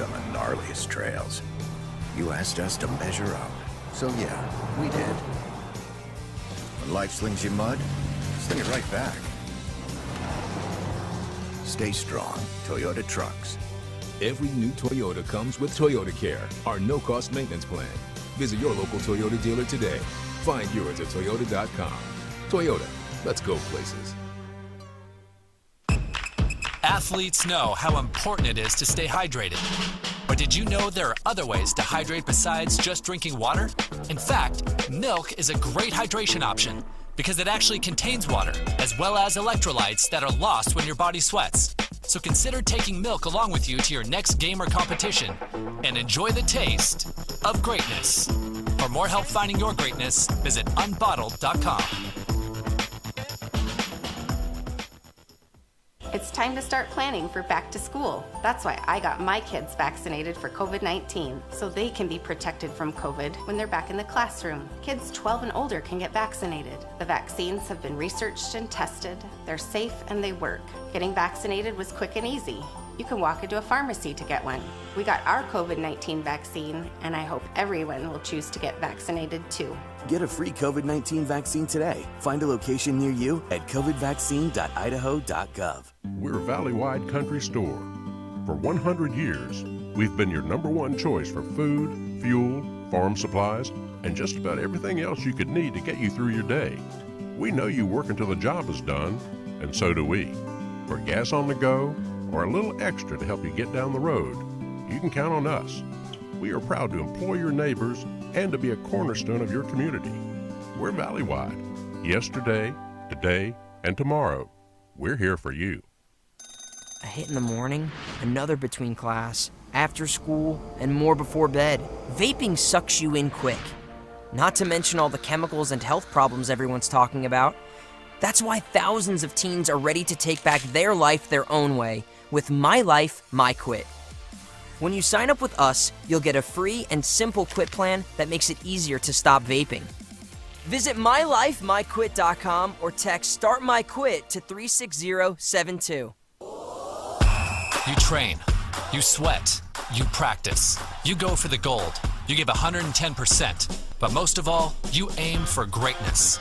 on the gnarliest trails. You asked us to measure up. So yeah, we did. When life slings you mud, sling it right back. Stay strong, Toyota Trucks. Every new Toyota comes with Toyota Care, our no-cost maintenance plan. Visit your local Toyota dealer today. Find yours at Toyota.com. Toyota, let's go places. Athletes know how important it is to stay hydrated. But did you know there are other ways to hydrate besides just drinking water? In fact, milk is a great hydration option because it actually contains water, as well as electrolytes that are lost when your body sweats. So consider taking milk along with you to your next game or competition and enjoy the taste of greatness. For more help finding your greatness, visit unbottled.com. It's time to start planning for back to school. That's why I got my kids vaccinated for COVID-19, so they can be protected from COVID when they're back in the classroom. Kids 12 and older can get vaccinated. The vaccines have been researched and tested. They're safe and they work. Getting vaccinated was quick and easy. You can walk into a pharmacy to get one. We got our COVID-19 vaccine, and I hope everyone will choose to get vaccinated too. Get a free COVID-19 vaccine today. Find a location near you at covidvaccine.idaho.gov. We're Valley-wide country store. For 100 years, we've been your #1 choice for food, fuel, farm supplies, and just about everything else you could need to get you through your day. We know you work until the job is done, and so do we. For gas on the go, or a little extra to help you get down the road, you can count on us. We are proud to employ your neighbors and to be a cornerstone of your community. We're Valley-wide. Yesterday, today, and tomorrow. We're here for you. A hit in the morning, another between class, after school, and more before bed. Vaping sucks you in quick. Not to mention all the chemicals and health problems everyone's talking about. That's why thousands of teens are ready to take back their life their own way with My Life, My Quit. When you sign up with us, you'll get a free and simple quit plan that makes it easier to stop vaping. Visit mylifemyquit.com or text Start My Quit to 36072. You train, you sweat, you practice, you go for the gold, you give 110%, but most of all, you aim for greatness.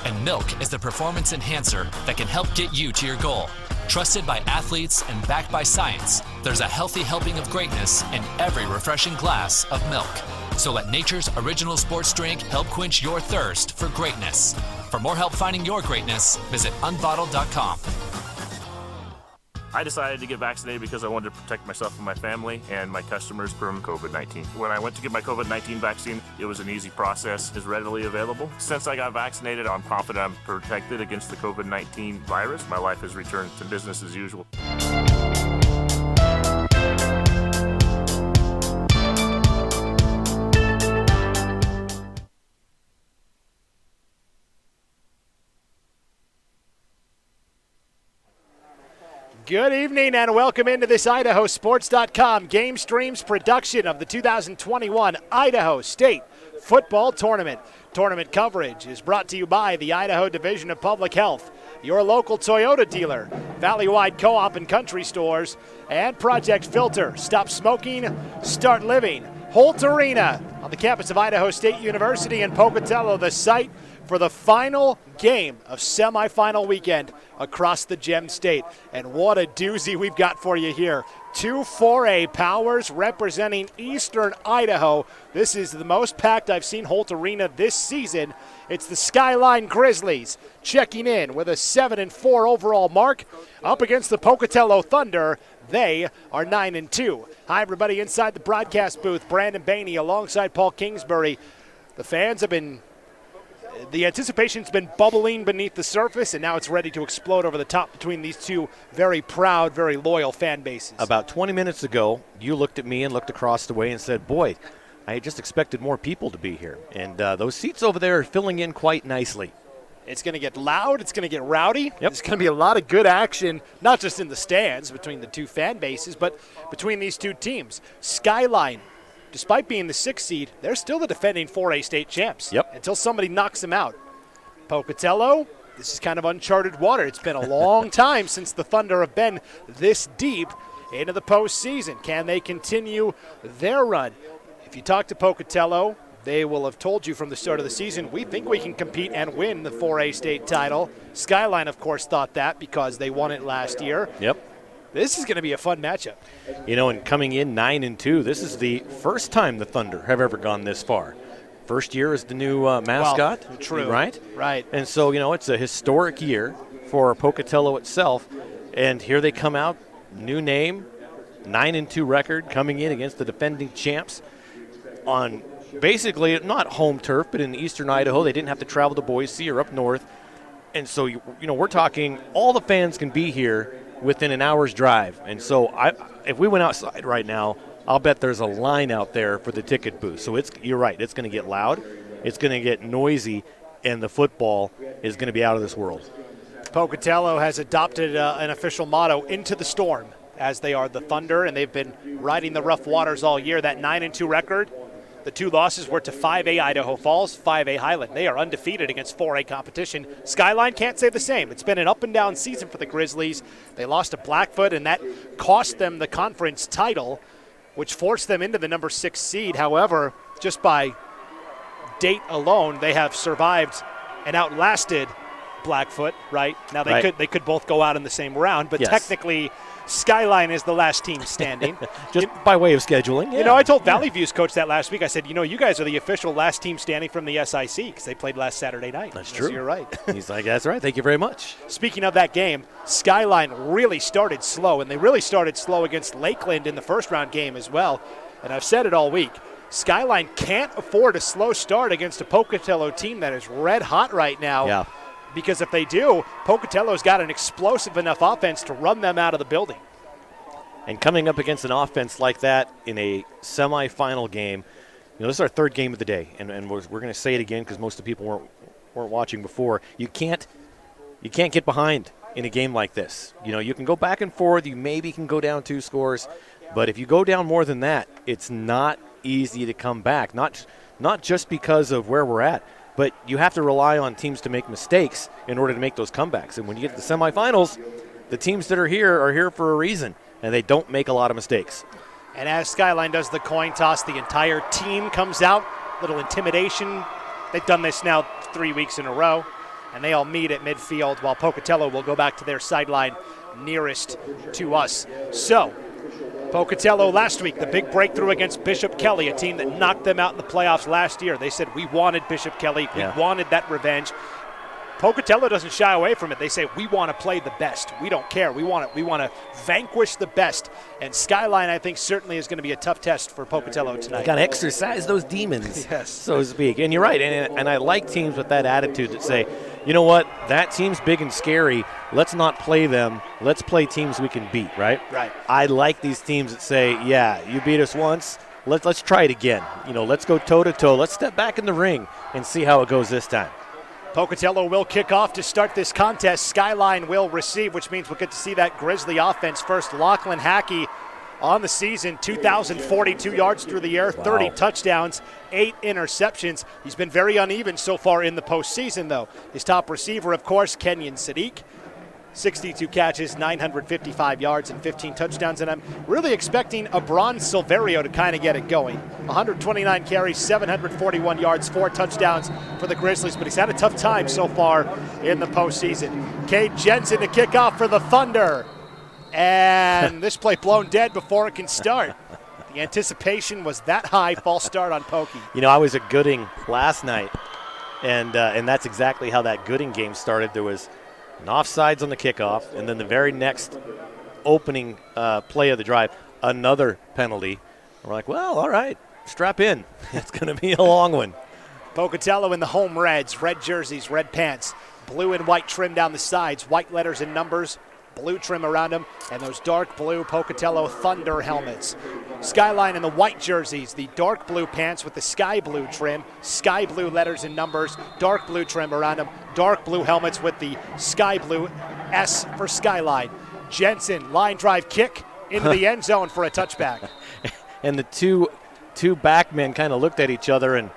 And milk is the performance enhancer that can help get you to your goal. Trusted by athletes and backed by science, there's a healthy helping of greatness in every refreshing glass of milk. So let nature's original sports drink help quench your thirst for greatness. For more help finding your greatness, visit unbottled.com. I decided to get vaccinated because I wanted to protect myself and my family and my customers from COVID-19. When I went to get my COVID-19 vaccine, it was an easy process, is readily available. Since I got vaccinated, I'm confident I'm protected against the COVID-19 virus. My life has returned to business as usual. Good evening and welcome into this IdahoSports.com Game Streams production of the 2021 Idaho State Football Tournament. Tournament coverage is brought to you by the Idaho Division of Public Health, your local Toyota dealer, Valley-wide co-op and country stores, and Project Filter. Stop smoking, start living. Holt Arena on the campus of Idaho State University in Pocatello, the site for the final game of semifinal weekend across the Gem State. And what a doozy we've got for you here. Two 4A powers representing Eastern Idaho. This is the most packed I've seen Holt Arena this season. It's the Skyline Grizzlies checking in with a 7-4 overall mark up against the Pocatello Thunder. They are 9-2. Hi, everybody inside the broadcast booth. Brandon Bainey alongside Paul Kingsbury. The fans have been The anticipation's been bubbling beneath the surface, and now it's ready to explode over the top between these two very proud, very loyal fan bases. About 20 minutes ago, you looked at me and looked across the way and said, boy, I just expected more people to be here. And those seats over there are filling in quite nicely. It's going to get loud. It's going to get rowdy. Yep. There's going to be a lot of good action, not just in the stands between the two fan bases, but between these two teams. Skyline, despite being the 6th seed, they're still the defending 4A state champs. Yep. Until somebody knocks them out. Pocatello, this is kind of uncharted water. It's been a long time since the Thunder have been this deep into the postseason. Can they continue their run? If you talk to Pocatello, they will have told you from the start of the season, we think we can compete and win the 4A state title. Skyline, of course, thought that because they won it last year. Yep. This is going to be a fun matchup. And coming in 9-2, this is the first time the Thunder have ever gone this far. First year as the new mascot. Well, true. Right? Right. And so, it's a historic year for Pocatello itself. And here they come out, new name, 9-2 record, coming in against the defending champs on basically not home turf, but in eastern Idaho. They didn't have to travel to Boise or up north. And so, we're talking all the fans can be here within an hour's drive. And so if we went outside right now, I'll bet there's a line out there for the ticket booth. So you're right, it's going to get loud, it's going to get noisy, and the football is going to be out of this world. Pocatello has adopted an official motto, into the storm, as they are the Thunder, and they've been riding the rough waters all year. That 9-2 record, the 2 losses were to 5A Idaho Falls, 5A Highland. They are undefeated against 4A competition. Skyline can't say the same. It's been an up-and-down season for the Grizzlies. They lost to Blackfoot, and that cost them the conference title, which forced them into the number 6 seed. However, just by date alone, they have survived and outlasted Blackfoot, right? Now they could both go out in the same round, but technically Skyline is the last team standing. Just by way of scheduling. Yeah. I told Valley View's coach that last week. I said, you guys are the official last team standing from the SIC because they played last Saturday night. That's true. So you're right. He's like, that's right. Thank you very much. Speaking of that game, Skyline really started slow, and they really started slow against Lakeland in the first round game as well. And I've said it all week. Skyline can't afford a slow start against a Pocatello team that is red hot right now. Yeah. Because if they do, Pocatello's got an explosive enough offense to run them out of the building. And coming up against an offense like that in a semifinal game, this is our third game of the day, and we're going to say it again because most of the people weren't watching before. You can't get behind in a game like this. You can go back and forth. You maybe can go down 2 scores, but if you go down more than that, it's not easy to come back. Not just because of where we're at, but you have to rely on teams to make mistakes in order to make those comebacks. And when you get to the semifinals, the teams that are here for a reason, and they don't make a lot of mistakes. And as Skyline does the coin toss, the entire team comes out, little intimidation. They've done this now 3 weeks in a row, and they all meet at midfield while Pocatello will go back to their sideline nearest to us. So, Pocatello last week, the big breakthrough against Bishop Kelly, a team that knocked them out in the playoffs last year. They said, we wanted Bishop Kelly. We wanted that revenge. Pocatello doesn't shy away from it. They say, we want to play the best. We don't care. We want to vanquish the best. And Skyline, I think, certainly is going to be a tough test for Pocatello tonight. Got to exercise those demons, yes, so to speak. And you're right. And I like teams with that attitude that say, you know what, that team's big and scary. Let's not play them. Let's play teams we can beat, right? Right. I like these teams that say, yeah, you beat us once. Let's try it again. Let's go toe-to-toe. Let's step back in the ring and see how it goes this time. Pocatello will kick off to start this contest. Skyline will receive, which means we'll get to see that Grizzly offense first. Lachlan Hackey on the season, 2,042 yards through the air, 30 touchdowns, 8 interceptions. He's been very uneven so far in the postseason, though. His top receiver, of course, Kenyon Sadiq. 62 catches, 955 yards, and 15 touchdowns. And I'm really expecting Abron Silverio to kind of get it going. 129 carries, 741 yards, 4 touchdowns for the Grizzlies. But he's had a tough time so far in the postseason. Cade Jensen to kick off for the Thunder. And this play blown dead before it can start. The anticipation was that high. False start on Pokey. I was at Gooding last night, and that's exactly how that Gooding game started. There was an offsides on the kickoff, and then the very next opening play of the drive, another penalty. We're like, well, all right, strap in. It's going to be a long one. Pocatello in the home reds, red jerseys, red pants, blue and white trim down the sides, white letters and numbers, blue trim around them, and those dark blue Pocatello Thunder helmets. Skyline in the white jerseys, the dark blue pants with the sky blue trim, sky blue letters and numbers, dark blue trim around them, dark blue helmets with the sky blue S for Skyline. Jensen, line drive kick into the end zone for a touchback. And the two backmen kind of looked at each other and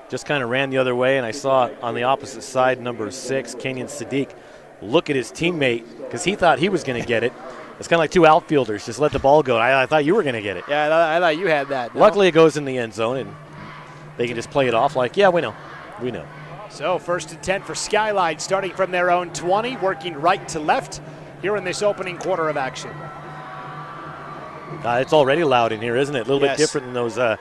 just kind of ran the other way, and I saw on the opposite side, number 6, Kenyon Sadiq, look at his teammate because he thought he was going to get it. It's kind of like two outfielders. Just let the ball go. I thought you were going to get it. Yeah, I thought you had that. No? Luckily, it goes in the end zone, and they can just play it off like, yeah, we know. We know. So 1st and 10 for Skyline, starting from their own 20, working right to left here in this opening quarter of action. It's already loud in here, isn't it? A little Yes. bit different than those the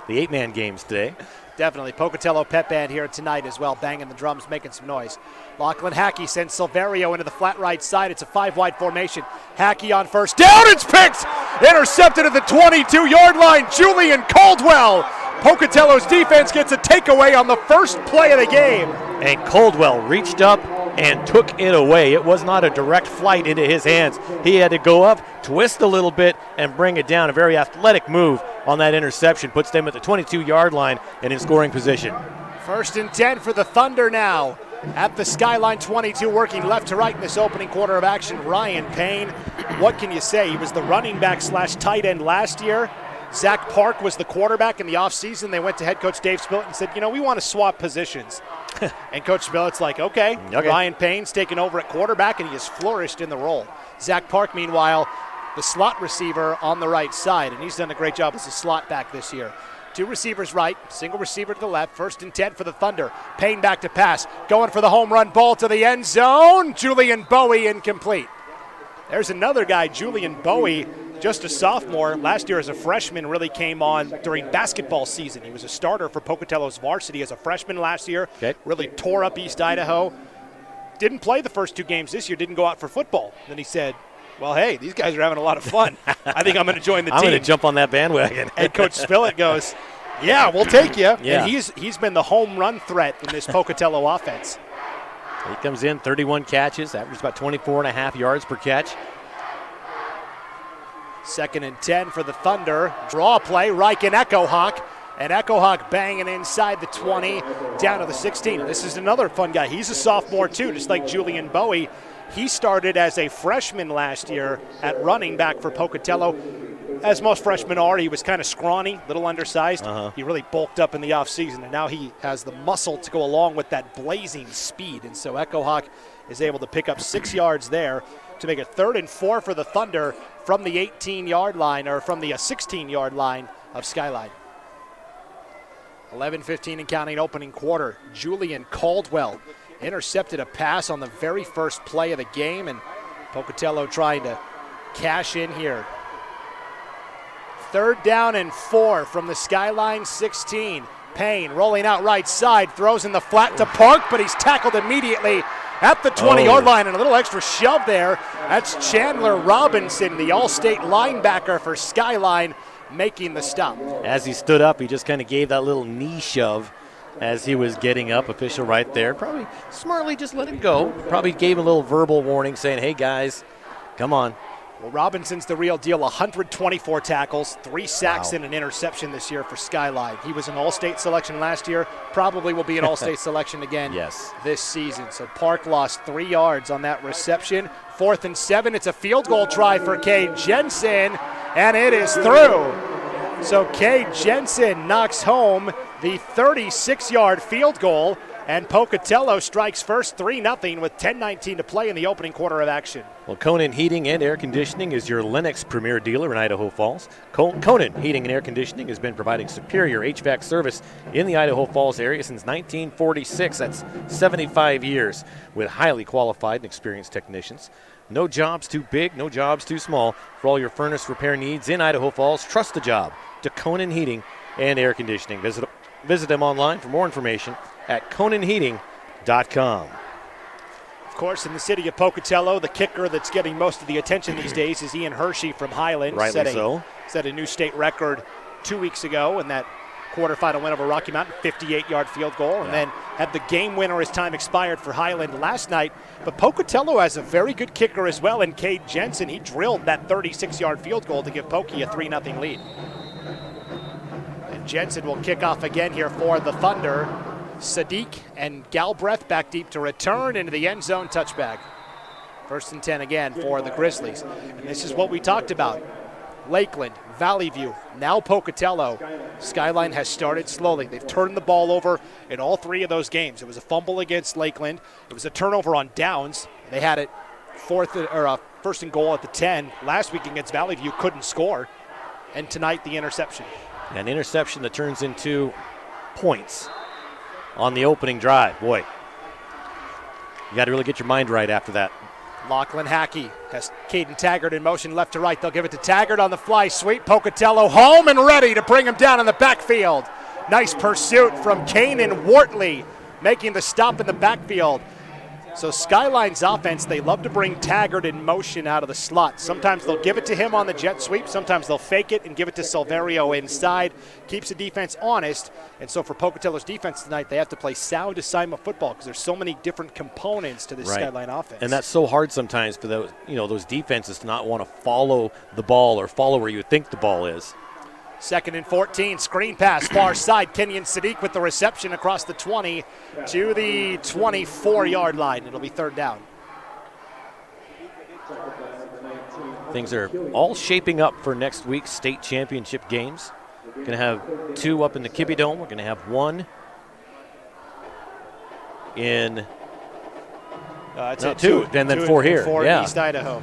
8-man games today. Definitely. Pocatello Pep Band here tonight as well, banging the drums, making some noise. Lachlan Hackey sends Silverio into the flat right side. It's a 5-wide formation. Hackey on first down. It's picked! Intercepted at the 22-yard line. Julian Caldwell. Pocatello's defense gets a takeaway on the first play of the game. And Caldwell reached up and took it away. It was not a direct flight into his hands. He had to go up, twist a little bit, and bring it down. A very athletic move on that interception. Puts them at the 22-yard line and in scoring position. 1st and 10 for the Thunder now. At the Skyline 22, working left to right in this opening quarter of action, Ryan Payne. What can you say? He was the running back / tight end last year. Zach Park was the quarterback in the offseason. They went to head coach Dave Spillett and said, we want to swap positions. And Coach Spillett's like, okay. Ryan Payne's taken over at quarterback, and he has flourished in the role. Zach Park, meanwhile, the slot receiver on the right side, and he's done a great job as a slot back this year. 2 receivers right, single receiver to the left, 1st and 10 for the Thunder. Payne back to pass, going for the home run ball to the end zone. Julian Bowie incomplete. There's another guy, Julian Bowie, just a sophomore. Last year as a freshman really came on during basketball season. He was a starter for Pocatello's varsity as a freshman last year. Okay. Really tore up East Idaho. Didn't play the first 2 games this year, didn't go out for football. Then he said, well, hey, these guys are having a lot of fun. I think I'm going to join the team. I'm going to jump on that bandwagon. And Coach Spillett goes, yeah, we'll take you. Yeah. And he's been the home run threat in this Pocatello offense. He comes in, 31 catches, averages about 24.5 yards per catch. 2nd and 10 for the Thunder. Draw play, Reich and Echo Hawk. And Echo Hawk banging inside the 20, down to the 16. This is another fun guy. He's a sophomore too, just like Julian Bowie. He started as a freshman last year at running back for Pocatello. As most freshmen are, he was kind of scrawny, little undersized. He really bulked up in the offseason, and now he has the muscle to go along with that blazing speed. And so Echo Hawk is able to pick up 6 yards there to make it 3rd and 4 for the Thunder from the 18-yard line, or from the 16-yard line of Skyline. 11:15 and counting opening quarter. Julian Caldwell intercepted a pass on the very first play of the game, and Pocatello trying to cash in here. 3rd down and 4 from the Skyline 16. Payne rolling out right side, throws in the flat to Park, but he's tackled immediately at the 20-yard line, and a little extra shove there. That's Chandler Robinson, the All-State linebacker for Skyline, making the stop. As he stood up, he just kind of gave that little knee shove as he was getting up. Official right there. Probably smartly just let him go. Probably gave him a little verbal warning saying, hey, guys, come on. Well, Robinson's the real deal. 124 tackles, 3 sacks, and an interception this year for Skyline. He was an All-State selection last year. Probably will be an All-State selection again this season. So Park lost 3 yards on that reception. 4th and 7. It's a field goal try for Cade Jensen, and it is through. So Cade Jensen knocks home the 36-yard field goal, and Pocatello strikes first 3-0 with 10:19 to play in the opening quarter of action. Well, Conan Heating and Air Conditioning is your Lennox premier dealer in Idaho Falls. Conan Heating and Air Conditioning has been providing superior HVAC service in the Idaho Falls area since 1946. That's 75 years with highly qualified and experienced technicians. No jobs too big, no jobs too small. For all your furnace repair needs in Idaho Falls, trust the job to Conan Heating and Air Conditioning. Visit them online for more information at ConanHeating.com. Of course, in the city of Pocatello, the kicker that's getting most of the attention these days is Ian Hershey from Highland. Rightly so. Set a new state record 2 weeks ago in that quarterfinal win over Rocky Mountain, 58-yard field goal, and then had the game winner as time expired for Highland last night. But Pocatello has a very good kicker as well, and Cade Jensen, he drilled that 36-yard field goal to give Pokey a 3-0 lead. And Jensen will kick off again here for the Thunder. Sadiq and Galbraith back deep to return into the end zone touchback. 1st and 10 again for the Grizzlies. And this is what we talked about. Lakeland, Valley View, now Pocatello. Skyline has started slowly. They've turned the ball over in all 3 of those games. It was a fumble against Lakeland. It was a turnover on downs. They had it first and goal at the 10. Last week against Valley View, couldn't score. And tonight, the interception. An interception that turns into points on the opening drive. Boy, you got to really get your mind right after that. Lachlan Hackey has Caden Taggart in motion left to right. They'll give it to Taggart on the fly sweep. Pocatello home and ready to bring him down in the backfield. Nice pursuit from Kanan Wortley, making the stop in the backfield. So Skyline's offense, they love to bring Taggart in motion out of the slot. Sometimes they'll give it to him on the jet sweep. Sometimes they'll fake it and give it to Silverio inside. Keeps the defense honest. And so for Pocatello's defense tonight, they have to play sound assignment football because there's so many different components to this Skyline offense. And that's so hard sometimes for those defenses to not want to follow the ball or follow where you think the ball is. 2nd and 14, screen pass, far side. Kenyon Sadiq with the reception across the 20 to the 24-yard line. It'll be 3rd down. Things are all shaping up for next week's state championship games. We're going to have 2 up in the Kibbe Dome. We're going to have 1 in 2, and then 4 here. 4 in East Idaho.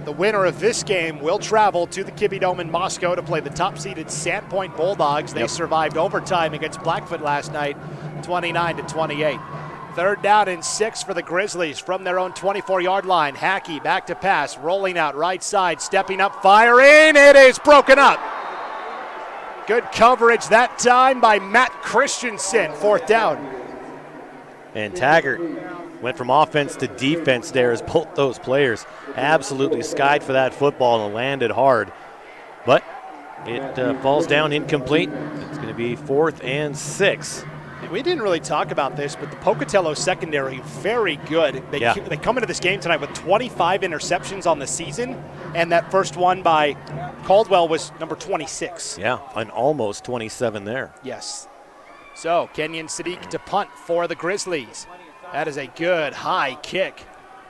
The winner of this game will travel to the Kibbe Dome in Moscow to play the top-seeded Sandpoint Bulldogs. They survived overtime against Blackfoot last night, 29-28. 3rd down and 6 for the Grizzlies from their own 24-yard line. Hackey back to pass, rolling out right side, stepping up, firing. It is broken up. Good coverage that time by Matt Christensen, 4th down. And Taggart went from offense to defense there as both those players absolutely skied for that football and landed hard. But it falls down incomplete. It's going to be 4th and 6. We didn't really talk about this, but the Pocatello secondary, very good. They come into this game tonight with 25 interceptions on the season, and that first one by Caldwell was number 26. Yeah, and almost 27 there. Yes. So Kenyon Sadiq to punt for the Grizzlies. That is a good high kick.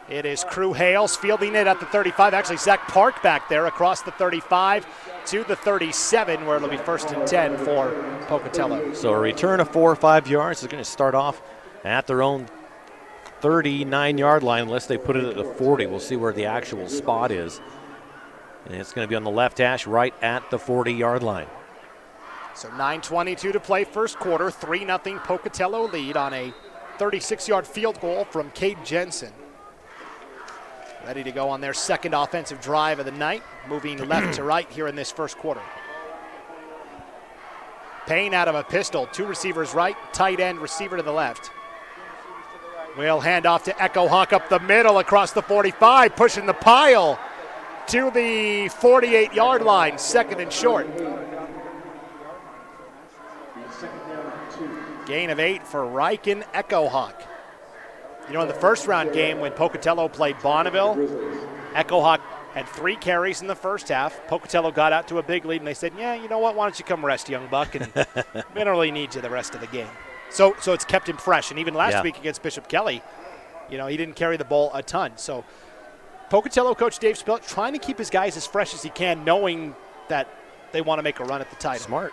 It is Crew Hales fielding it at the 35. Actually, Zach Park back there across the 35 to the 37, where it'll be 1st and 10 for Pocatello. So a return of 4 or 5 yards is going to start off at their own 39-yard line unless they put it at the 40. We'll see where the actual spot is. And it's going to be on the left hash right at the 40-yard line. So 9:22 to play first quarter. 3-0 Pocatello lead on a 36-yard field goal from Cade Jensen. Ready to go on their second offensive drive of the night, moving left to right here in this first quarter. Payne out of a pistol, 2 receivers right, tight end receiver to the left. Will hand off to Echo Hawk up the middle across the 45, pushing the pile to the 48-yard line, 2nd and short. Gain of 8 for Riken Echo Hawk. You know, in the first round game when Pocatello played Bonneville, Echo Hawk had 3 carries in the first half. Pocatello got out to a big lead, and they said, yeah, you know what, why don't you come rest, young buck, and we don't really need you the rest of the game. So it's kept him fresh. And even last week against Bishop Kelly, you know, he didn't carry the ball a ton. So Pocatello coach Dave Spillett trying to keep his guys as fresh as he can, knowing that they want to make a run at the title. Smart.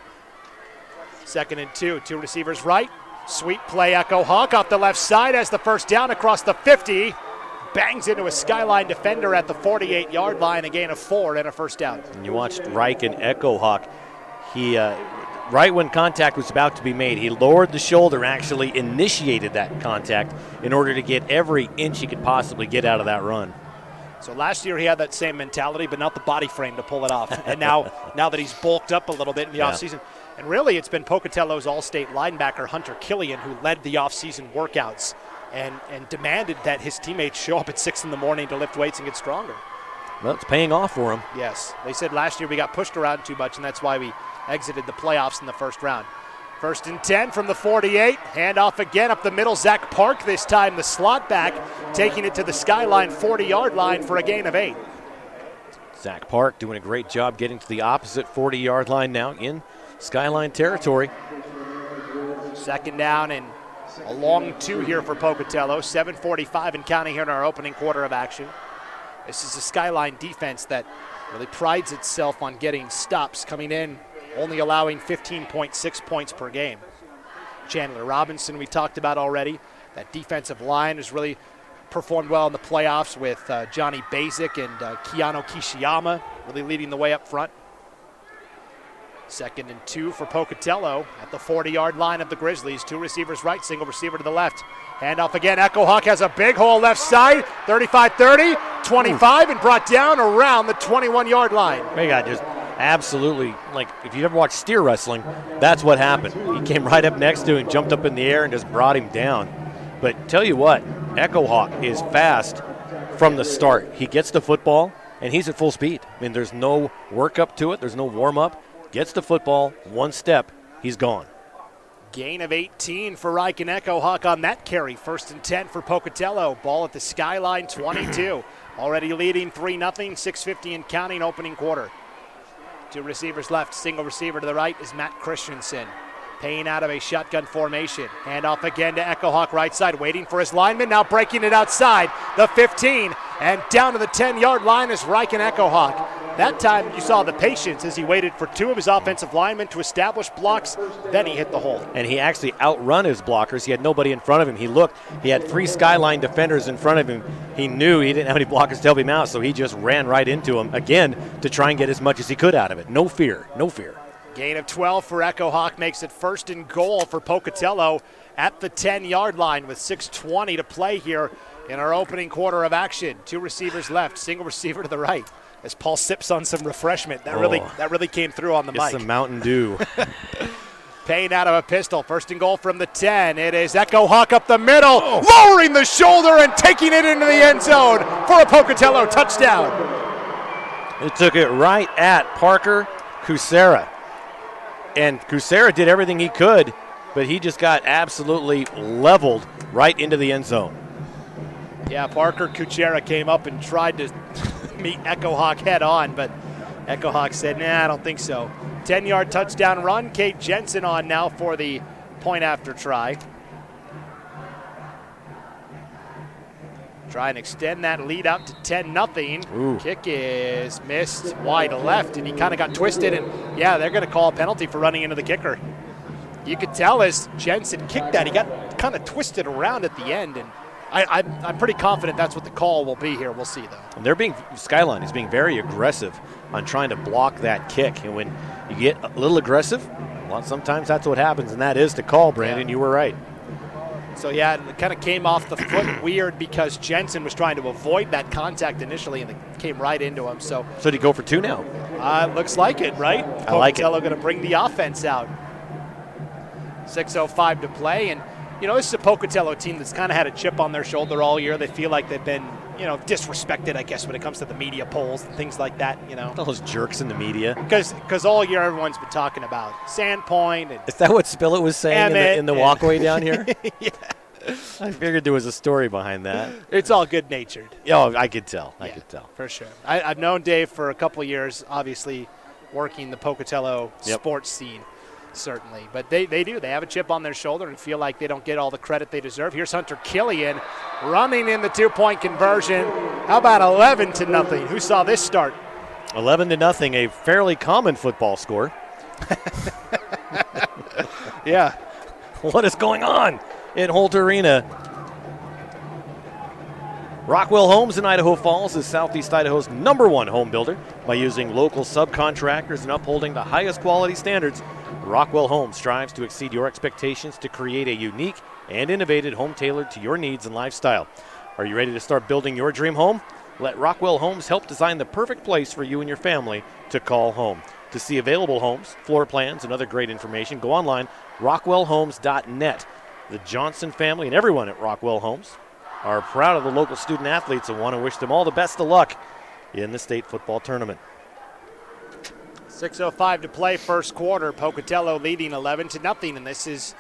2nd and 2, 2 receivers right. Sweet play, Echo Hawk off the left side as the first down across the 50. Bangs into a Skyline defender at the 48-yard line, a gain of 4 and a first down. And you watched Riken Echo Hawk. He, right when contact was about to be made, he lowered the shoulder, actually initiated that contact in order to get every inch he could possibly get out of that run. So last year he had that same mentality, but not the body frame to pull it off. And now that he's bulked up a little bit in the offseason, and really it's been Pocatello's all-state linebacker Hunter Killian who led the offseason workouts and demanded that his teammates show up at 6 in the morning to lift weights and get stronger. Well, it's paying off for him. Yes. They said last year we got pushed around too much, and that's why we exited the playoffs in the first round. 1st and 10 from the 48. Handoff again up the middle. Zach Park this time, the slot back, taking it to the Skyline 40-yard line for a gain of 8. Zach Park doing a great job getting to the opposite 40-yard line now in Skyline territory. 2nd down and a long 2 here for Pocatello. 7:45 and counting here in our opening quarter of action. This is a Skyline defense that really prides itself on getting stops, coming in, only allowing 15.6 points per game. Chandler Robinson we talked about already. That defensive line is really performed well in the playoffs with Johnny Basic and Keanu Kishiyama really leading the way up front. 2nd and 2 for Pocatello at the 40-yard line of the Grizzlies. 2 receivers right, single receiver to the left. Handoff again. Echo Hawk has a big hole left side. 35-30, 25, and brought down around the 21-yard line. My God, just absolutely, like if you ever watched steer wrestling, that's what happened. He came right up next to him, jumped up in the air, and just brought him down. But tell you what, Echo Hawk is fast from the start. He gets the football, and he's at full speed. I mean, there's no workup to it. There's no warm-up. Gets the football, one step, he's gone. Gain of 18 for Riken Echo Hawk on that carry. 1st and 10 for Pocatello. Ball at the Skyline 22. Already leading 3-0, 6:50 and counting opening quarter. 2 receivers left. Single receiver to the right is Matt Christensen. Paying out of a shotgun formation. Handoff again to Echo Hawk right side. Waiting for his lineman. Now breaking it outside. The 15 and down to the 10-yard line is Riken Echo Hawk. That time you saw the patience as he waited for 2 of his offensive linemen to establish blocks. Then he hit the hole. And he actually outrun his blockers. He had nobody in front of him. He looked. He had 3 Skyline defenders in front of him. He knew he didn't have any blockers to help him out, so he just ran right into him again to try and get as much as he could out of it. No fear. No fear. Gain of 12 for Echo Hawk makes it 1st and goal for Pocatello at the 10-yard line with 6:20 to play here in our opening quarter of action. 2 receivers left, single receiver to the right. As Paul sips on some refreshment. That really came through on the mic. Some Mountain Dew. Paying out of a pistol. 1st and goal from the 10. It is Echo Hawk up the middle, lowering the shoulder and taking it into the end zone for a Pocatello touchdown. It took it right at Parker Kucera. And Kucera did everything he could, but he just got absolutely leveled right into the end zone. Yeah, Parker Kucera came up and tried to meet Echo Hawk head on, but Echo Hawk said, nah, I don't think so. 10-yard touchdown run. Kate Jensen on now for the point after try. Try and extend that lead out to 10-0. Kick is missed wide left, and he kind of got twisted, and yeah, they're going to call a penalty for running into the kicker. You could tell as Jensen kicked that, he got kind of twisted around at the end, and I'm pretty confident that's what the call will be here. We'll see, though. And Skyline is being very aggressive on trying to block that kick, and when you get a little aggressive, well, sometimes that's what happens, and that is the call, Brandon. Yeah. You were right. So, yeah, it kind of came off the foot weird because Jensen was trying to avoid that contact initially, and it came right into him. So did he go for 2 now? Looks like it, right? I like it. Pocatello going to bring the offense out. 6:05 to play, and, you know, this is a Pocatello team that's kind of had a chip on their shoulder all year. They feel like they've been, you know, disrespected, I guess, when it comes to the media polls and things like that, you know. All those jerks in the media. Because all year everyone's been talking about Sandpoint. And is that what Spillett was saying in the walkway down here? Yeah. I figured there was a story behind that. It's all good-natured. Oh, I could tell. I could tell. For sure. I've known Dave for a couple of years, obviously working the Pocatello sports scene, certainly. But they do. They have a chip on their shoulder and feel like they don't get all the credit they deserve. Here's Hunter Killian running in the 2-point conversion. How about 11-0? Who saw this start? 11-0, a fairly common football score. Yeah. What is going on in Holt Arena? Rockwell Homes in Idaho Falls is Southeast Idaho's #1 home builder. By using local subcontractors and upholding the highest quality standards, Rockwell Homes strives to exceed your expectations to create a unique and innovative home tailored to your needs and lifestyle. Are you ready to start building your dream home? Let Rockwell Homes help design the perfect place for you and your family to call home. To see available homes, floor plans, and other great information, go online, rockwellhomes.net. The Johnson family and everyone at Rockwell Homes are proud of the local student athletes and want to wish them all the best of luck in the state football tournament. 6:05 to play, first quarter. Pocatello leading 11-0, and this is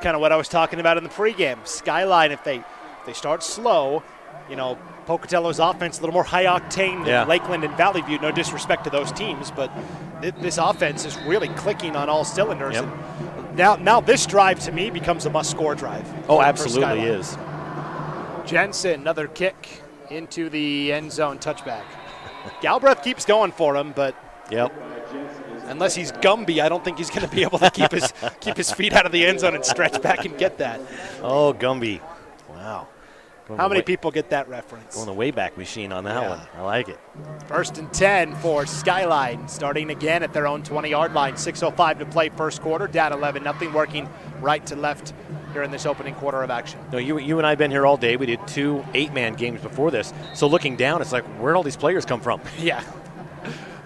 kind of what I was talking about in the pregame. Skyline, if they start slow, you know, Pocatello's offense a little more high octane than Lakeland and Valley View. No disrespect to those teams, but this offense is really clicking on all cylinders. Yep. And now this drive to me becomes a must-score drive. Oh, absolutely is. Jensen, another kick into the end zone touchback. Galbraith keeps going for him, but unless he's Gumby, I don't think he's going to be able to keep his feet out of the end zone and stretch back and get that. Oh, Gumby. Wow. How many people get that reference? On the Wayback Machine on that one. I like it. 1st and 10 for Skyline, starting again at their own 20-yard line. 6:05 to play first quarter, down 11-0, working right to left here in this opening quarter of action. No, you and I have been here all day. We did 2 8-man games before this. So looking down, it's like, where'd all these players come from? Yeah.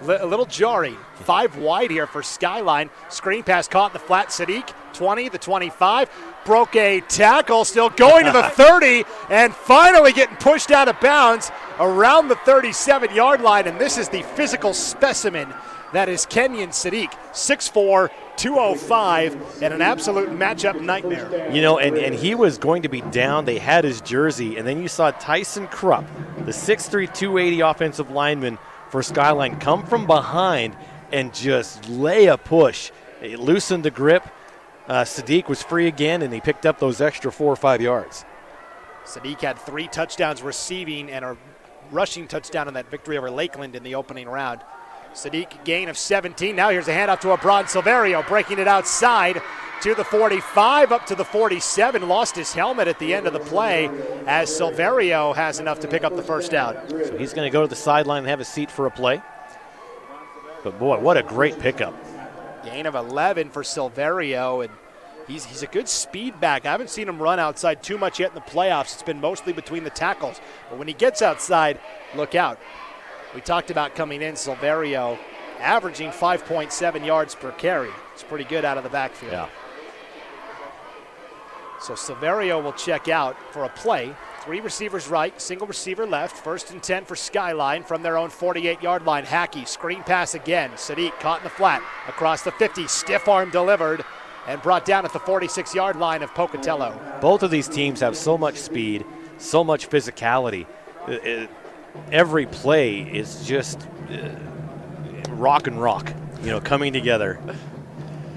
A little jarring. 5 wide here for Skyline. Screen pass caught in the flat. Sadiq, 20, the 25. Broke a tackle, still going to the 30, and finally getting pushed out of bounds around the 37-yard line. And this is the physical specimen that is Kenyon Sadiq. 6'4", 205, and an absolute matchup nightmare. You know, and he was going to be down. They had his jersey, and then you saw Tyson Krupp, the 6'3", 280 offensive lineman for Skyline, come from behind and just lay a push. It loosened the grip. Sadiq was free again, and he picked up those extra 4 or 5 yards. Sadiq had 3 touchdowns receiving and a rushing touchdown in that victory over Lakeland in the opening round. Sadiq, gain of 17. Now here's a handoff to Abron Silverio, breaking it outside to the 45, up to the 47. Lost his helmet at the end of the play as Silverio has enough to pick up the first down. So he's going to go to the sideline and have a seat for a play. But boy, what a great pickup. Gain of 11 for Silverio, and he's a good speed back. I haven't seen him run outside too much yet in the playoffs. It's been mostly between the tackles. But when he gets outside, look out. We talked about coming in, Silverio averaging 5.7 yards per carry. It's pretty good out of the backfield. Yeah. So Silverio will check out for a play. 3 receivers right, single receiver left. 1st and 10 for Skyline from their own 48-yard line. Hackey, screen pass again. Sadiq caught in the flat across the 50. Stiff arm delivered and brought down at the 46-yard line of Pocatello. Both of these teams have so much speed, so much physicality. Every play is just rock and rock, coming together.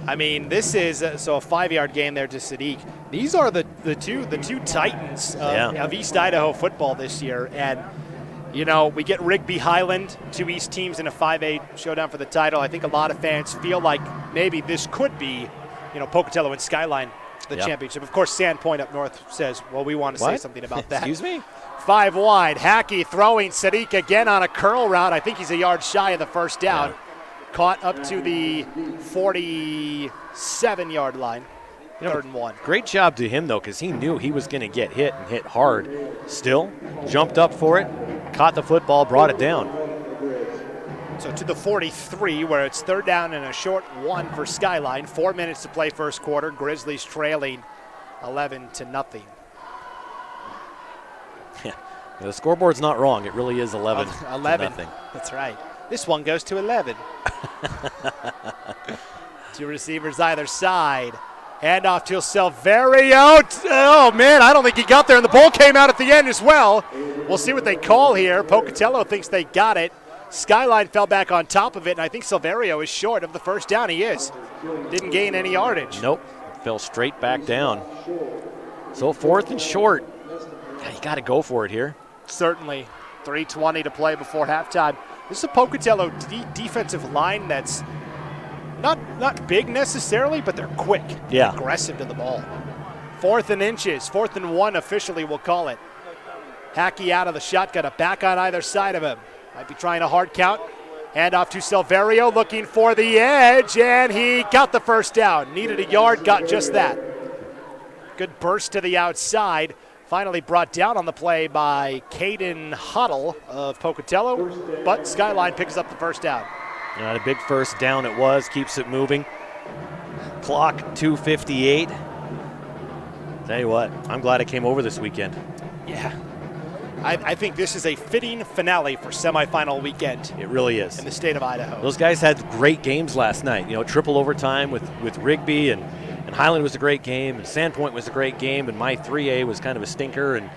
I mean, this is so a 5-yard gain there to Sadiq. These are the two titans of East Idaho football this year, and we get Rigby Highland, 2 East teams in a 5A showdown for the title. I think a lot of fans feel like maybe this could be, Pocatello and Skyline the championship. Of course, Sandpoint up north says, well, we want to say something about that. Excuse me? 5 wide. Hackey throwing. Sadiq again on a curl route. I think he's a yard shy of the first down. Caught up to the 47-yard line. 3rd and 1. Great job to him, though, because he knew he was going to get hit and hit hard. Still, jumped up for it, caught the football, brought it down. So to the 43, where it's 3rd down and a short 1 for Skyline. 4 minutes to play first quarter. Grizzlies trailing 11-0. Yeah, the scoreboard's not wrong. It really is 11 11. to nothing. That's right. This one goes to 11. 2 receivers either side. Handoff to Silverio. Oh, man, I don't think he got there, and the ball came out at the end as well. We'll see what they call here. Pocatello thinks they got it. Skyline fell back on top of it, and I think Silverio is short of the first down. He is. Didn't gain any yardage. Nope. Fell straight back down. So 4th and short. You got to go for it here. Certainly. 3:20 to play before halftime. This is a Pocatello defensive line that's not big necessarily, but they're quick. Yeah. Aggressive to the ball. 4th and inches. 4th and 1 officially, we'll call it. Hackey out of the shotgun, a back on either side of him. Might be trying a hard count. Handoff to Silverio, looking for the edge, and he got the first down. Needed a yard, got just that. Good burst to the outside. Finally brought down on the play by Caden Huddle of Pocatello, but Skyline picks up the first down. A big first down it was, keeps it moving. Clock 2:58. Tell you what, I'm glad I came over this weekend. Yeah. I think this is a fitting finale for semifinal weekend. It really is. In the state of Idaho. Those guys had great games last night. Triple overtime with Rigby, and Highland was a great game, and Sandpoint was a great game, and my 3A was kind of a stinker. And,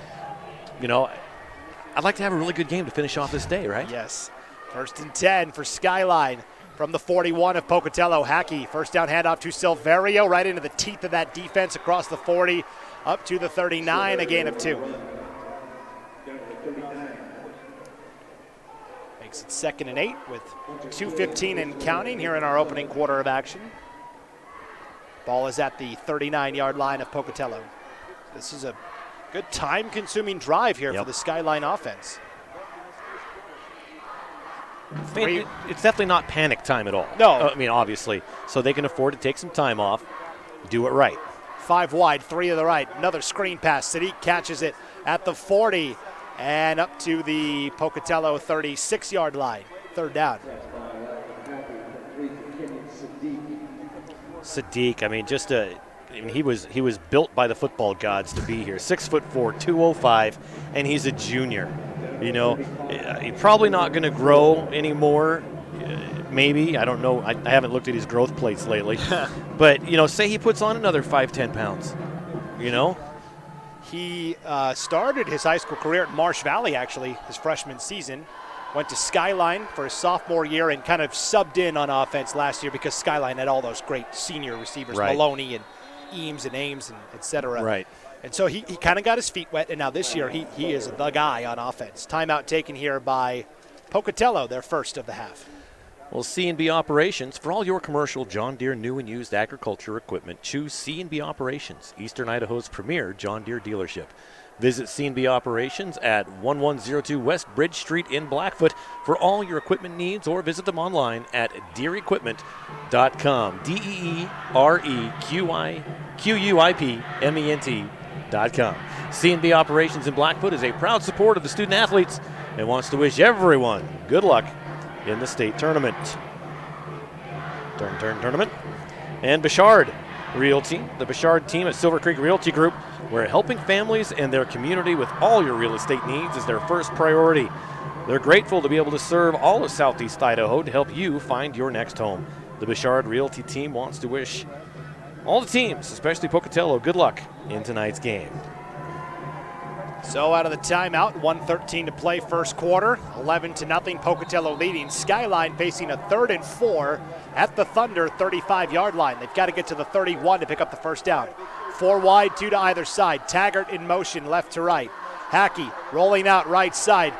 I'd like to have a really good game to finish off this day, right? Yes. 1st and 10 for Skyline from the 41 of Pocatello. Hackey, first down handoff to Silverio, right into the teeth of that defense across the 40, up to the 39, a gain of 2. Makes it 2nd and 8 with 2:15 and counting here in our opening quarter of action. Ball is at the 39-yard line of Pocatello. This is a Good time-consuming drive here Yep. for the Skyline offense. It's definitely not panic time at all. No. I mean, obviously. So they can afford to take some time off, do it right. 5 wide, 3 to the right. Another screen pass. Sadiq catches it at the 40 and up to the Pocatello 36-yard line. Third down. Sadiq, I mean, he was built by the football gods to be here. 6'4", 205, and he's a junior. You know, he's probably not going to grow anymore. Maybe, I don't know. I haven't looked at his growth plates lately. But, you know, say he puts on another 5-10 pounds, you know? He started his high school career at Marsh Valley, actually, his freshman season. Went to Skyline for his sophomore year and kind of subbed in on offense last year because Skyline had all those great senior receivers, Right. Maloney and Eames and Ames and et cetera. Right. And so he kind of got his feet wet, and now this year he is the guy on offense. Timeout taken here by Pocatello, their first of the half. Well, C&B Operations, for all your commercial John Deere new and used agriculture equipment, choose C&B Operations, Eastern Idaho's premier John Deere dealership. Visit C&B Operations at 1102 West Bridge Street in Blackfoot for all your equipment needs, or visit them online at deerequipment.com, DeeRequipment.com. C&B Operations in Blackfoot is a proud supporter of the student athletes and wants to wish everyone good luck in the state tournament. Tournament. And Bouchard Realty, the Bouchard team at Silver Creek Realty Group, where helping families and their community with all your real estate needs is their first priority. They're grateful to be able to serve all of Southeast Idaho to help you find your next home. The Bouchard Realty team wants to wish all the teams, especially Pocatello, good luck in tonight's game. So out of the timeout, 1:13 to play first quarter, 11-0, Pocatello leading. Skyline facing a 3rd and 4 at the Thunder 35-yard line. They've got to get to the 31 to pick up the first down. 4 wide, 2 to either side. Taggart in motion, left to right. Hackey rolling out right side.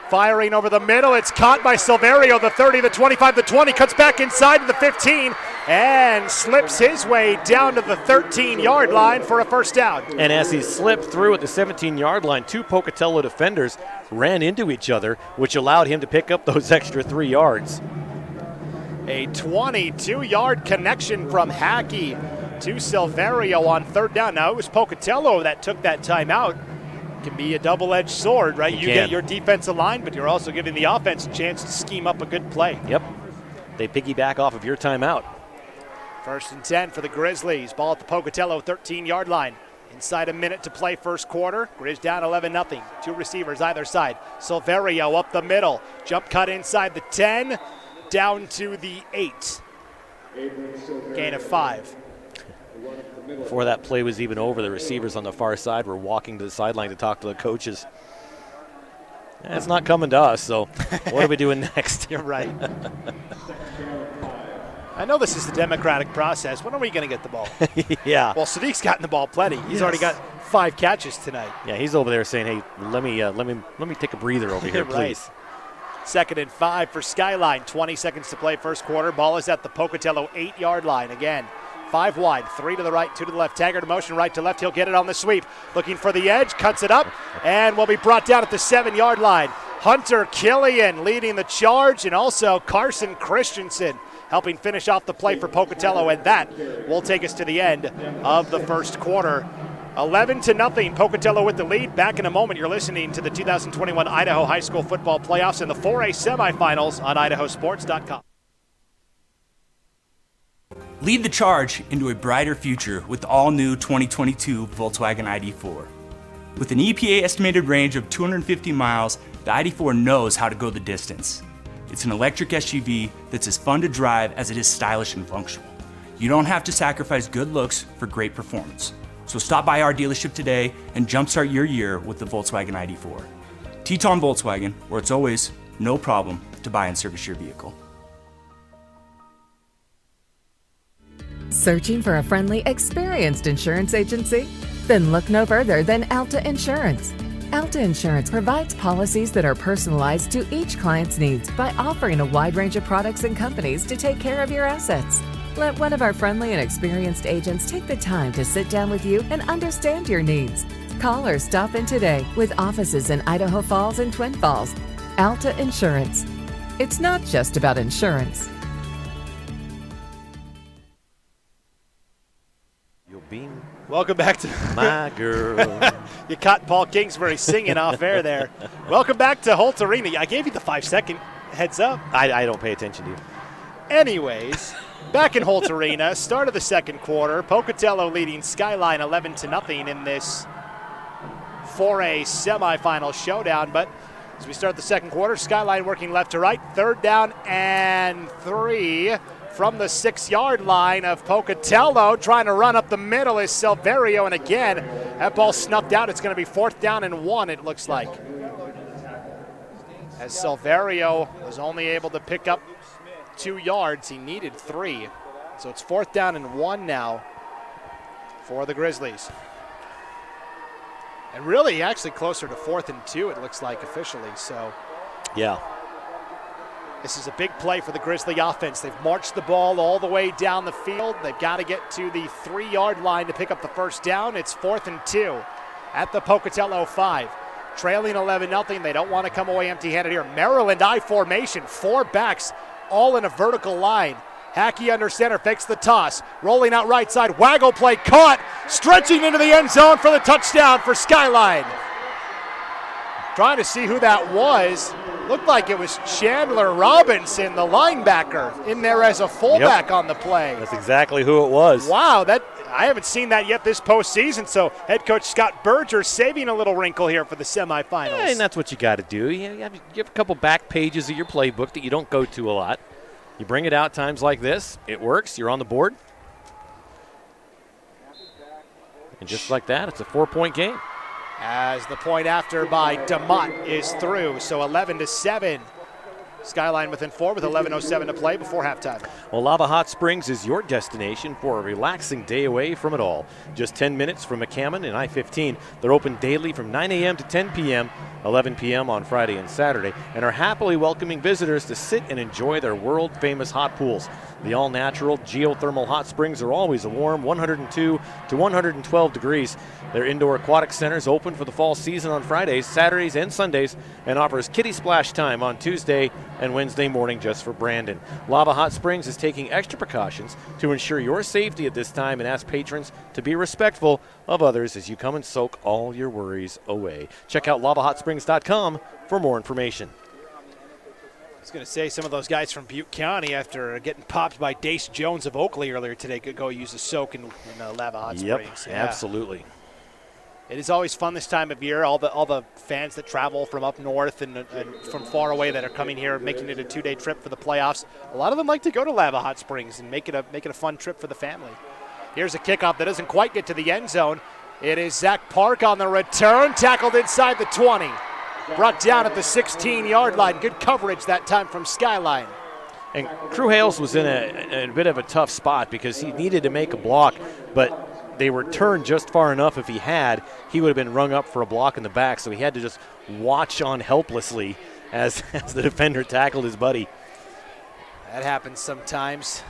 Firing over the middle. It's caught by Silverio, the 30, the 25, the 20. Cuts back inside to the 15 and slips his way down to the 13-yard line for a first down. And as he slipped through at the 17-yard line, 2 Pocatello defenders ran into each other, which allowed him to pick up those extra 3 yards. A 22-yard connection from Hackey to Silverio on 3rd down. Now, it was Pocatello that took that timeout. Can be a double-edged sword, right? You get your defensive line, but you're also giving the offense a chance to scheme up a good play. Yep. They piggyback off of your timeout. 1st and 10 for the Grizzlies. Ball at the Pocatello 13-yard line. Inside a minute to play first quarter. Grizz down 11-0. 2 receivers either side. Silverio up the middle. Jump cut inside the 10. Down to the 8. Gain of 5. Before that play was even over, the receivers on the far side were walking to the sideline to talk to the coaches. It's not coming to us, so what are we doing next? You're right. I know this is the democratic process. When are we going to get the ball? Yeah. Well, Sadiq's gotten the ball plenty. He's already got 5 catches tonight. Yeah, he's over there saying, "Hey, let me take a breather over here, Right. please." 2nd and 5 for Skyline. 20 seconds to play first quarter. Ball is at the Pocatello 8-yard line again. 5 wide, 3 to the right, 2 to the left. Taggart in motion, right to left. He'll get it on the sweep. Looking for the edge, cuts it up, and will be brought down at the 7-yard line. Hunter Killian leading the charge, and also Carson Christensen helping finish off the play for Pocatello, and that will take us to the end of the first quarter. 11-0, Pocatello with the lead. Back in a moment, you're listening to the 2021 Idaho High School Football Playoffs and the 4A Semifinals on IdahoSports.com. Lead the charge into a brighter future with the all-new 2022 Volkswagen ID4. With an EPA estimated range of 250 miles, the ID4 knows how to go the distance. It's an electric SUV that's as fun to drive as it is stylish and functional. You don't have to sacrifice good looks for great performance. So stop by our dealership today and jumpstart your year with the Volkswagen ID4. Teton Volkswagen, where it's always no problem to buy and service your vehicle. Searching for a friendly, experienced insurance agency? Then look no further than Alta Insurance. Alta Insurance provides policies that are personalized to each client's needs by offering a wide range of products and companies to take care of your assets. Let one of our friendly and experienced agents take the time to sit down with you and understand your needs. Call or stop in today with offices in Idaho Falls and Twin Falls. Alta Insurance. It's not just about insurance. Welcome back to my girl. You caught Paul Kingsbury singing off air there. Welcome back to Holt Arena. I gave you the 5-second heads up. I don't pay attention to you. Anyways, back in Holt Arena, start of the second quarter. Pocatello leading Skyline 11-0 in this 4A semifinal showdown. But as we start the second quarter, Skyline working left to right. 3rd down and 3. From the 6-yard line of Pocatello, trying to run up the middle is Silverio, and again, that ball snuffed out. It's going to be 4th down and 1, it looks like. As Silverio was only able to pick up 2 yards, he needed 3. So it's 4th down and 1 now for the Grizzlies. And really actually closer to 4th and 2, it looks like officially, so. Yeah. This is a big play for the Grizzly offense. They've marched the ball all the way down the field. They've got to get to the 3-yard line to pick up the first down. It's 4th and 2 at the Pocatello 5. Trailing 11-0. They don't want to come away empty-handed here. Maryland I formation, 4 backs, all in a vertical line. Hackey under center, fakes the toss. Rolling out right side, waggle play, caught. Stretching into the end zone for the touchdown for Skyline. Trying to see who that was. Looked like it was Chandler Robinson, the linebacker, in there as a fullback on the play. That's exactly who it was. Wow, I haven't seen that yet this postseason, so head coach Scott Berger saving a little wrinkle here for the semifinals. Yeah, and that's what you got to do. You have a couple back pages of your playbook that you don't go to a lot. You bring it out times like this. It works. You're on the board. And just like that, it's a 4-point game. As the point after by DeMott is through, so 11-7. Skyline within 4 with 11:07 to play before halftime. Well, Lava Hot Springs is your destination for a relaxing day away from it all. Just 10 minutes from McCammon and I-15. They're open daily from 9 a.m. to 10 p.m., 11 p.m. on Friday and Saturday, and are happily welcoming visitors to sit and enjoy their world-famous hot pools. The all-natural geothermal hot springs are always a warm 102 to 112 degrees. Their indoor aquatic center is open for the fall season on Fridays, Saturdays, and Sundays, and offers kiddie splash time on Tuesday and Wednesday morning just for Brandon. Lava Hot Springs is taking extra precautions to ensure your safety at this time and ask patrons to be respectful of others as you come and soak all your worries away. Check out LavaHotSprings.com for more information. I was going to say some of those guys from Butte County, after getting popped by Dace Jones of Oakley earlier today, could go use a soak in Lava Hot Springs. Yep, absolutely. It is always fun this time of year. All the fans that travel from up north and from far away that are coming here, making it a 2-day trip for the playoffs. A lot of them like to go to Lava Hot Springs and make it a fun trip for the family. Here's a kickoff that doesn't quite get to the end zone. It is Zach Park on the return, tackled inside the 20. Brought down at the 16-yard line. Good coverage that time from Skyline. And Crew Hales was in a bit of a tough spot because he needed to make a block, but they were turned just far enough. If he would have been rung up for a block in the back, so he had to just watch on helplessly as the defender tackled his buddy. That happens sometimes.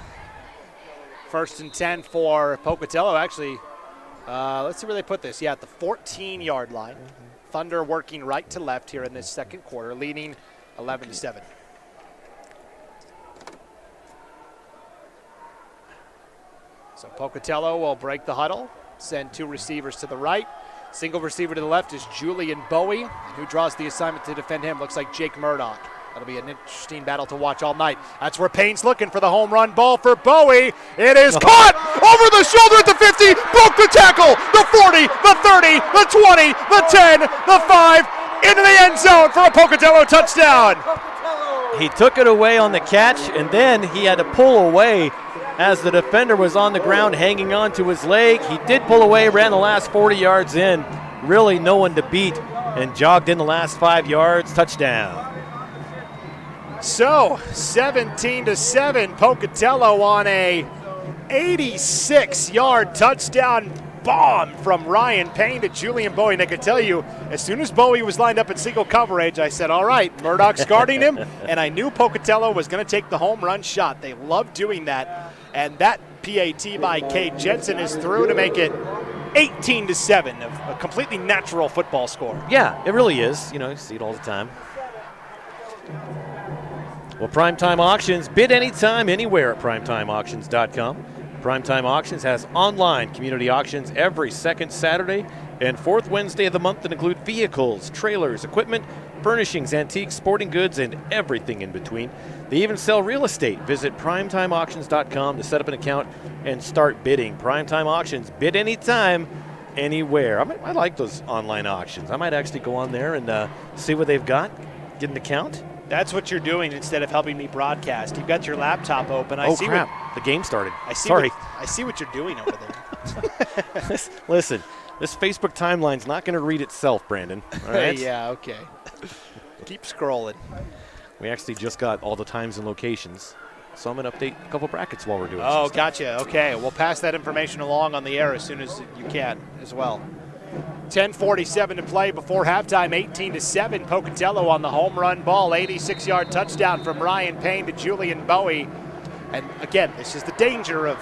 1st and 10 for Pocatello. Actually, let's see where they put this. Yeah, at the 14-yard line. Thunder working right to left here in this second quarter, leading 11-7. So Pocatello will break the huddle, send 2 receivers to the right. Single receiver to the left is Julian Bowie. And who draws the assignment to defend him? Looks like Jake Murdoch. That'll be an interesting battle to watch all night. That's where Payne's looking for the home run ball for Bowie. It is caught over the shoulder at the 50. Broke the tackle. The 40, the 30, the 20, the 10, the 5. Into the end zone for a Pocatello touchdown. He took it away on the catch, and then he had to pull away as the defender was on the ground hanging on to his leg. He did pull away, ran the last 40 yards in. Really no one to beat, and jogged in the last 5 yards. Touchdown. So 17-7, Pocatello on a 86-yard touchdown bomb from Ryan Payne to Julian Bowie. And I can tell you, as soon as Bowie was lined up in single coverage, I said, all right, Murdoch's guarding him, and I knew Pocatello was going to take the home run shot. They love doing that, and that PAT by Cade Jensen is through to make it 18-7, a completely natural football score. Yeah, it really is. You see it all the time. Well, Primetime Auctions, bid anytime, anywhere at PrimetimeAuctions.com. Primetime Auctions has online community auctions every second Saturday and fourth Wednesday of the month that include vehicles, trailers, equipment, furnishings, antiques, sporting goods, and everything in between. They even sell real estate. Visit PrimetimeAuctions.com to set up an account and start bidding. Primetime Auctions, bid anytime, anywhere. I like those online auctions. I might actually go on there and see what they've got, get an account. That's what you're doing instead of helping me broadcast. You've got your laptop open. Oh, crap. The game started. I see what you're doing over there. Listen, this Facebook timeline's not going to read itself, Brandon. All right? Yeah, okay. Keep scrolling. We actually just got all the times and locations, so I'm going to update a couple brackets while we're doing Oh, gotcha. Okay, we'll pass that information along on the air as soon as you can as well. 10:47 to play before halftime, 18-7. Pocatello on the home run ball, 86-yard touchdown from Ryan Payne to Julian Bowie. And again, this is the danger of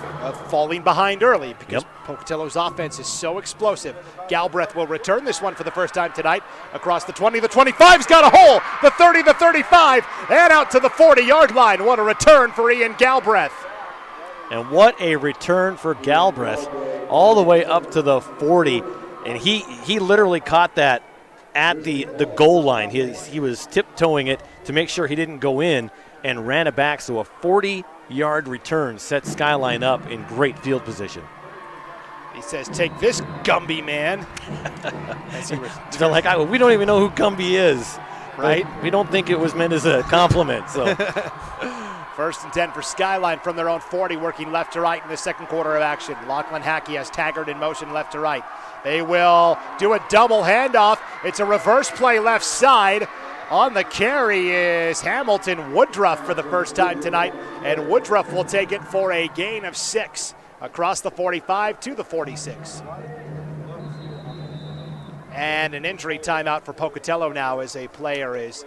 falling behind early because Pocatello's offense is so explosive. Galbraith will return this one for the first time tonight. Across the 20, the 25's got a hole. The 30, the 35, and out to the 40-yard line. What a return for Ian Galbraith. And what a return for Galbraith, all the way up to the 40. And he literally caught that at the goal line. He was tiptoeing it to make sure he didn't go in and ran it back. So a 40-yard return set Skyline up in great field position. He says, take this, Gumby man. They're like, we don't even know who Gumby is. Right? We don't think it was meant as a compliment. So. First and 10 for Skyline from their own 40, working left to right in the second quarter of action. Lachlan Hackey has Taggart in motion left to right. They will do a double handoff. It's a reverse play left side. On the carry is Hamilton Woodruff for the first time tonight, and Woodruff will take it for a gain of 6 across the 45 to the 46. And an injury timeout for Pocatello now as a player is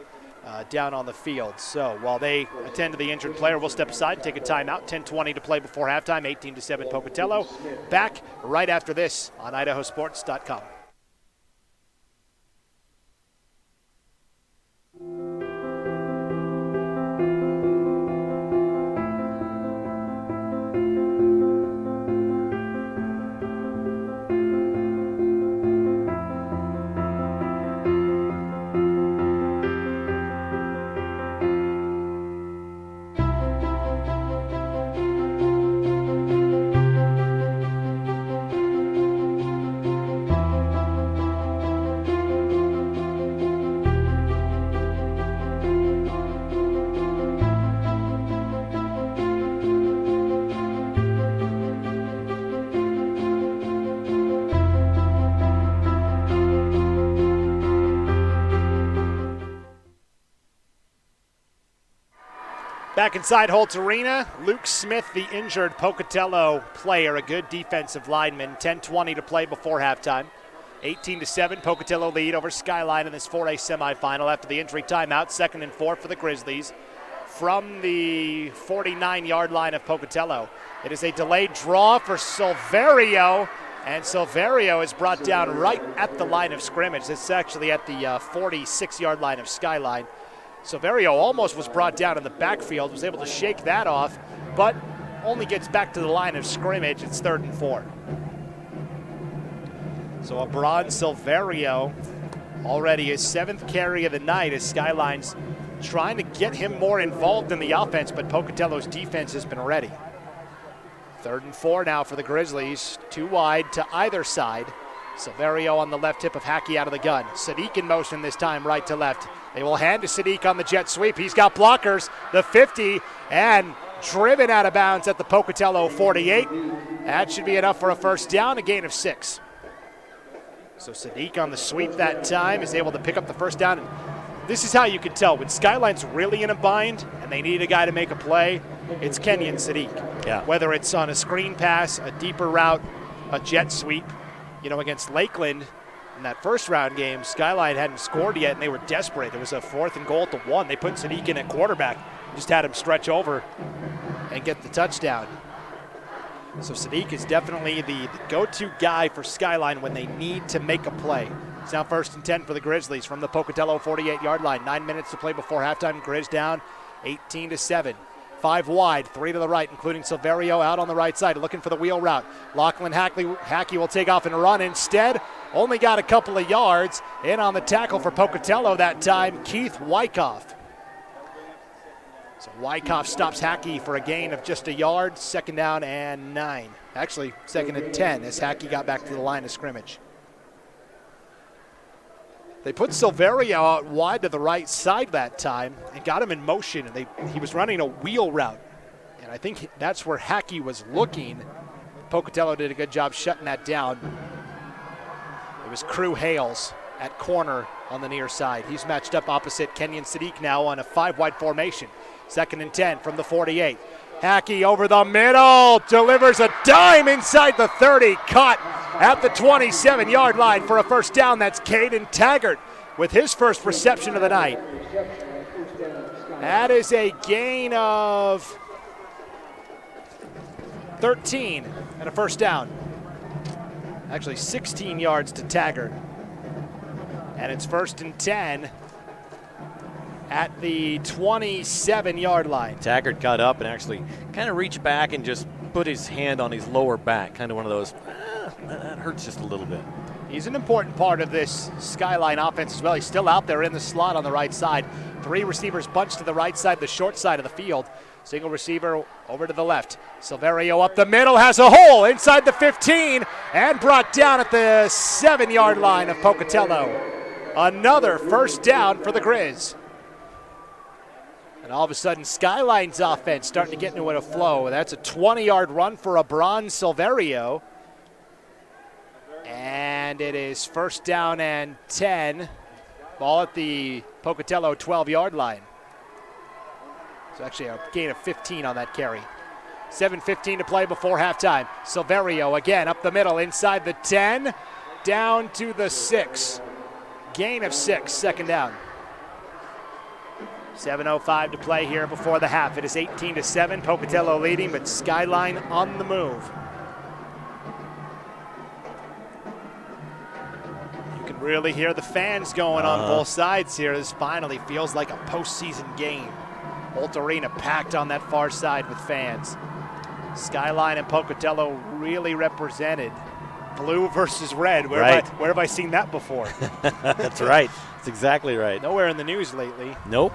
down on the field. So while they attend to the injured player, we'll step aside and take a timeout. 10:20 to play before halftime, 18-7 Pocatello. Back right after this on IdahoSports.com. Back inside Holtz Arena, Luke Smith, the injured Pocatello player, a good defensive lineman. 10:20 to play before halftime. 18-7, Pocatello lead over Skyline in this 4A semifinal after the injury timeout. 2nd and 4 for the Grizzlies. From the 49-yard line of Pocatello, it is a delayed draw for Silverio, and Silverio is brought down right at the line of scrimmage. It's actually at the 46-yard line of Skyline. Silverio almost was brought down in the backfield, was able to shake that off, but only gets back to the line of scrimmage. It's 3rd and 4. So Abron Silverio already his 7th carry of the night as Skyline's trying to get him more involved in the offense, but Pocatello's defense has been ready. 3rd and 4 now for the Grizzlies, 2 wide to either side. Silverio on the left hip of Hackey out of the gun. Sadiq in motion this time, right to left. They will hand to Sadiq on the jet sweep. He's got blockers, the 50, and driven out of bounds at the Pocatello 48. That should be enough for a first down, a gain of 6. So Sadiq on the sweep that time is able to pick up the first down. And this is how you can tell when Skyline's really in a bind and they need a guy to make a play, it's Kenyon Sadiq. Yeah. Whether it's on a screen pass, a deeper route, a jet sweep. You know, against Lakeland in that first round game, Skyline hadn't scored yet, and they were desperate. There was a 4th and goal to 1. They put Sadiq in at quarterback, just had him stretch over and get the touchdown. So Sadiq is definitely the go-to guy for Skyline when they need to make a play. It's now 1st and 10 for the Grizzlies from the Pocatello 48-yard line. 9 minutes to play before halftime. Grizz down 18-7. 5 wide, 3 to the right, including Silverio out on the right side, looking for the wheel route. Lachlan Hackey will take off and run instead. Only got a couple of yards. In on the tackle for Pocatello that time, Keith Wyckoff. So Wyckoff stops Hackey for a gain of just a yard. 2nd down and 9. Actually, 2nd and 10 as Hackey got back to the line of scrimmage. They put Silverio out wide to the right side that time and got him in motion, and he was running a wheel route. And I think that's where Hackey was looking. Pocatello did a good job shutting that down. It was Crew Hales at corner on the near side. He's matched up opposite Kenyon Sadiq now on a 5-wide formation. 2nd and 10 from the 48. Hackey over the middle, delivers a dime inside the 30, caught at the 27-yard line for a 1st down. That's Caden Taggart with his first reception of the night. That is a gain of 13 and a 1st down. Actually 16 yards to Taggart. And it's 1st and 10 at the 27-yard line. Taggart got up and actually kind of reached back and just put his hand on his lower back. Kind of one of those, that hurts just a little bit. He's an important part of this Skyline offense as well. He's still out there in the slot on the right side. 3 receivers bunched to the right side, the short side of the field. Single receiver over to the left. Silverio up the middle, has a hole inside the 15 and brought down at the 7-yard line of Pocatello. Another 1st down for the Grizz. And all of a sudden, Skyline's offense starting to get into a flow. That's a 20-yard run for Abron Silverio. And it is 1st down and 10. Ball at the Pocatello 12-yard line. So actually a gain of 15 on that carry. 7:15 to play before halftime. Silverio again up the middle inside the 10, down to the 6. Gain of 6, 2nd down. 7:05 to play here before the half. It is 18-7, Pocatello leading, but Skyline on the move. You can really hear the fans going on both sides here. This finally feels like a postseason game. Holt Arena packed on that far side with fans. Skyline and Pocatello really represented. Blue versus red. Where have I seen that before? That's right. That's exactly right. Nowhere in the news lately. Nope.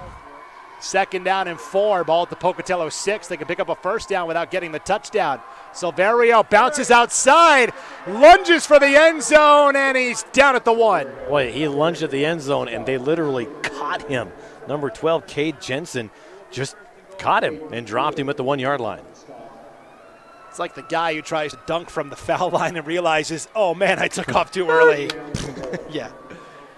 2nd down and 4. Ball at the Pocatello 6. They can pick up a 1st down without getting the touchdown. Silverio bounces outside, lunges for the end zone, and he's down at the 1. Boy, he lunged at the end zone, and they literally caught him. Number 12, Cade Jensen, just caught him and dropped him at the 1-yard line. It's like the guy who tries to dunk from the foul line and realizes, oh man, I took off too early. Yeah,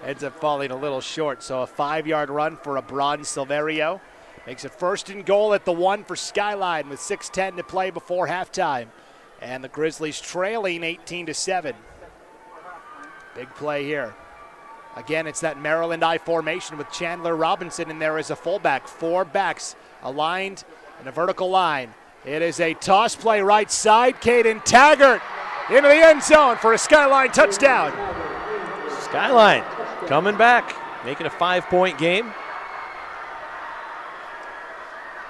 ends up falling a little short. So a 5-yard run for Abron Silverio. Makes it 1st and goal at the 1 for Skyline with 6:10 to play before halftime. And the Grizzlies trailing 18-7. Big play here. Again, it's that Maryland I formation with Chandler Robinson in there as a fullback. 4 backs aligned in a vertical line. It is a toss play right side. Caden Taggart into the end zone for a Skyline touchdown. Skyline coming back, making a 5-point game.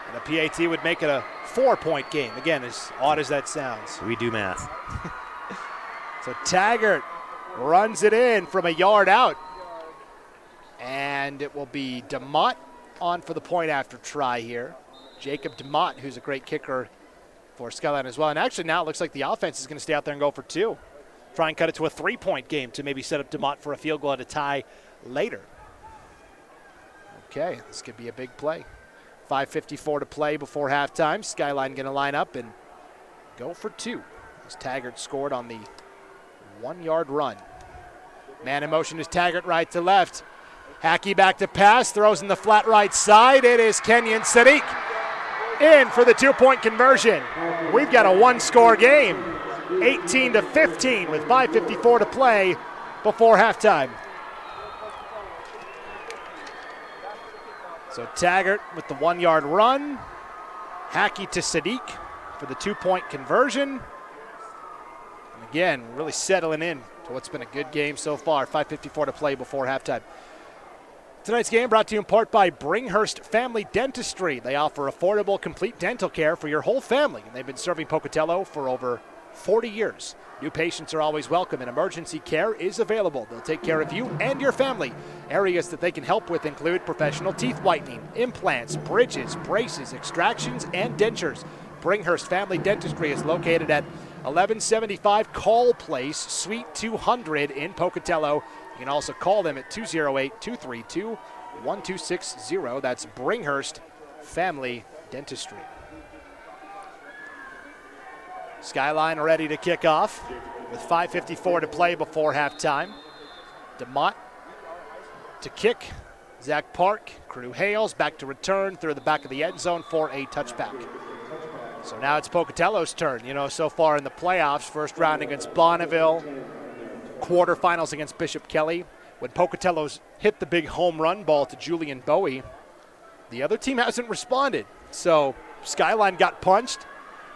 And a PAT would make it a 4-point game. Again, as odd as that sounds. We do math. So Taggart runs it in from a yard out. And it will be DeMott on for the point after try here. Jacob DeMott, who's a great kicker for Skyline as well. And actually now it looks like the offense is going to stay out there and go for 2. Try and cut it to a 3-point game to maybe set up DeMott for a field goal at a tie later. Okay, this could be a big play. 5:54 to play before halftime. Skyline going to line up and go for 2. As Taggart scored on the 1-yard run. Man in motion is Taggart right to left. Hackey back to pass, throws in the flat right side. It is Kenyon Sadiq in for the 2-point conversion. We've got a 1-score game, 18-15 with 5:54 to play before halftime. So Taggart with the 1-yard run. Hackey to Sadiq for the 2-point conversion. Again, really settling in to what's been a good game so far. 5:54 to play before halftime. Tonight's game brought to you in part by Bringhurst Family Dentistry. They offer affordable, complete dental care for your whole family, and they've been serving Pocatello for over 40 years. New patients are always welcome, and emergency care is available. They'll take care of you and your family. Areas that they can help with include professional teeth whitening, implants, bridges, braces, extractions, and dentures. Bringhurst Family Dentistry is located at 1175 Call Place, Suite 200 in Pocatello. You can also call them at 208-232-1260. That's Bringhurst Family Dentistry. Skyline ready to kick off with 5:54 to play before halftime. DeMott to kick. Zach Park, Crew Hales back to return through the back of the end zone for a touchback. So now it's Pocatello's turn. You know, so far in the playoffs, first round against Bonneville, quarterfinals against Bishop Kelly. When Pocatello's hit the big home run ball to Julian Bowie, the other team hasn't responded. So Skyline got punched.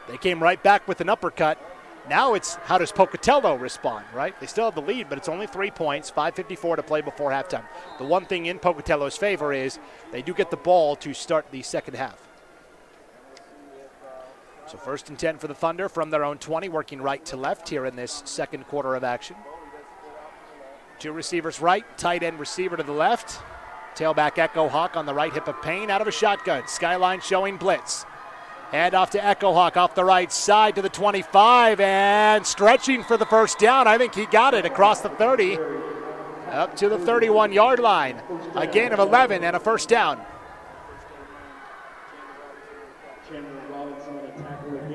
They came right back with an uppercut. Now it's how does Pocatello respond, right? They still have the lead, but it's only 3 points, 5:54 to play before halftime. The one thing in Pocatello's favor is they do get the ball to start the second half. So 1st and 10 for the Thunder from their own 20, working right to left here in this second quarter of action. Two receivers right, tight end receiver to the left. Tailback Echo Hawk on the right hip of Payne out of a shotgun. Skyline showing blitz. Hand off to Echo Hawk off the right side to the 25 and stretching for the first down. I think he got it across the 30 up to the 31-yard line. A gain of 11 and a first down.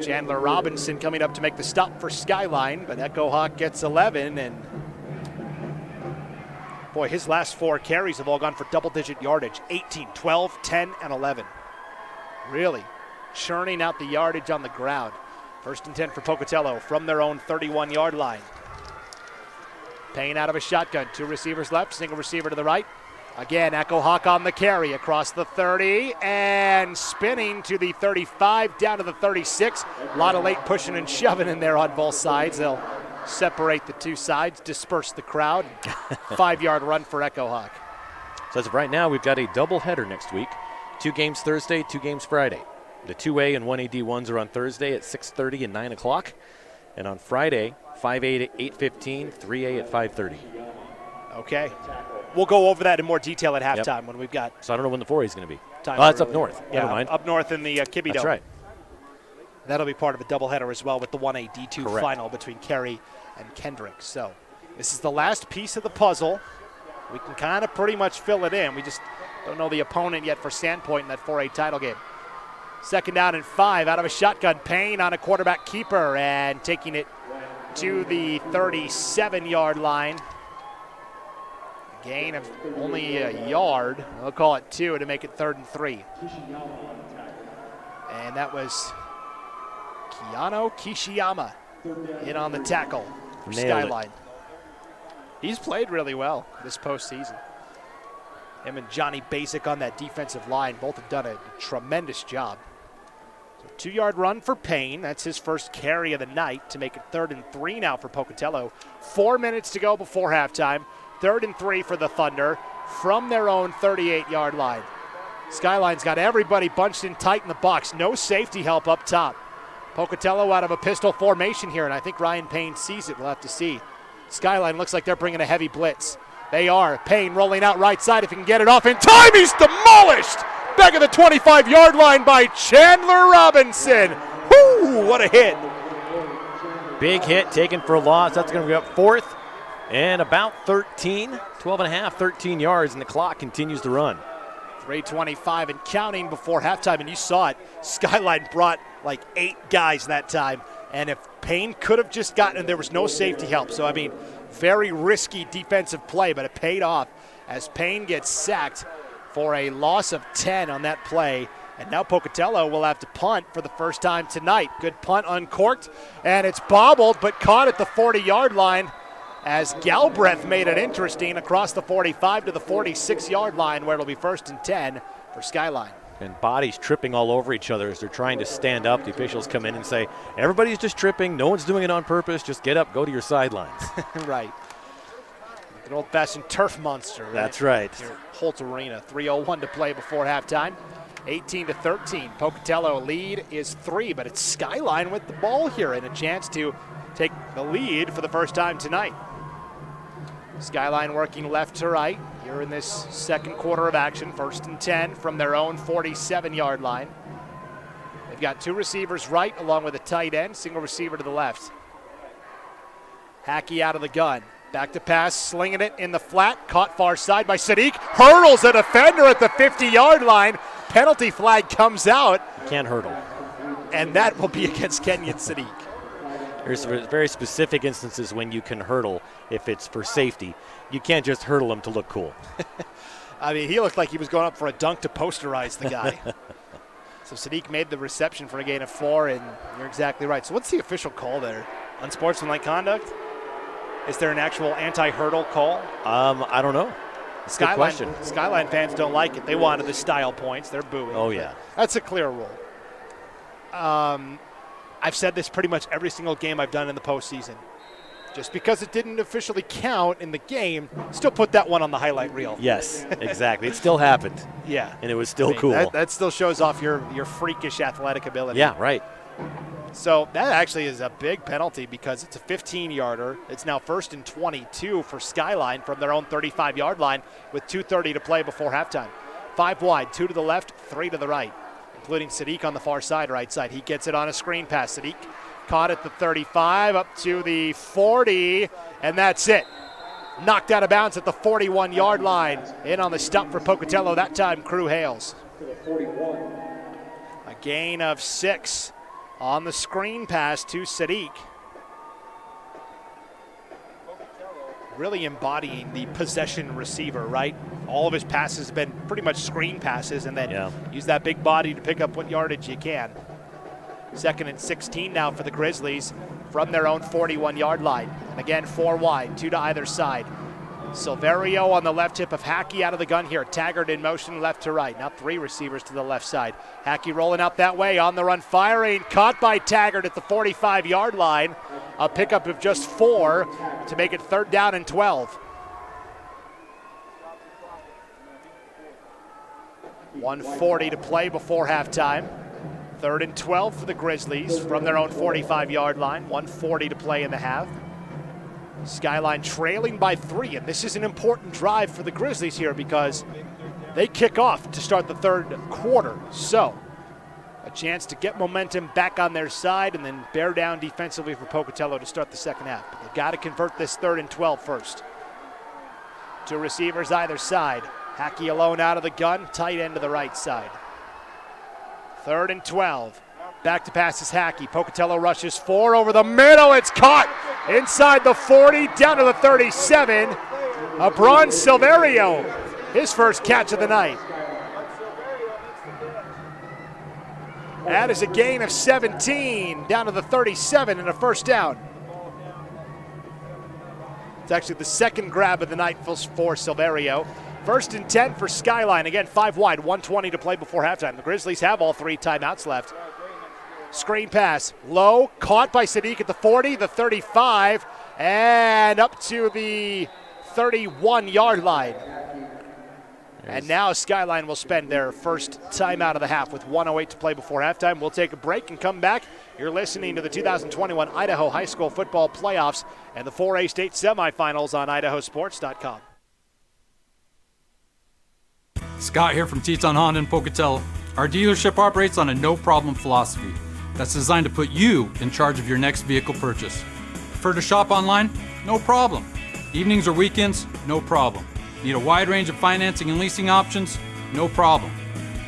Chandler Robinson coming up to make the stop for Skyline, but Echo Hawk gets 11, and boy, his last 4 carries have all gone for double-digit yardage, 18, 12, 10, and 11. Really churning out the yardage on the ground. 1st and 10 for Pocatello from their own 31-yard line. Payne out of a shotgun, 2 receivers left, single receiver to the right. Again, Echo Hawk on the carry across the 30 and spinning to the 35, down to the 36. A lot of late pushing and shoving in there on both sides. They'll separate the two sides, disperse the crowd. 5-yard run for Echo Hawk. So as of right now, we've got a doubleheader next week. 2 games Thursday, 2 games Friday. The 2A and 1A D1s are on Thursday at 6:30 and 9 o'clock. And on Friday, 5A at 8:15, 3A at 5:30. Okay. We'll go over that in more detail at halftime when we've got. So I don't know when the 4A is going to be. Time it's up north. Yeah, Never mind. Up north in the Kibby Dome. That's right. That'll be part of the doubleheader as well with the 1A D2 Correct. final between Carey and Kendrick. So this is the last piece of the puzzle. We can kind of pretty much fill it in. We just don't know the opponent yet for Sandpoint in that 4A title game. 2nd down and 5 out of a shotgun. Payne on a quarterback keeper and taking it to the 37-yard line. Gain of only a yard. We'll call it 2 to make it 3rd and 3. And that was Keanu Kishiyama in on the tackle for Skyline. He's played really well this postseason. Him and Johnny Basic on that defensive line both have done a tremendous job. So 2-yard run for Payne. That's his first carry of the night to make it 3rd and 3 now for Pocatello. 4 minutes to go before halftime. 3rd and 3 for the Thunder from their own 38-yard line. Skyline's got everybody bunched in tight in the box. No safety help up top. Pocatello out of a pistol formation here, and I think Ryan Payne sees it. We'll have to see. Skyline looks like they're bringing a heavy blitz. They are. Payne rolling out right side. If he can get it off in time, he's demolished. Back at the 25-yard line by Chandler Robinson. Whoo, what a hit. Big hit taken for a loss. That's going to be up 4th and about 13, 12 and a half, 13 yards, and the clock continues to run. 3:25 and counting before halftime, and you saw it. Skyline brought like 8 guys that time, and if Payne could have just gotten it, there was no safety help. So, I mean, very risky defensive play, but it paid off as Payne gets sacked for a loss of 10 on that play. And now Pocatello will have to punt for the first time tonight. Good punt uncorked, and it's bobbled but caught at the 40-yard line as Galbraith made it interesting across the 45 to the 46-yard line where it'll be 1st and 10 for Skyline. and bodies tripping all over each other as they're trying to stand up. The officials come in and say, everybody's just tripping. No one's doing it on purpose. Just get up, go to your sidelines. Right. An old-fashioned turf monster. Right? That's right. Here at Holt Arena. 3:01 to play before halftime. 18-13. Pocatello lead is 3, but it's Skyline with the ball here and a chance to take the lead for the first time tonight. Skyline working left to right here in this second quarter of action. 1st and 10 from their own 47-yard line. They've got 2 receivers right along with a tight end, single receiver to the left. Hackey out of the gun. Back to pass, slinging it in the flat. Caught far side by Sadiq. Hurdles a defender at the 50-yard line. Penalty flag comes out. You can't hurdle. And that will be against Kenyon Sadiq. There's very specific instances when you can hurdle if it's for safety. You can't just hurdle him to look cool. I mean, he looked like he was going up for a dunk to posterize the guy. So Sadiq made the reception for a gain of 4, and you're exactly right. So what's the official call there? Unsportsmanlike conduct? Is there an actual anti-hurdle call? I don't know. Skyline fans don't like it. They wanted the style points. They're booing. Oh, yeah. That's a clear rule. I've said this pretty much every single game I've done in the postseason. Just because it didn't officially count in the game, still put that one on the highlight reel. Yes, exactly. It still happened. Yeah. And it was still cool. That still shows off your freakish athletic ability. Yeah, right. So that actually is a big penalty because it's a 15-yarder. It's now 1st and 22 for Skyline from their own 35-yard line with 2:30 to play before halftime. 5 wide, 2 to the left, 3 to the right, including Sadiq on the far side, right side. He gets it on a screen pass. Sadiq caught at the 35, up to the 40, and that's it. Knocked out of bounds at the 41-yard line. In on the stump for Pocatello, that time Crew Hales. A gain of 6 on the screen pass to Sadiq. Really embodying the possession receiver, right? All of his passes have been pretty much screen passes, and then use that big body to pick up what yardage you can. 2nd and 16 now for the Grizzlies from their own 41-yard line. And again, 4 wide, 2 to either side. Silverio on the left hip of Hackey out of the gun here. Taggart in motion left to right. Now 3 receivers to the left side. Hackey rolling out that way, on the run, firing. Caught by Taggart at the 45-yard line. A pickup of just 4 to make it 3rd down and 12. 1:40 to play before halftime. 3rd and 12 for the Grizzlies from their own 45-yard line. 1:40 to play in the half. Skyline trailing by 3, and this is an important drive for the Grizzlies here because they kick off to start the 3rd quarter. So a chance to get momentum back on their side and then bear down defensively for Pocatello to start the second half. But they've got to convert this 3rd and 12 first. 2 receivers either side. Hackey alone out of the gun, tight end to the right side. 3rd and 12. Back to pass is Hackey. Pocatello rushes 4 over the middle. It's caught inside the 40, down to the 37. Abron Silverio, his first catch of the night. That is a gain of 17, down to the 37 and a first down. It's actually the second grab of the night for Silverio. 1st and 10 for Skyline. Again, 5 wide, 1:20 to play before halftime. The Grizzlies have all 3 timeouts left. Screen pass, low, caught by Sadiq at the 40, the 35, and up to the 31-yard line. And now Skyline will spend their first timeout of the half with 1:08 to play before halftime. We'll take a break and come back. You're listening to the 2021 Idaho High School Football Playoffs and the 4A State Semifinals on IdahoSports.com. Scott here from Teton Honda in Pocatello. Our dealership operates on a no-problem philosophy that's designed to put you in charge of your next vehicle purchase. Prefer to shop online? No problem. Evenings or weekends? No problem. Need a wide range of financing and leasing options? No problem.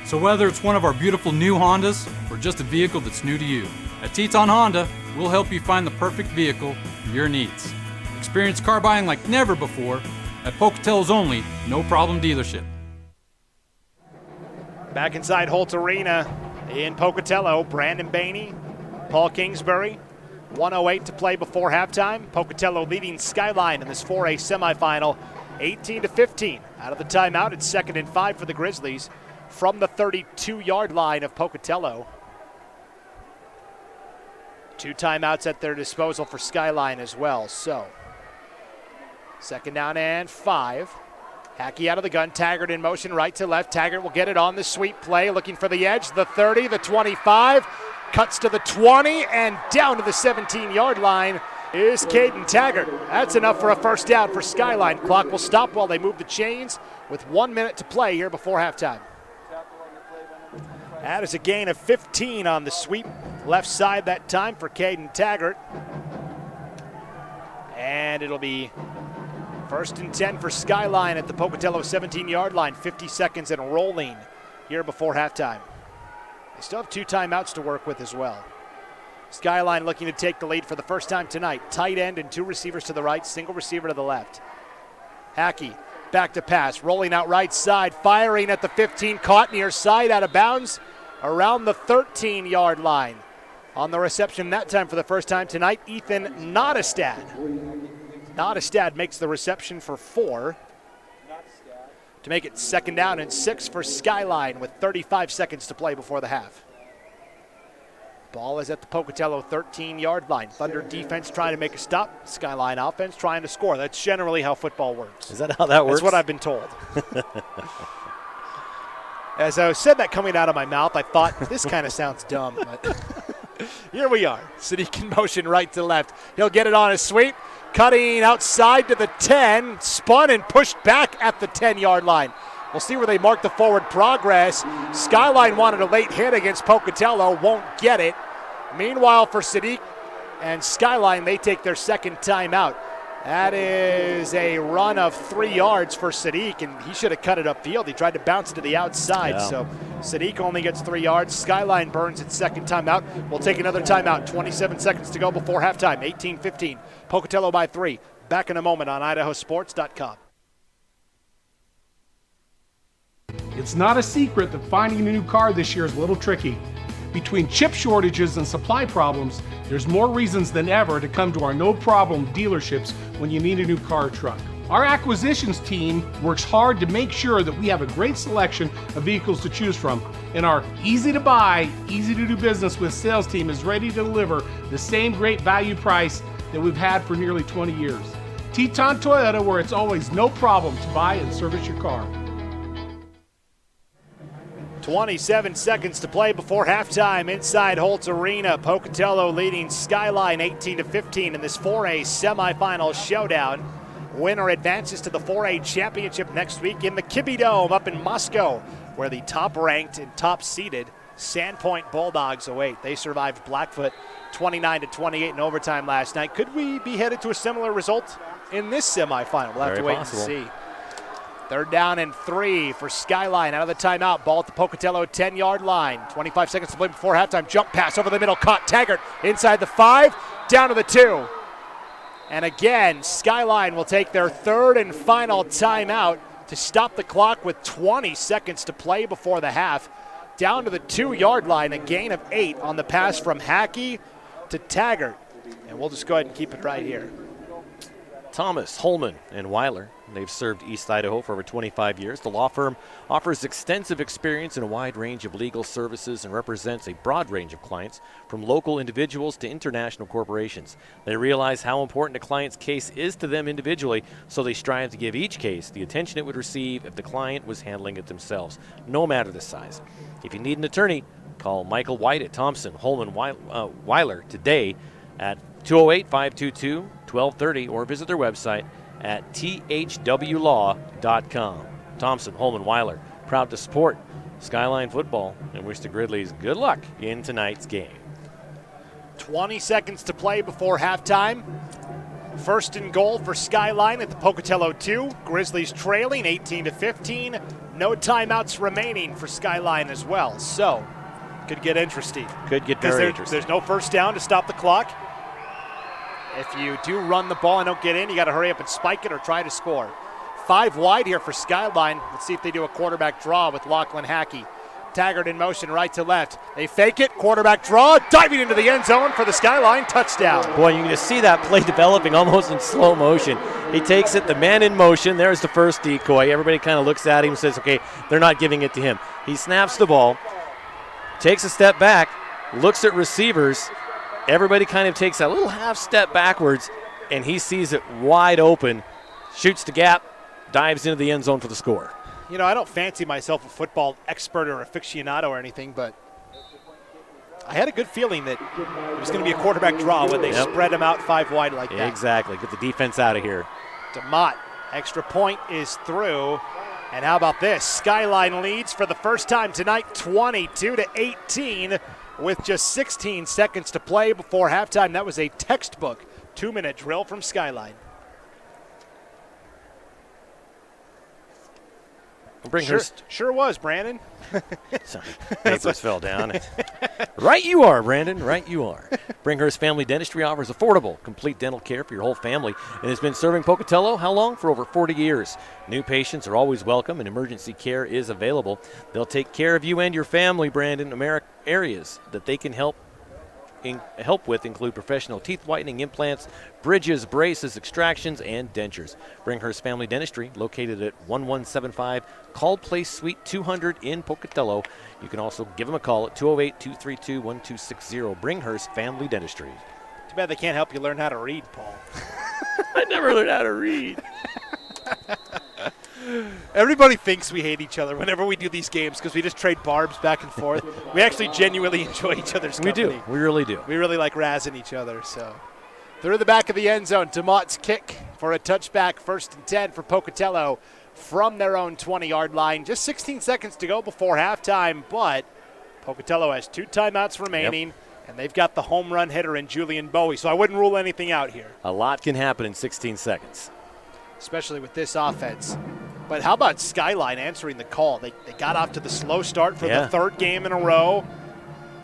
So whether it's one of our beautiful new Hondas or just a vehicle that's new to you, at Teton Honda, we'll help you find the perfect vehicle for your needs. Experience car buying like never before at Pocatello's only no-problem dealership. Back inside Holt Arena in Pocatello, Brandon Bainey, Paul Kingsbury. 1:08 to play before halftime. Pocatello leading Skyline in this 4A semifinal, 18-15. Out of the timeout, it's 2nd and 5 for the Grizzlies from the 32-yard line of Pocatello. 2 timeouts at their disposal for Skyline as well. So, 2nd down and 5. Hackey out of the gun. Taggart in motion, right to left. Taggart will get it on the sweep play, looking for the edge. The 30, the 25, cuts to the 20, and down to the 17-yard line is Caden Taggart. That's enough for a first down for Skyline. Clock will stop while they move the chains with 1 minute to play here before halftime. That is a gain of 15 on the sweep. Left side that time for Caden Taggart. And it'll be 1st and 10 for Skyline at the Pocatello 17-yard line. 50 seconds and rolling here before halftime. They still have 2 timeouts to work with as well. Skyline looking to take the lead for the first time tonight. Tight end and 2 receivers to the right, single receiver to the left. Hackey back to pass, rolling out right side, firing at the 15, caught near side, out of bounds around the 13-yard line. On the reception that time for the first time tonight, Ethan Nottestad. Nottestad makes the reception for 4 to make it 2nd down and 6 for Skyline with 35 seconds to play before the half. Ball is at the Pocatello 13-yard line. Thunder defense trying to make a stop. Skyline offense trying to score. That's generally how football works. Is that how that works? That's what I've been told. As I said that coming out of my mouth, I thought, this kind of sounds dumb. But here we are. Sadiq in motion right to left. He'll get it on his sweep. Cutting outside to the 10. Spun and pushed back at the 10-yard line. We'll see where they mark the forward progress. Skyline wanted a late hit against Pocatello. Won't get it. Meanwhile, for Sadiq and Skyline, they take their 2nd timeout. That is a run of 3 yards for Sadiq, and he should have cut it upfield. He tried to bounce it to the outside, so Sadiq only gets 3 yards. Skyline burns its 2nd timeout. We'll take another timeout. 27 seconds to go before halftime. 18-15. Pocatello by 3. Back in a moment on IdahoSports.com. It's not a secret that finding a new car this year is a little tricky. Between chip shortages and supply problems, there's more reasons than ever to come to our no-problem dealerships when you need a new car or truck. Our acquisitions team works hard to make sure that we have a great selection of vehicles to choose from, and our easy-to-buy, easy-to-do business with sales team is ready to deliver the same great value price that we've had for nearly 20 years. Teton Toyota, where it's always no problem to buy and service your car. 27 seconds to play before halftime inside Holtz Arena. Pocatello leading Skyline 18-15 in this 4A semifinal showdown. Winner advances to the 4A championship next week in the Kibbie Dome up in Moscow, where the top-ranked and top-seeded Sandpoint Bulldogs await. They survived Blackfoot 29-28 in overtime last night. Could we be headed to a similar result in this semifinal? We'll have to wait and see. 3rd down and 3 for Skyline out of the timeout. Ball at the Pocatello 10-yard line. 25 seconds to play before halftime. Jump pass over the middle. Caught Taggart inside the 5, down to the 2. And again, Skyline will take their 3rd and final timeout to stop the clock with 20 seconds to play before the half. Down to the 2-yard line. A gain of 8 on the pass from Hackey to Taggart. And we'll just go ahead and keep it right here. Thomas, Holman, and Weiler. They've served East Idaho for over 25 years. The law firm offers extensive experience in a wide range of legal services and represents a broad range of clients, from local individuals to international corporations. They realize how important a client's case is to them individually, so they strive to give each case the attention it would receive if the client was handling it themselves, no matter the size. If you need an attorney, call Michael White at Thompson, Holman, Weiler today at 208-522-1230 or visit their website at thwlaw.com. Thompson, Holman, Weiler, proud to support Skyline football and wish the Gridleys good luck in tonight's game. 20 seconds to play before halftime. 1st and goal for Skyline at the Pocatello 2. Grizzlies trailing 18-15. No timeouts remaining for Skyline as well. So, could get interesting. Could get very interesting. There's no first down to stop the clock. If you do run the ball and don't get in, you got to hurry up and spike it or try to score. 5 wide here for Skyline. Let's see if they do a quarterback draw with Lachlan Hackey. Taggart in motion right to left. They fake it, quarterback draw, diving into the end zone for the Skyline touchdown. Boy, you can just see that play developing almost in slow motion. He takes it, the man in motion, there's the first decoy. Everybody kind of looks at him and says, okay, they're not giving it to him. He snaps the ball, takes a step back, looks at receivers. Everybody kind of takes a little half step backwards, and he sees it wide open, shoots the gap, dives into the end zone for the score. You know, I don't fancy myself a football expert or aficionado or anything, but I had a good feeling that it was going to be a quarterback draw when they spread him out 5 wide like that. Exactly. Get the defense out of here. DeMott, extra point is through. And how about this? Skyline leads for the first time tonight, 22-18, with just 16 seconds to play before halftime. That was a textbook 2-minute drill from Skyline. Sure was, Brandon. Sorry, papers fell down. Right you are, Brandon, right you are. Bringhurst Family Dentistry offers affordable, complete dental care for your whole family and has been serving Pocatello, how long? For over 40 years. New patients are always welcome and emergency care is available. They'll take care of you and your family, Brandon. Areas that they can help with include professional teeth whitening, implants, bridges, braces, extractions, and dentures. Bringhurst Family Dentistry, located at 1175 Call Place Suite 200 in Pocatello. You can also give them a call at 208-232-1260. Bringhurst Family Dentistry. Too bad they can't help you learn how to read, Paul. I never learned how to read. Everybody thinks we hate each other whenever we do these games because we just trade barbs back and forth. We actually genuinely enjoy each other's company. We do. We really do. We really like razzing each other. So through the back of the end zone, DeMott's kick for a touchback, 1st and 10 for Pocatello from their own 20-yard line. Just 16 seconds to go before halftime, but Pocatello has 2 timeouts remaining, and they've got the home run hitter in Julian Bowie, so I wouldn't rule anything out here. A lot can happen in 16 seconds. Especially with this offense. But how about Skyline answering the call? They got off to the slow start for the 3rd game in a row,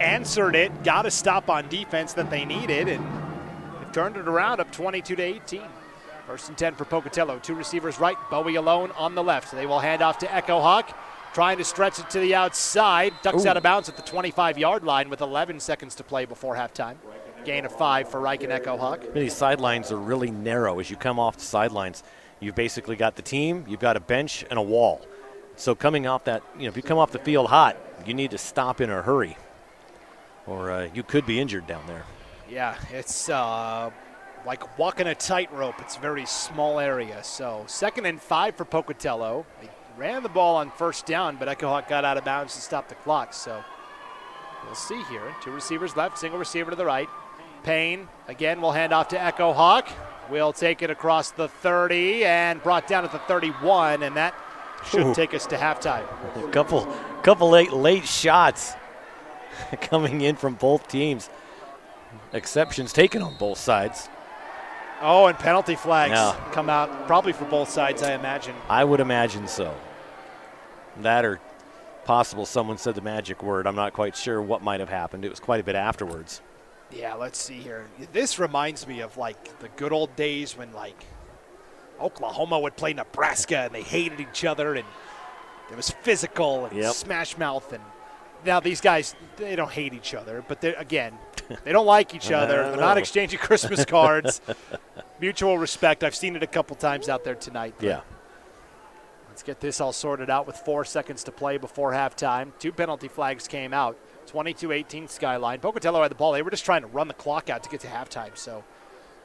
answered it, got a stop on defense that they needed, and they've turned it around up 22-18. 1st and 10 for Pocatello. 2 receivers right, Bowie alone on the left. So they will hand off to Echo Hawk, trying to stretch it to the outside. Ducks out of bounds at the 25-yard line with 11 seconds to play before halftime. Gain of 5 for Reich and Echo Hawk. These sidelines are really narrow. As you come off the sidelines, you've basically got the team, you've got a bench, and a wall. So coming off that, if you come off the field hot, you need to stop in a hurry, or you could be injured down there. Yeah, it's like walking a tightrope. It's a very small area. So 2nd and 5 for Pocatello. They ran the ball on 1st down, but Echo Hawk got out of bounds to stop the clock. So we'll see here. 2 receivers left, single receiver to the right. Payne, again, will hand off to Echo Hawk. Will take it across the 30 and brought down at the 31, and that should take us to halftime. A couple late shots coming in from both teams. Exceptions taken on both sides. Oh, and penalty flags come out probably for both sides, I imagine. I would imagine so. That or possible someone said the magic word. I'm not quite sure what might have happened. It was quite a bit afterwards. Yeah, let's see here. This reminds me of, like, the good old days when, like, Oklahoma would play Nebraska and they hated each other and it was physical and smash mouth. And now these guys, they don't hate each other, but they don't like each other. They're not exchanging Christmas cards. Mutual respect. I've seen it a couple times out there tonight. Yeah. Let's get this all sorted out with 4 seconds to play before halftime. 2 penalty flags came out. 22-18 Skyline. Pocatello had the ball. They were just trying to run the clock out to get to halftime. So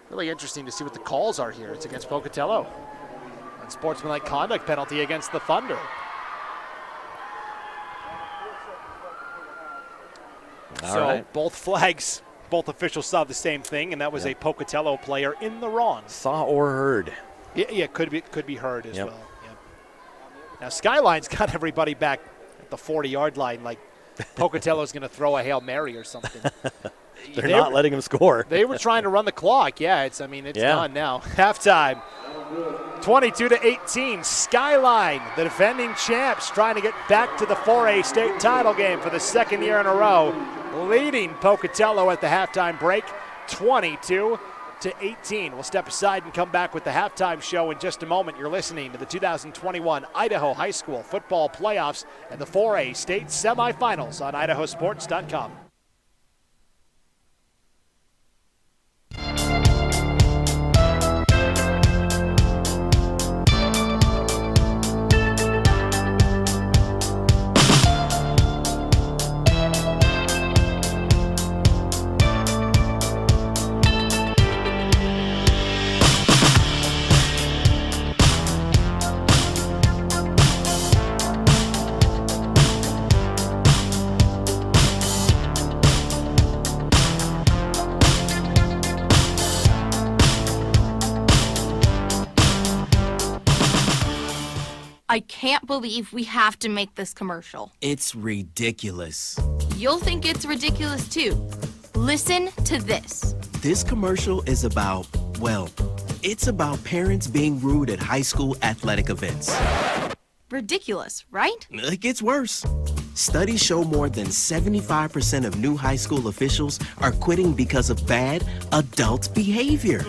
really interesting to see what the calls are here. It's against Pocatello. Unsportsmanlike conduct penalty against the Thunder. Both flags, both officials saw the same thing, and that was a Pocatello player in the wrong. Saw or heard. Yeah, could be heard as well. Yep. Now Skyline's got everybody back at the 40-yard line, like Pocatello's going to throw a Hail Mary or something. They're not letting him score. They were trying to run the clock. Yeah, it's done now. Halftime, 22-18. Skyline, the defending champs, trying to get back to the 4A state title game for the 2nd year in a row, leading Pocatello at the halftime break, 22-18. 20-18. We'll step aside and come back with the halftime show in just a moment. You're listening to the 2021 Idaho High School Football Playoffs and the 4A State Semifinals on IdahoSports.com. I can't believe we have to make this commercial. It's ridiculous. You'll think it's ridiculous too. Listen to this. This commercial is about, well, it's about parents being rude at high school athletic events. Ridiculous, right? It gets worse. Studies show more than 75% of new high school officials are quitting because of bad adult behavior.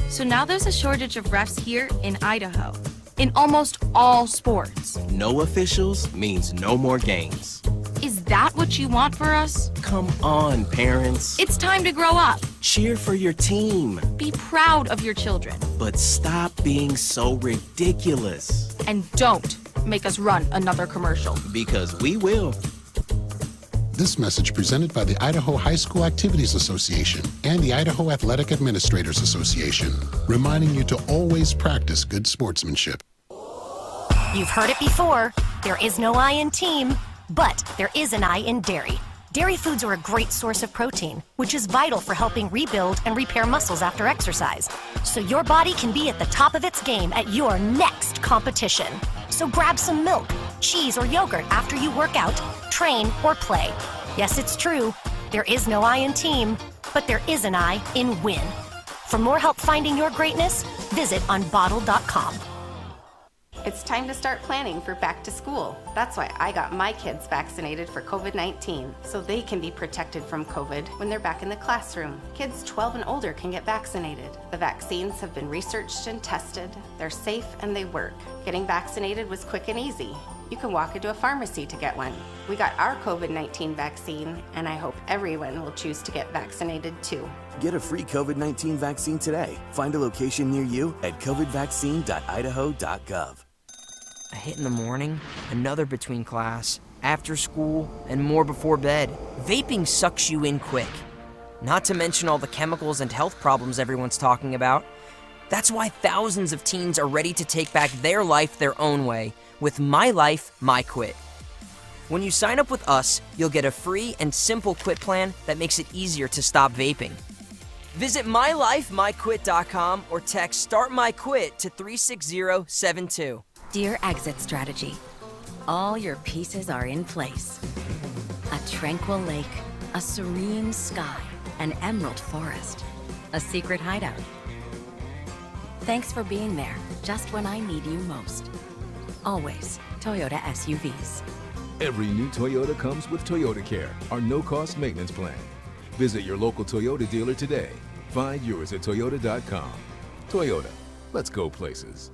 So now there's a shortage of refs here in Idaho, in almost all sports. No officials means no more games. Is that what you want for us? Come on, parents. It's time to grow up. Cheer for your team. Be proud of your children. But stop being so ridiculous. And don't make us run another commercial. Because we will. This message presented by the Idaho High School Activities Association and the Idaho Athletic Administrators Association, reminding you to always practice good sportsmanship. You've heard it before. There is no I in team, but there is an I in dairy. Dairy foods are a great source of protein, which is vital for helping rebuild and repair muscles after exercise. So your body can be at the top of its game at your next competition. So grab some milk, cheese, or yogurt after you work out, train, or play. Yes, it's true. There is no I in team, but there is an I in win. For more help finding your greatness, visit unbottled.com. It's time to start planning for back to school. That's why I got my kids vaccinated for COVID-19, so they can be protected from COVID when they're back in the classroom. Kids 12 and older can get vaccinated. The vaccines have been researched and tested. They're safe and they work. Getting vaccinated was quick and easy. You can walk into a pharmacy to get one. We got our COVID-19 vaccine, and I hope everyone will choose to get vaccinated too. Get a free COVID-19 vaccine today. Find a location near you at covidvaccine.idaho.gov. A hit in the morning, another between class, after school, and more before bed. Vaping sucks you in quick. Not to mention all the chemicals and health problems everyone's talking about. That's why thousands of teens are ready to take back their life their own way with My Life, My Quit. When you sign up with us, you'll get a free and simple quit plan that makes it easier to stop vaping. Visit mylifemyquit.com or text Start My Quit to 36072. Dear Exit Strategy, all your pieces are in place. A tranquil lake, a serene sky, an emerald forest, a secret hideout. Thanks for being there just when I need you most. Always Toyota SUVs. Every new Toyota comes with Toyota Care, our no-cost maintenance plan. Visit your local Toyota dealer today. Find yours at Toyota.com. Toyota, let's go places.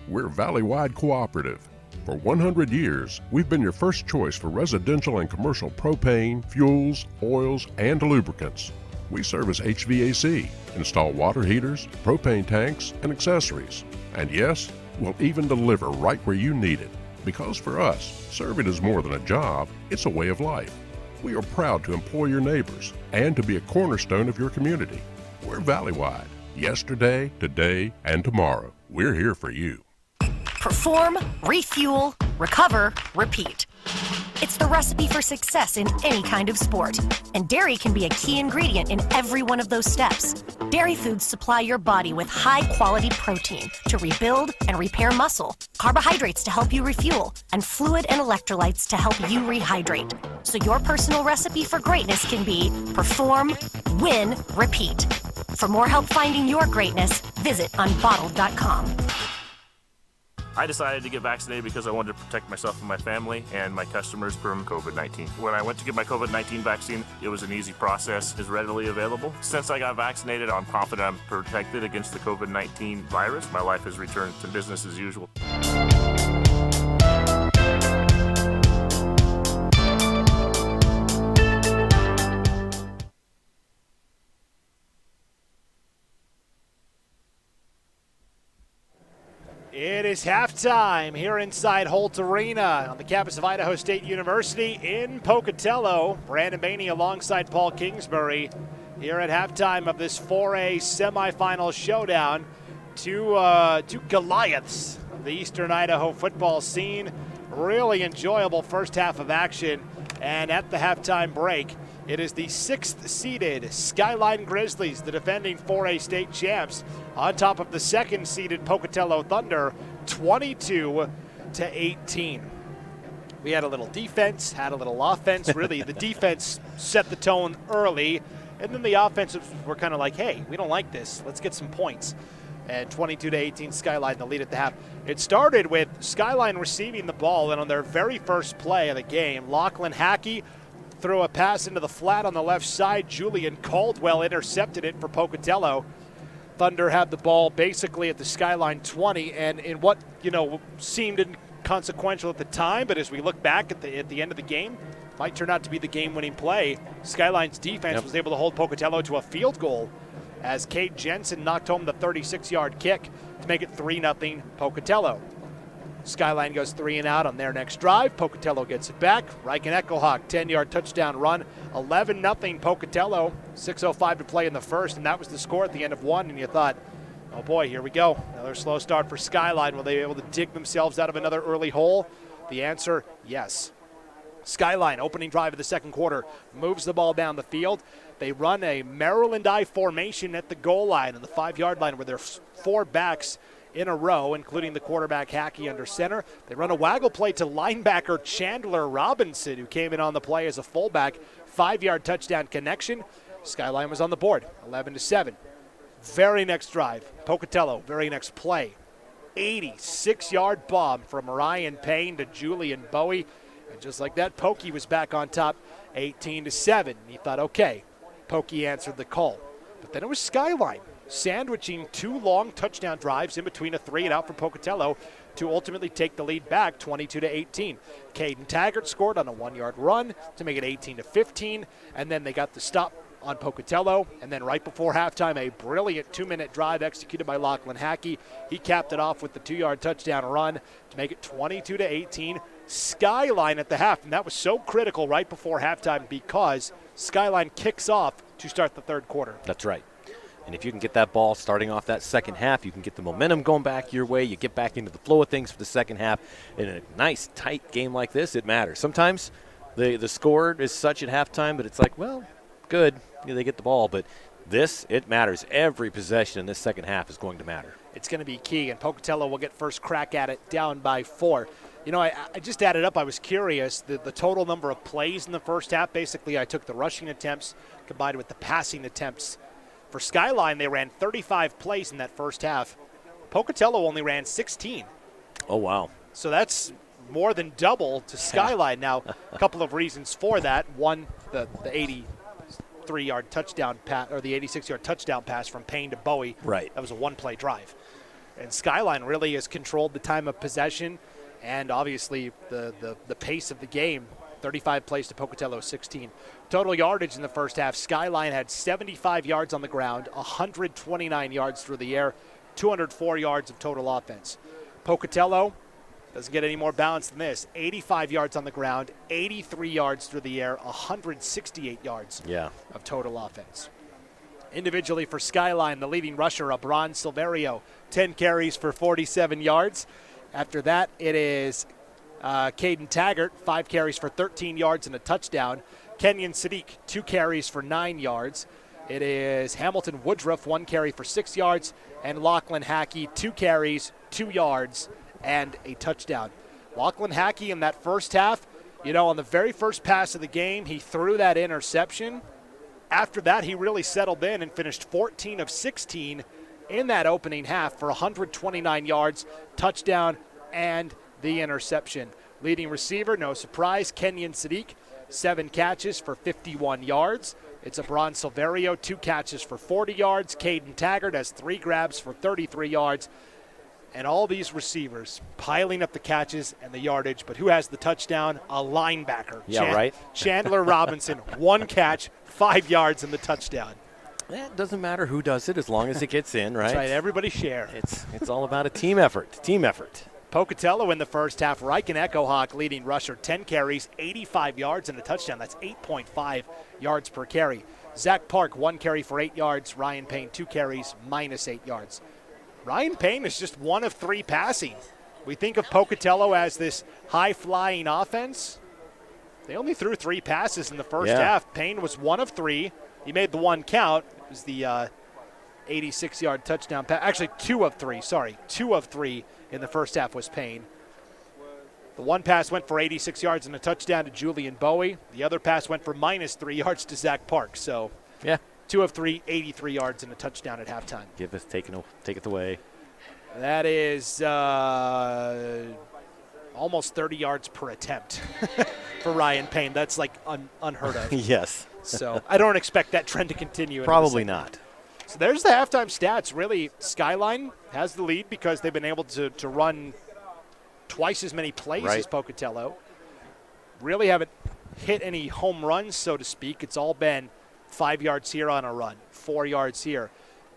We're Valley-wide cooperative. For 100 years, we've been your first choice for residential and commercial propane, fuels, oils, and lubricants. We service HVAC, install water heaters, propane tanks, and accessories. And yes, we'll even deliver right where you need it. Because for us, serving is more than a job, it's a way of life. We are proud to employ your neighbors and to be a cornerstone of your community. We're Valley-wide. Yesterday, today, and tomorrow. We're here for you. Perform, refuel, recover, repeat. It's the recipe for success in any kind of sport, and dairy can be a key ingredient in every one of those steps. Dairy foods supply your body with high-quality protein to rebuild and repair muscle, carbohydrates to help you refuel, and fluid and electrolytes to help you rehydrate. So your personal recipe for greatness can be perform, win, repeat. For more help finding your greatness, visit unbottled.com. I decided to get vaccinated because I wanted to protect myself and my family and my customers from COVID-19. When I went to get my COVID-19 vaccine, it was an easy process, is readily available. Since I got vaccinated, I'm confident I'm protected against the COVID-19 virus. My life has returned to business as usual. It is halftime here inside Holt Arena on the campus of Idaho State University in Pocatello. Brandon Bainey alongside Paul Kingsbury here at halftime of this 4A semifinal showdown. Two Goliaths of the Eastern Idaho football scene. Really enjoyable first half of action. And at the halftime break, it is the 6th-seeded Skyline Grizzlies, the defending 4A state champs, on top of the 2nd-seeded Pocatello Thunder, 22-18. We had a little defense, had a little offense. Really, the defense set the tone early, and then the offensives were kind of like, hey, we don't like this. Let's get some points. And 22-18, Skyline the lead at the half. It started with Skyline receiving the ball, and on their very first play of the game, Lachlan Hackey threw a pass into the flat on the left side. Julian Caldwell intercepted it for Pocatello. Thunder had the ball basically at the Skyline 20, and in what seemed inconsequential at the time, but as we look back at the end of the game, might turn out to be the game-winning play. Skyline's defense was able to hold Pocatello to a field goal as Cade Jensen knocked home the 36-yard kick to make it 3-0 Pocatello. Skyline goes 3 and out on their next drive. Pocatello gets it back. Riken Eckelhawk, 10-yard touchdown run. 11-0 Pocatello. 6:05 to play in the first, and that was the score at the end of one. And you thought, oh boy, here we go. Another slow start for Skyline. Will they be able to dig themselves out of another early hole? The answer, yes. Skyline, opening drive of the second quarter, moves the ball down the field. They run a Maryland I formation at the goal line on the 5-yard line where there's 4 backs in a row, including the quarterback Hackey under center. They run a waggle play to linebacker Chandler Robinson, who came in on the play as a fullback. 5-yard touchdown connection. Skyline was on the board, 11-7. Very next drive, Pocatello, very next play. 86-yard bomb from Ryan Payne to Julian Bowie. And just like that, Pokey was back on top, 18-7. He thought, okay, Pokey answered the call. But then it was Skyline sandwiching 2 long touchdown drives in between a 3 and out from Pocatello to ultimately take the lead back 22-18. Caden Taggart scored on a 1-yard run to make it 18-15, and then they got the stop on Pocatello, and then right before halftime, a brilliant 2-minute drive executed by Lachlan Hackey. He capped it off with the 2-yard touchdown run to make it 22-18. Skyline at the half, and that was so critical right before halftime because Skyline kicks off to start the third quarter. That's right. And if you can get that ball starting off that second half, you can get the momentum going back your way. You get back into the flow of things for the second half. In a nice, tight game like this, it matters. Sometimes the score is such at halftime, but it's like, well, good. They get the ball. But this, it matters. Every possession in this second half is going to matter. It's going to be key, and Pocatello will get first crack at it down by 4. I just added up. I was curious. The total number of plays in the first half, basically I took the rushing attempts combined with the passing attempts. For Skyline, they ran 35 plays in that first half. Pocatello only ran 16. Oh, wow. So that's more than double to Skyline. Now, a couple of reasons for that. One, the 83-yard touchdown pass, or the 86-yard touchdown pass from Payne to Bowie. Right. That was a 1-play drive. And Skyline really has controlled the time of possession and obviously the pace of the game. 35 plays to Pocatello 16. Total yardage in the first half, Skyline had 75 yards on the ground, 129 yards through the air, 204 yards of total offense. Pocatello doesn't get any more balanced than this. 85 yards on the ground, 83 yards through the air, 168 yards of total offense. Individually for Skyline, the leading rusher, Abron Silverio, 10 carries for 47 yards. After that, it is Caden Taggart, 5 carries for 13 yards and a touchdown. Kenyon Sadiq, 2 carries for 9 yards. It is Hamilton Woodruff, 1 carry for 6 yards. And Lachlan Hackey, 2 carries, 2 yards, and a touchdown. Lachlan Hackey in that first half, on the very first pass of the game, he threw that interception. After that, he really settled in and finished 14 of 16 in that opening half for 129 yards, touchdown, and the interception. Leading receiver, no surprise, Kenyon Sadiq, 7 catches for 51 yards. It's Abron Silverio, 2 catches for 40 yards. Caden Taggart has 3 grabs for 33 yards. And all these receivers piling up the catches and the yardage. But who has the touchdown? A linebacker. Yeah, right. Chandler Robinson, 1 catch, 5 yards in the touchdown. It doesn't matter who does it as long as it gets in, right? That's right. Everybody share. It's all about a team effort. Team effort. Pocatello in the first half. Reichen Echohawk leading rusher, 10 carries, 85 yards and a touchdown. That's 8.5 yards per carry. Zach Park, 1 carry for 8 yards. Ryan Payne, 2 carries, -8 yards. Ryan Payne is just 1 of 3 passing. We think of Pocatello as this high-flying offense. They only threw 3 passes in the first half. Payne was 1 of 3. He made the 1 count. It was the 86-yard touchdown pass. Actually, 2 of 3. Sorry, 2 of 3 in the first half was Payne. The 1 pass went for 86 yards and a touchdown to Julian Bowie. The other pass went for -3 yards to Zach Park. So, 2 of 3, 83 yards and a touchdown at halftime. Take it away. That is almost 30 yards per attempt for Ryan Payne. That's like unheard of. Yes. So I don't expect that trend to continue. Probably not. So there's the halftime stats. Really, Skyline has the lead because they've been able to run twice as many plays as Pocatello. Really haven't hit any home runs, so to speak. It's all been 5 yards here on a run, 4 yards here.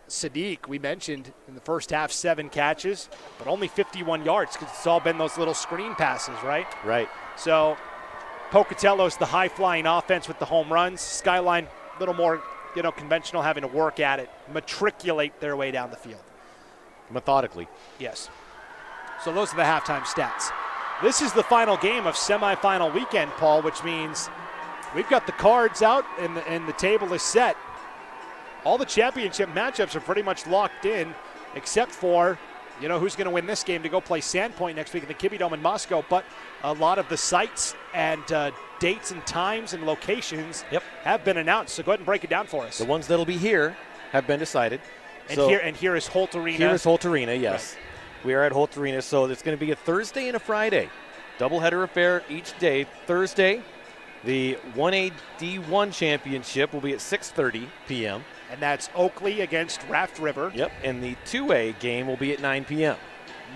Sadiq, we mentioned in the first half, 7 catches, but only 51 yards because it's all been those little screen passes, right? Right. So Pocatello's the high-flying offense with the home runs. Skyline, a little more, conventional, having to work at it, matriculate their way down the field. Methodically. Yes. So those are the halftime stats. This is the final game of semifinal weekend, Paul, which means we've got the cards out and the table is set. All the championship matchups are pretty much locked in, except for, who's going to win this game to go play Sandpoint next week in the Kibbie Dome in Moscow. But a lot of the sites and dates and times and locations have been announced. So go ahead and break it down for us. The ones that'll be here have been decided. And here is Holt Arena. Here is Holt Arena, yes. Right. We are at Holt Arena, so it's going to be a Thursday and a Friday. Doubleheader affair each day. Thursday, the 1A D1 championship will be at 6:30 p.m. And that's Oakley against Raft River. Yep, and the 2A game will be at 9 p.m.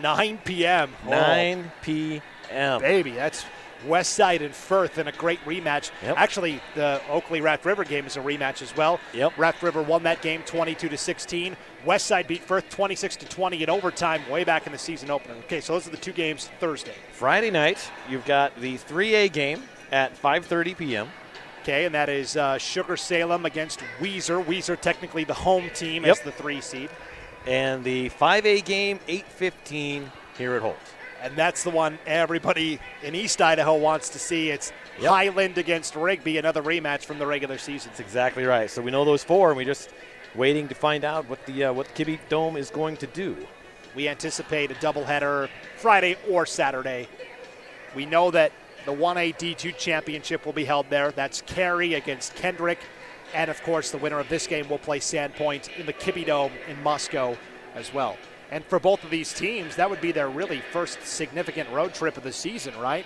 9 p.m. 9 p.m. Baby, that's Westside and Firth in a great rematch. Yep. Actually, the Oakley-Raft River game is a rematch as well. Yep. Raft River won that game 22-16. Westside beat Firth 26-20 in overtime way back in the season opener. Okay, so those are the 2 games Thursday. Friday night, you've got the 3A game at 5:30 p.m. Okay, and that is Sugar Salem against Weiser. Weiser technically the home team as the 3 seed. And the 5A game, 8:15 here at Holt. And that's the one everybody in East Idaho wants to see. It's Highland against Rigby, another rematch from the regular season. That's exactly right. So we know those 4, and we're just waiting to find out what the Kibbie Dome is going to do. We anticipate a doubleheader Friday or Saturday. We know that the 1A D2 championship will be held there. That's Cary against Kendrick. And, of course, the winner of this game will play Sandpoint in the Kibbie Dome in Moscow as well. And for both of these teams, that would be their really first significant road trip of the season, right?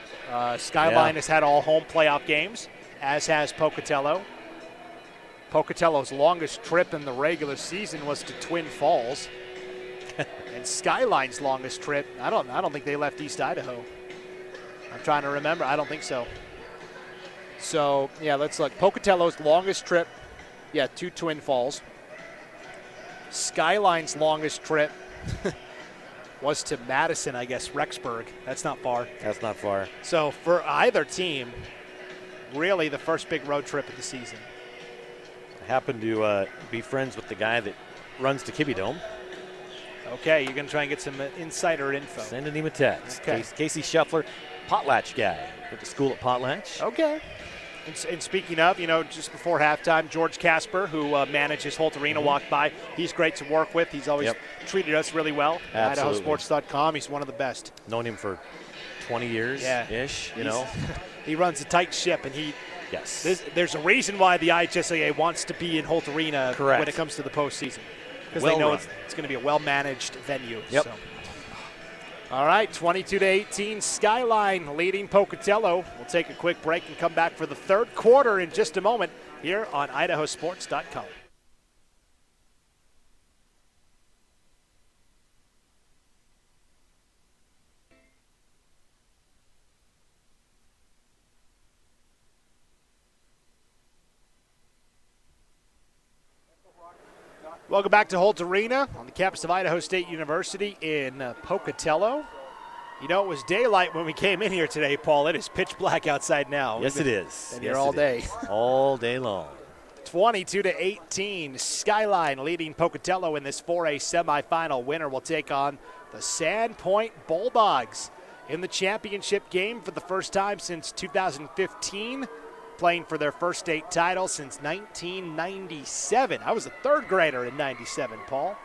Skyline has had all home playoff games, as has Pocatello. Pocatello's longest trip in the regular season was to Twin Falls. And Skyline's longest trip, I don't think they left East Idaho. I'm trying to remember. I don't think so. So, let's look. Pocatello's longest trip, to Twin Falls. Skyline's longest trip was to Madison, I guess, Rexburg. That's not far. That's not far. So for either team, really the first big road trip of the season. I happen to be friends with the guy that runs the Kibbie Dome. Okay, you're going to try and get some insider info. Sending him a text. Okay. Casey Scheffler, Potlatch guy. Went to school at Potlatch. Okay. And speaking of, just before halftime, George Casper, who manages Holt Arena, walked by. He's great to work with. He's always treated us really well. Absolutely. IdahoSports.com. He's one of the best. Known him for 20 years-ish, He runs a tight ship, and there's a reason why the IHSAA wants to be in Holt Arena when it comes to the postseason. Because they know it's going to be a well-managed venue. Yep. So. All right, 22-18, Skyline leading Pocatello. We'll take a quick break and come back for the third quarter in just a moment here on IdahoSports.com. Welcome back to Holt Arena on the campus of Idaho State University in Pocatello. You know, it was daylight when we came in here today, Paul. It is pitch black outside now. Yes, it is. Been here all day. All day long. 22-18, Skyline leading Pocatello in this 4A semifinal. Winner will take on the Sandpoint Bulldogs in the championship game for the first time since 2015. Playing for their first state title since 1997. I was a third grader in 97, Paul.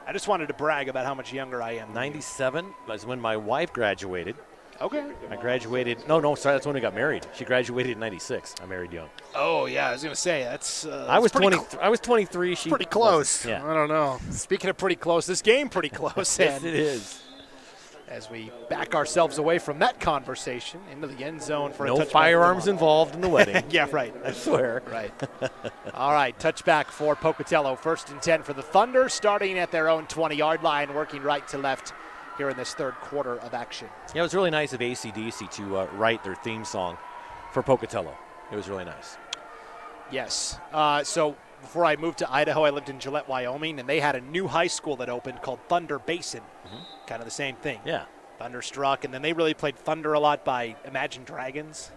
I just wanted to brag about how much younger I am. 97 was when my wife graduated. Okay. I graduated. No, sorry, that's when we got married. She graduated in 96. I married young. Oh, yeah, I was going to say, I was 20. I was 23. She pretty close. Yeah. I don't know. Speaking of pretty close, this game pretty close. Yes, it is. As we back ourselves away from that conversation into the end zone for a touchback. No firearms involved in the wedding. Yeah, right. I swear. Right. All right, touchback for Pocatello. 1st and 10 for the Thunder, starting at their own 20-yard line, working right to left here in this third quarter of action. Yeah, it was really nice of AC/DC to write their theme song for Pocatello. It was really nice. Yes. So before I moved to Idaho, I lived in Gillette, Wyoming, and they had a new high school that opened called Thunder Basin. Kind of the same thing. Yeah. Thunderstruck, and then they really played Thunder a lot by Imagine Dragons.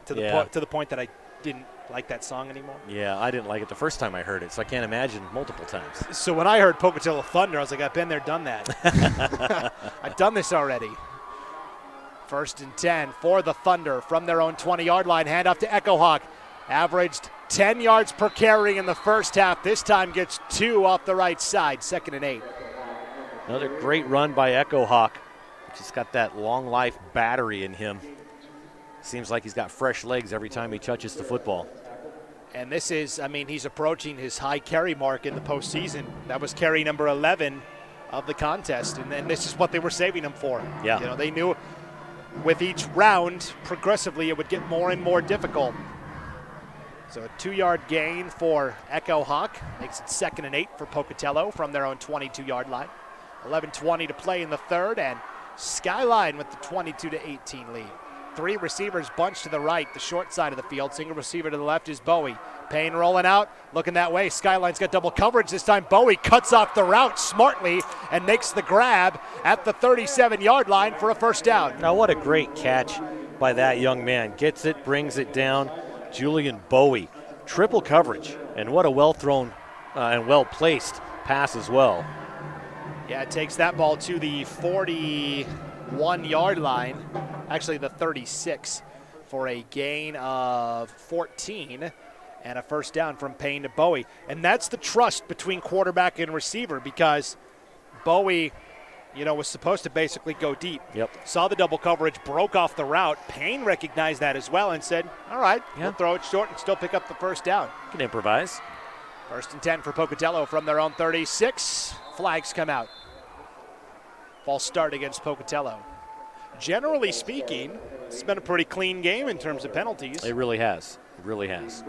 To the point that I didn't like that song anymore. Yeah, I didn't like it the first time I heard it, so I can't imagine multiple times. So when I heard Pocatello Thunder, I was like, I've been there, done that. I've done this already. 1st and 10 for the Thunder from their own 20-yard line. Handoff to Echo Hawk. Averaged 10 yards per carry in the first half. This time gets 2 off the right side. 2nd and 8. Another great run by Echo Hawk. Just got that long life battery in him. Seems like he's got fresh legs every time he touches the football. And this is, he's approaching his high carry mark in the postseason. That was carry number 11 of the contest. And then this is what they were saving him for. Yeah. You know, they knew with each round, progressively, it would get more and more difficult. So a 2-yard gain for Echo Hawk. Makes it 2nd and 8 for Pocatello from their own 22-yard line. 11:20 to play in the third, and Skyline with the 22-18 lead. 3 receivers bunched to the right, the short side of the field. Single receiver to the left is Bowie. Payne rolling out, looking that way. Skyline's got double coverage this time. Bowie cuts off the route smartly and makes the grab at the 37-yard line for a first down. Now what a great catch by that young man. Gets it, brings it down. Julian Bowie. Triple coverage, and what a well-thrown and well-placed pass as well. Yeah, it takes that ball to the 41-yard line, actually the 36, for a gain of 14 and a first down from Payne to Bowie. And that's the trust between quarterback and receiver, because Bowie, was supposed to basically go deep. Yep. Saw the double coverage, broke off the route. Payne recognized that as well and said, all right, we'll throw it short and still pick up the first down. Can improvise. 1st and 10 for Pocatello from their own 36. Flags come out. False start against Pocatello. Generally speaking, it's been a pretty clean game in terms of penalties. It really has. It really has.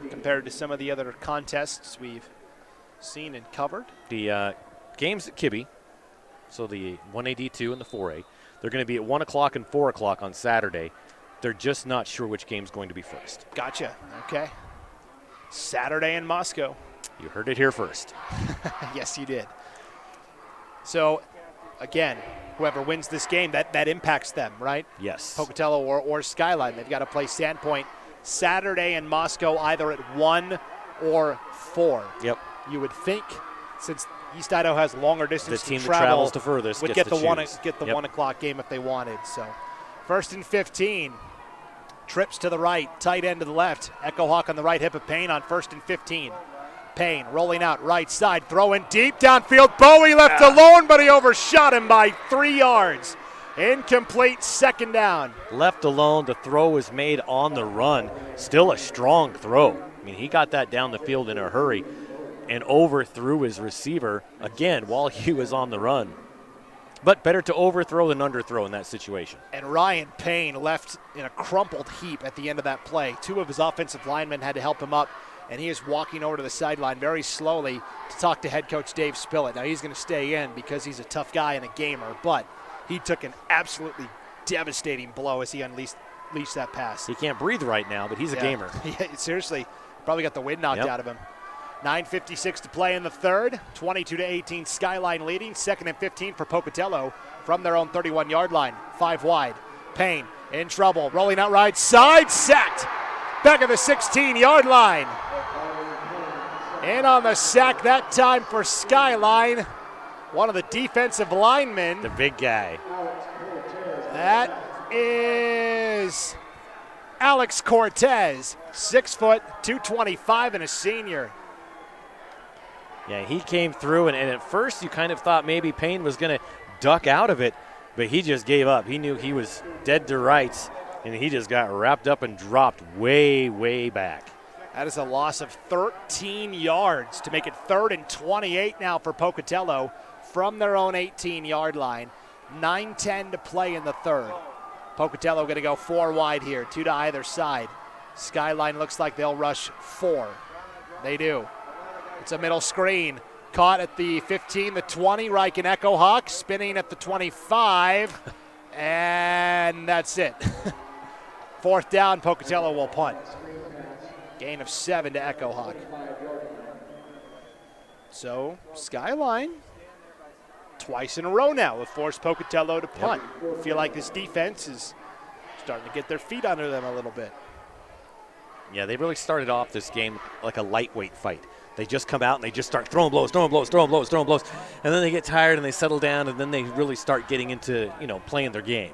Compared to some of the other contests we've seen and covered. The games at Kibbe, so the 1AD2 and the 4A, they're going to be at 1 o'clock and 4 o'clock on Saturday. They're just not sure which game's going to be first. Gotcha. Okay. Saturday in Moscow. You heard it here first. Yes, you did. So, again, whoever wins this game, that impacts them, right? Yes. Pocatello or Skyline. They've got to play Sandpoint Saturday in Moscow either at 1 or 4. Yep. You would think, since East Idaho has longer distance the team to travel, that travels the furthest would gets get the 1 yep. o'clock game if they wanted. So 1st and 15. Trips to the right, tight end to the left. Echo Hawk on the right hip of Payne on 1st and 15. Payne rolling out right side, throwing deep downfield. Bowie left alone, but he overshot him by 3 yards. Incomplete, 2nd down. Left alone, the throw was made on the run. Still a strong throw. I mean, he got that down the field in a hurry and overthrew his receiver, again, while he was on the run. But better to overthrow than underthrow in that situation. And Ryan Payne left in a crumpled heap at the end of that play. 2 of his offensive linemen had to help him up, and he is walking over to the sideline very slowly to talk to head coach Dave Spillett. Now, he's going to stay in because he's a tough guy and a gamer, but he took an absolutely devastating blow as he unleashed that pass. He can't breathe right now, but he's a gamer. Yeah, seriously, probably got the wind knocked out of him. 9:56 to play in the third. 22-18 Skyline leading. 2nd and 15 for Pocatello from their own 31-yard line. 5 wide. Payne in trouble. Rolling out right side. Sacked. Back of the 16-yard line. In on the sack that time for Skyline. One of the defensive linemen. The big guy. That is Alex Cortez. 6 foot, 225, and a senior. Yeah, he came through, and at first you kind of thought maybe Payne was going to duck out of it, but he just gave up. He knew he was dead to rights, and he just got wrapped up and dropped way, way back. That is a loss of 13 yards to make it 3rd and 28 now for Pocatello from their own 18-yard line. 9:10 to play in the third. Pocatello going to go 4 wide here, 2 to either side. Skyline looks like they'll rush 4. They do. It's a middle screen. Caught at the 15, the 20. Reich and Echo Hawk spinning at the 25. And that's it. 4th down, Pocatello will punt. Gain of 7 to Echo Hawk. So, Skyline, twice in a row now, have forced Pocatello to punt. I feel like this defense is starting to get their feet under them a little bit. Yeah, they really started off this game like a lightweight fight. They just come out and they just start throwing blows. And then they get tired and they settle down, and then they really start getting into, playing their game.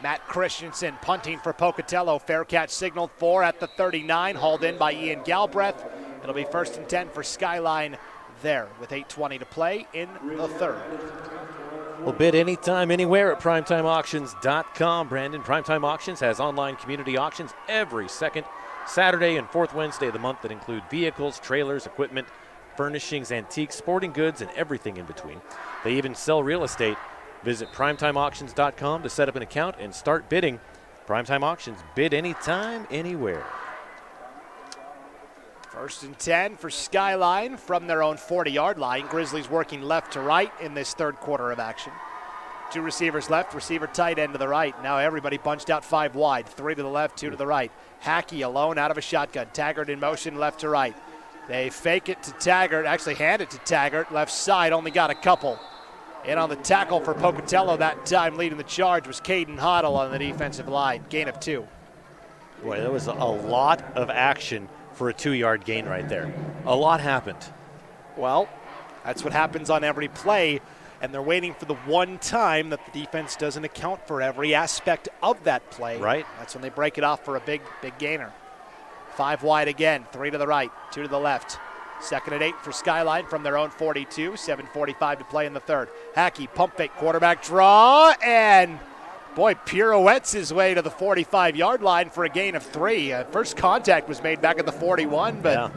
Matt Christensen punting for Pocatello. Fair catch signaled for at the 39. Hauled in by Ian Galbraith. It'll be 1st and 10 for Skyline there with 8:20 to play in the third. We'll bid anytime, anywhere at PrimetimeAuctions.com. Brandon, Primetime Auctions has online community auctions every second Saturday and 4th Wednesday of the month that include vehicles, trailers, equipment, furnishings, antiques, sporting goods, and everything in between. They even sell real estate. Visit PrimetimeAuctions.com to set up an account and start bidding. Primetime Auctions, bid anytime, anywhere. 1st and 10 for Skyline from their own 40-yard line. Grizzlies working left to right in this third quarter of action. 2 receivers left, receiver tight end to the right. Now everybody bunched out 5 wide, 3 to the left, 2 to the right. Hackey alone out of a shotgun. Taggart in motion left to right. They fake it to Taggart, actually hand it to Taggart. Left side, only got a couple. In on the tackle for Pocatello that time, leading the charge was Caden Hoddle on the defensive line. Gain of 2. Boy, that was a lot of action for a 2-yard gain right there. A lot happened. Well, that's what happens on every play, and they're waiting for the one time that the defense doesn't account for every aspect of that play. Right. That's when they break it off for a big gainer. 5 wide again, 3 to the right, 2 to the left. 2nd and 8 for Skyline from their own 42, 7:45 to play in the third. Hackey, pump fake, quarterback draw, and boy, pirouettes his way to the 45-yard line for a gain of 3. First contact was made back at the 41, but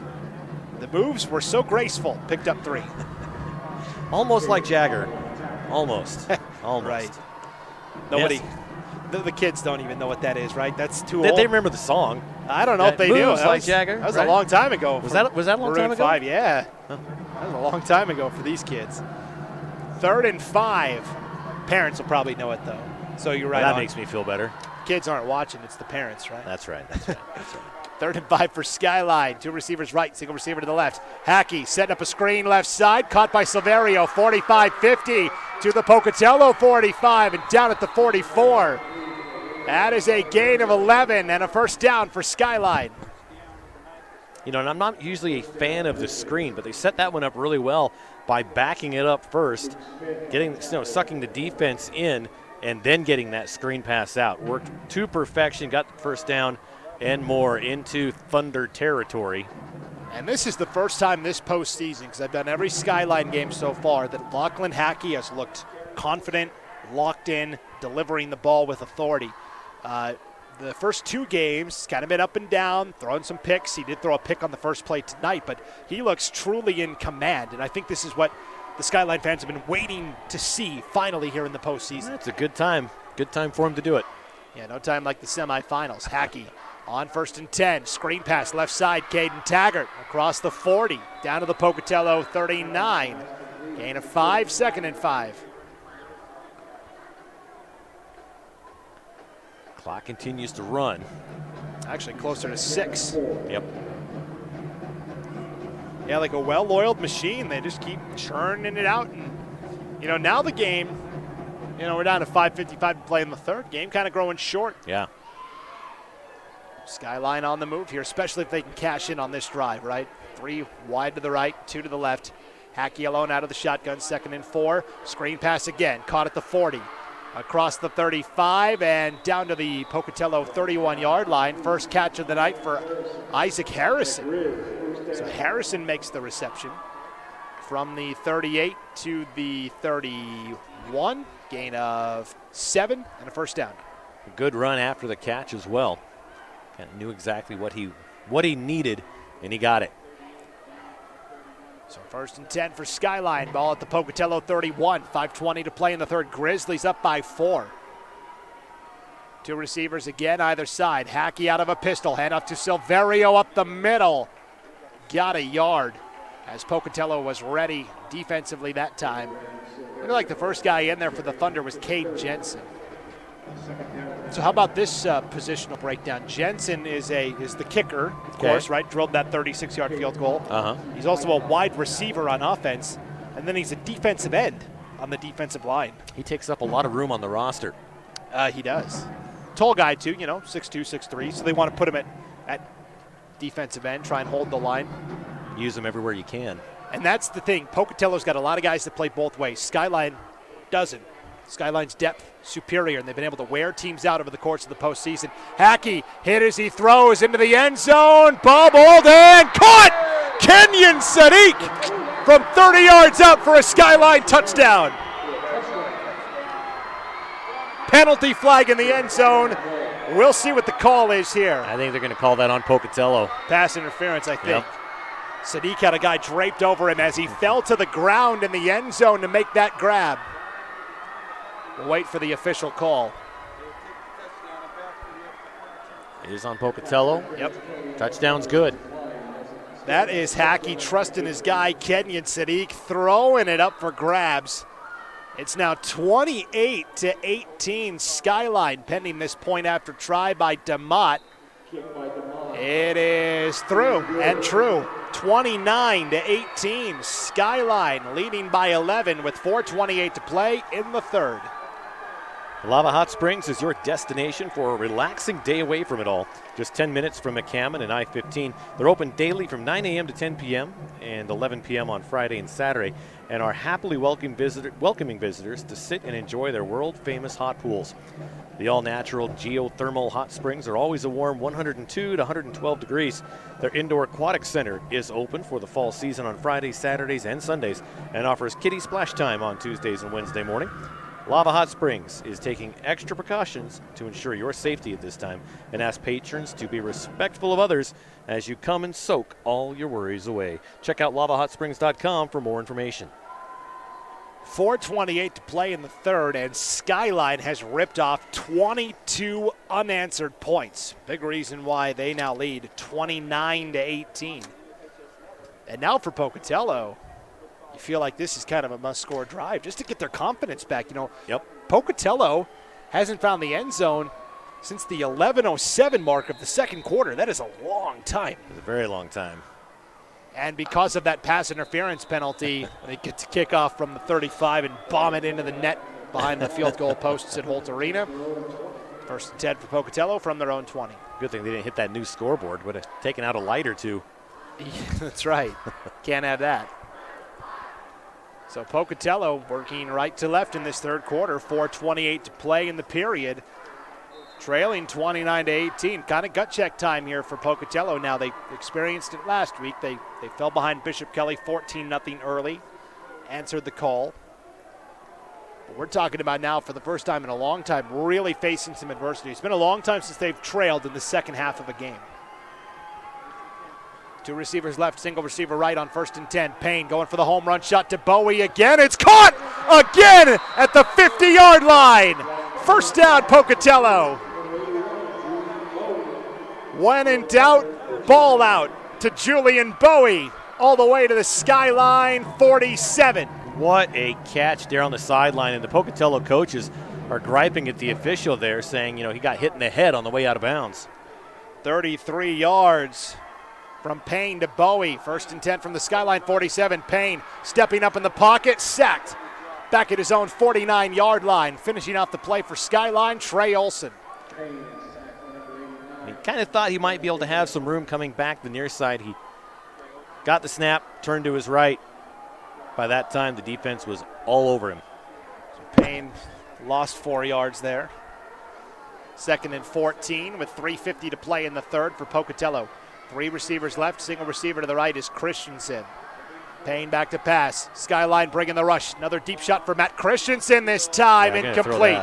the moves were so graceful. Picked up 3. Almost like Jagger. Almost. Right. Nobody, the kids don't even know what that is, right? That's too old. They remember the song. I don't know if they do. Moves like Jagger. That was a long time ago. Was that a long time ago? 5, yeah. That was a long time ago for these kids. 3rd and 5. Parents will probably know it, though. So you're right. That makes me feel better. Kids aren't watching. It's the parents, right? That's right. 3rd and 5 for Skyline. 2 receivers right, single receiver to the left. Hackey setting up a screen left side. Caught by Silverio. 45-50 to the Pocatello 45 and down at the 44. That is a gain of 11 and a 1st down for Skyline. And I'm not usually a fan of the screen, but they set that one up really well by backing it up first, getting, sucking the defense in, and then getting that screen pass out. Worked to perfection, got the 1st down and more into Thunder territory. And this is the first time this postseason, because I've done every Skyline game so far, that Lachlan Hackey has looked confident, locked in, delivering the ball with authority. The first 2 games, kind of been up and down, throwing some picks. He did throw a pick on the first play tonight, but he looks truly in command. And I think this is what the Skyline fans have been waiting to see finally here in the postseason. It's a good time. Good time for him to do it. Yeah, no time like the semifinals. Hackey on 1st and 10. Screen pass left side. Caden Taggart across the 40. Down to the Pocatello 39. Gain of 5, 2nd and 5. Clock continues to run. Actually closer to 6. Yep. Yeah, like a well-oiled machine. They just keep churning it out. And, now the game, we're down to 5:55 to play in the third. Game kind of growing short. Yeah. Skyline on the move here, especially if they can cash in on this drive, right? 3 wide to the right, 2 to the left. Hackey alone out of the shotgun, 2nd and 4. Screen pass again, caught at the 40. Across the 35 and down to the Pocatello 31-yard line. First catch of the night for Isaac Harrison. So Harrison makes the reception from the 38 to the 31. Gain of 7 and a first down. A good run after the catch as well. Kind of knew exactly what he needed, and he got it. So 1st and 10 for Skyline. Ball at the Pocatello 31. 5:20 to play in the third. Grizzlies up by 4. 2 receivers again either side. Hackey out of a pistol. Hand off to Silverio up the middle. Got a yard as Pocatello was ready defensively that time. Looked like the first guy in there for the Thunder was Cade Jensen. So how about this positional breakdown? Jensen is the kicker, of course, right? Drilled that 36-yard field goal. He's also a wide receiver on offense, and then he's a defensive end on the defensive line. He takes up a lot of room on the roster. He does. Tall guy, too, 6'2", 6'3", so they want to put him at defensive end, try and hold the line. Use him everywhere you can. And that's the thing. Pocatello's got a lot of guys that play both ways. Skyline doesn't. Skyline's depth superior, and they've been able to wear teams out over the course of the postseason. Hackey hit as he throws into the end zone. Bobbled and caught! Kenyon Sadiq from 30 yards out for a Skyline touchdown. Penalty flag in the end zone. We'll see what the call is here. I think they're going to call that on Pocatello. Pass interference, I think. Yep. Sadiq had a guy draped over him as he fell to the ground in the end zone to make that grab. We'll wait for the official call. It is on Pocatello. Yep. Touchdown's good. That is Hackey trusting his guy, Kenyon Sadiq, throwing it up for grabs. It's now 28-18 Skyline, pending this point after try by DeMott. It is through and true. 29-18 Skyline leading by 11 with 4:28 to play in the third. Lava Hot Springs is your destination for a relaxing day away from it all. Just 10 minutes from McCammon and I-15. They're open daily from 9 a.m. to 10 p.m. and 11 p.m. on Friday and Saturday, and are happily welcoming visitors to sit and enjoy their world-famous hot pools. The all-natural geothermal hot springs are always a warm 102 to 112 degrees. Their indoor aquatic center is open for the fall season on Fridays, Saturdays, and Sundays, and offers kiddie splash time on Tuesdays and Wednesday morning. Lava Hot Springs is taking extra precautions to ensure your safety at this time and asks patrons to be respectful of others as you come and soak all your worries away. Check out lavahot.springs.com for more information. 4:28 to play in the third, and Skyline has ripped off 22 unanswered points. Big reason why they now lead 29-18. And now for Pocatello, you feel like this is kind of a must-score drive just to get their confidence back. Pocatello hasn't found the end zone since the 11:07 mark of the second quarter. That is a long time. It's a very long time. And because of that pass interference penalty, they get to kick off from the 35 and bomb it into the net behind the field goal posts at Holt Arena. 1st and 10 for Pocatello from their own 20. Good thing they didn't hit that new scoreboard. Would have taken out a light or two. Yeah, that's right. Can't have that. So Pocatello working right to left in this third quarter. 4:28 to play in the period. Trailing 29-18. Kind of gut check time here for Pocatello. Now, they experienced it last week. They fell behind Bishop Kelly 14-0 early. Answered the call. But we're talking about now, for the first time in a long time, really facing some adversity. It's been a long time since they've trailed in the second half of a game. Two receivers left, single receiver right on 1st and 10. Payne going for the home run shot to Bowie again. It's caught again at the 50-yard line. First down, Pocatello. When in doubt, ball out to Julian Bowie, all the way to the Skyline 47. What a catch there on the sideline, and the Pocatello coaches are griping at the official there, saying, he got hit in the head on the way out of bounds. 33 yards from Payne to Bowie. 1st and 10 from the Skyline 47. Payne stepping up in the pocket, sacked back at his own 49-yard line. Finishing off the play for Skyline, Trey Olson. He kind of thought he might be able to have some room coming back the near side. He got the snap, turned to his right. By that time, the defense was all over him. Payne lost 4 yards there. 2nd and 14 with 3:50 to play in the third for Pocatello. 3 receivers left, single receiver to the right is Christensen. Payne back to pass. Skyline bringing the rush. Another deep shot for Matt Christensen this time, incomplete.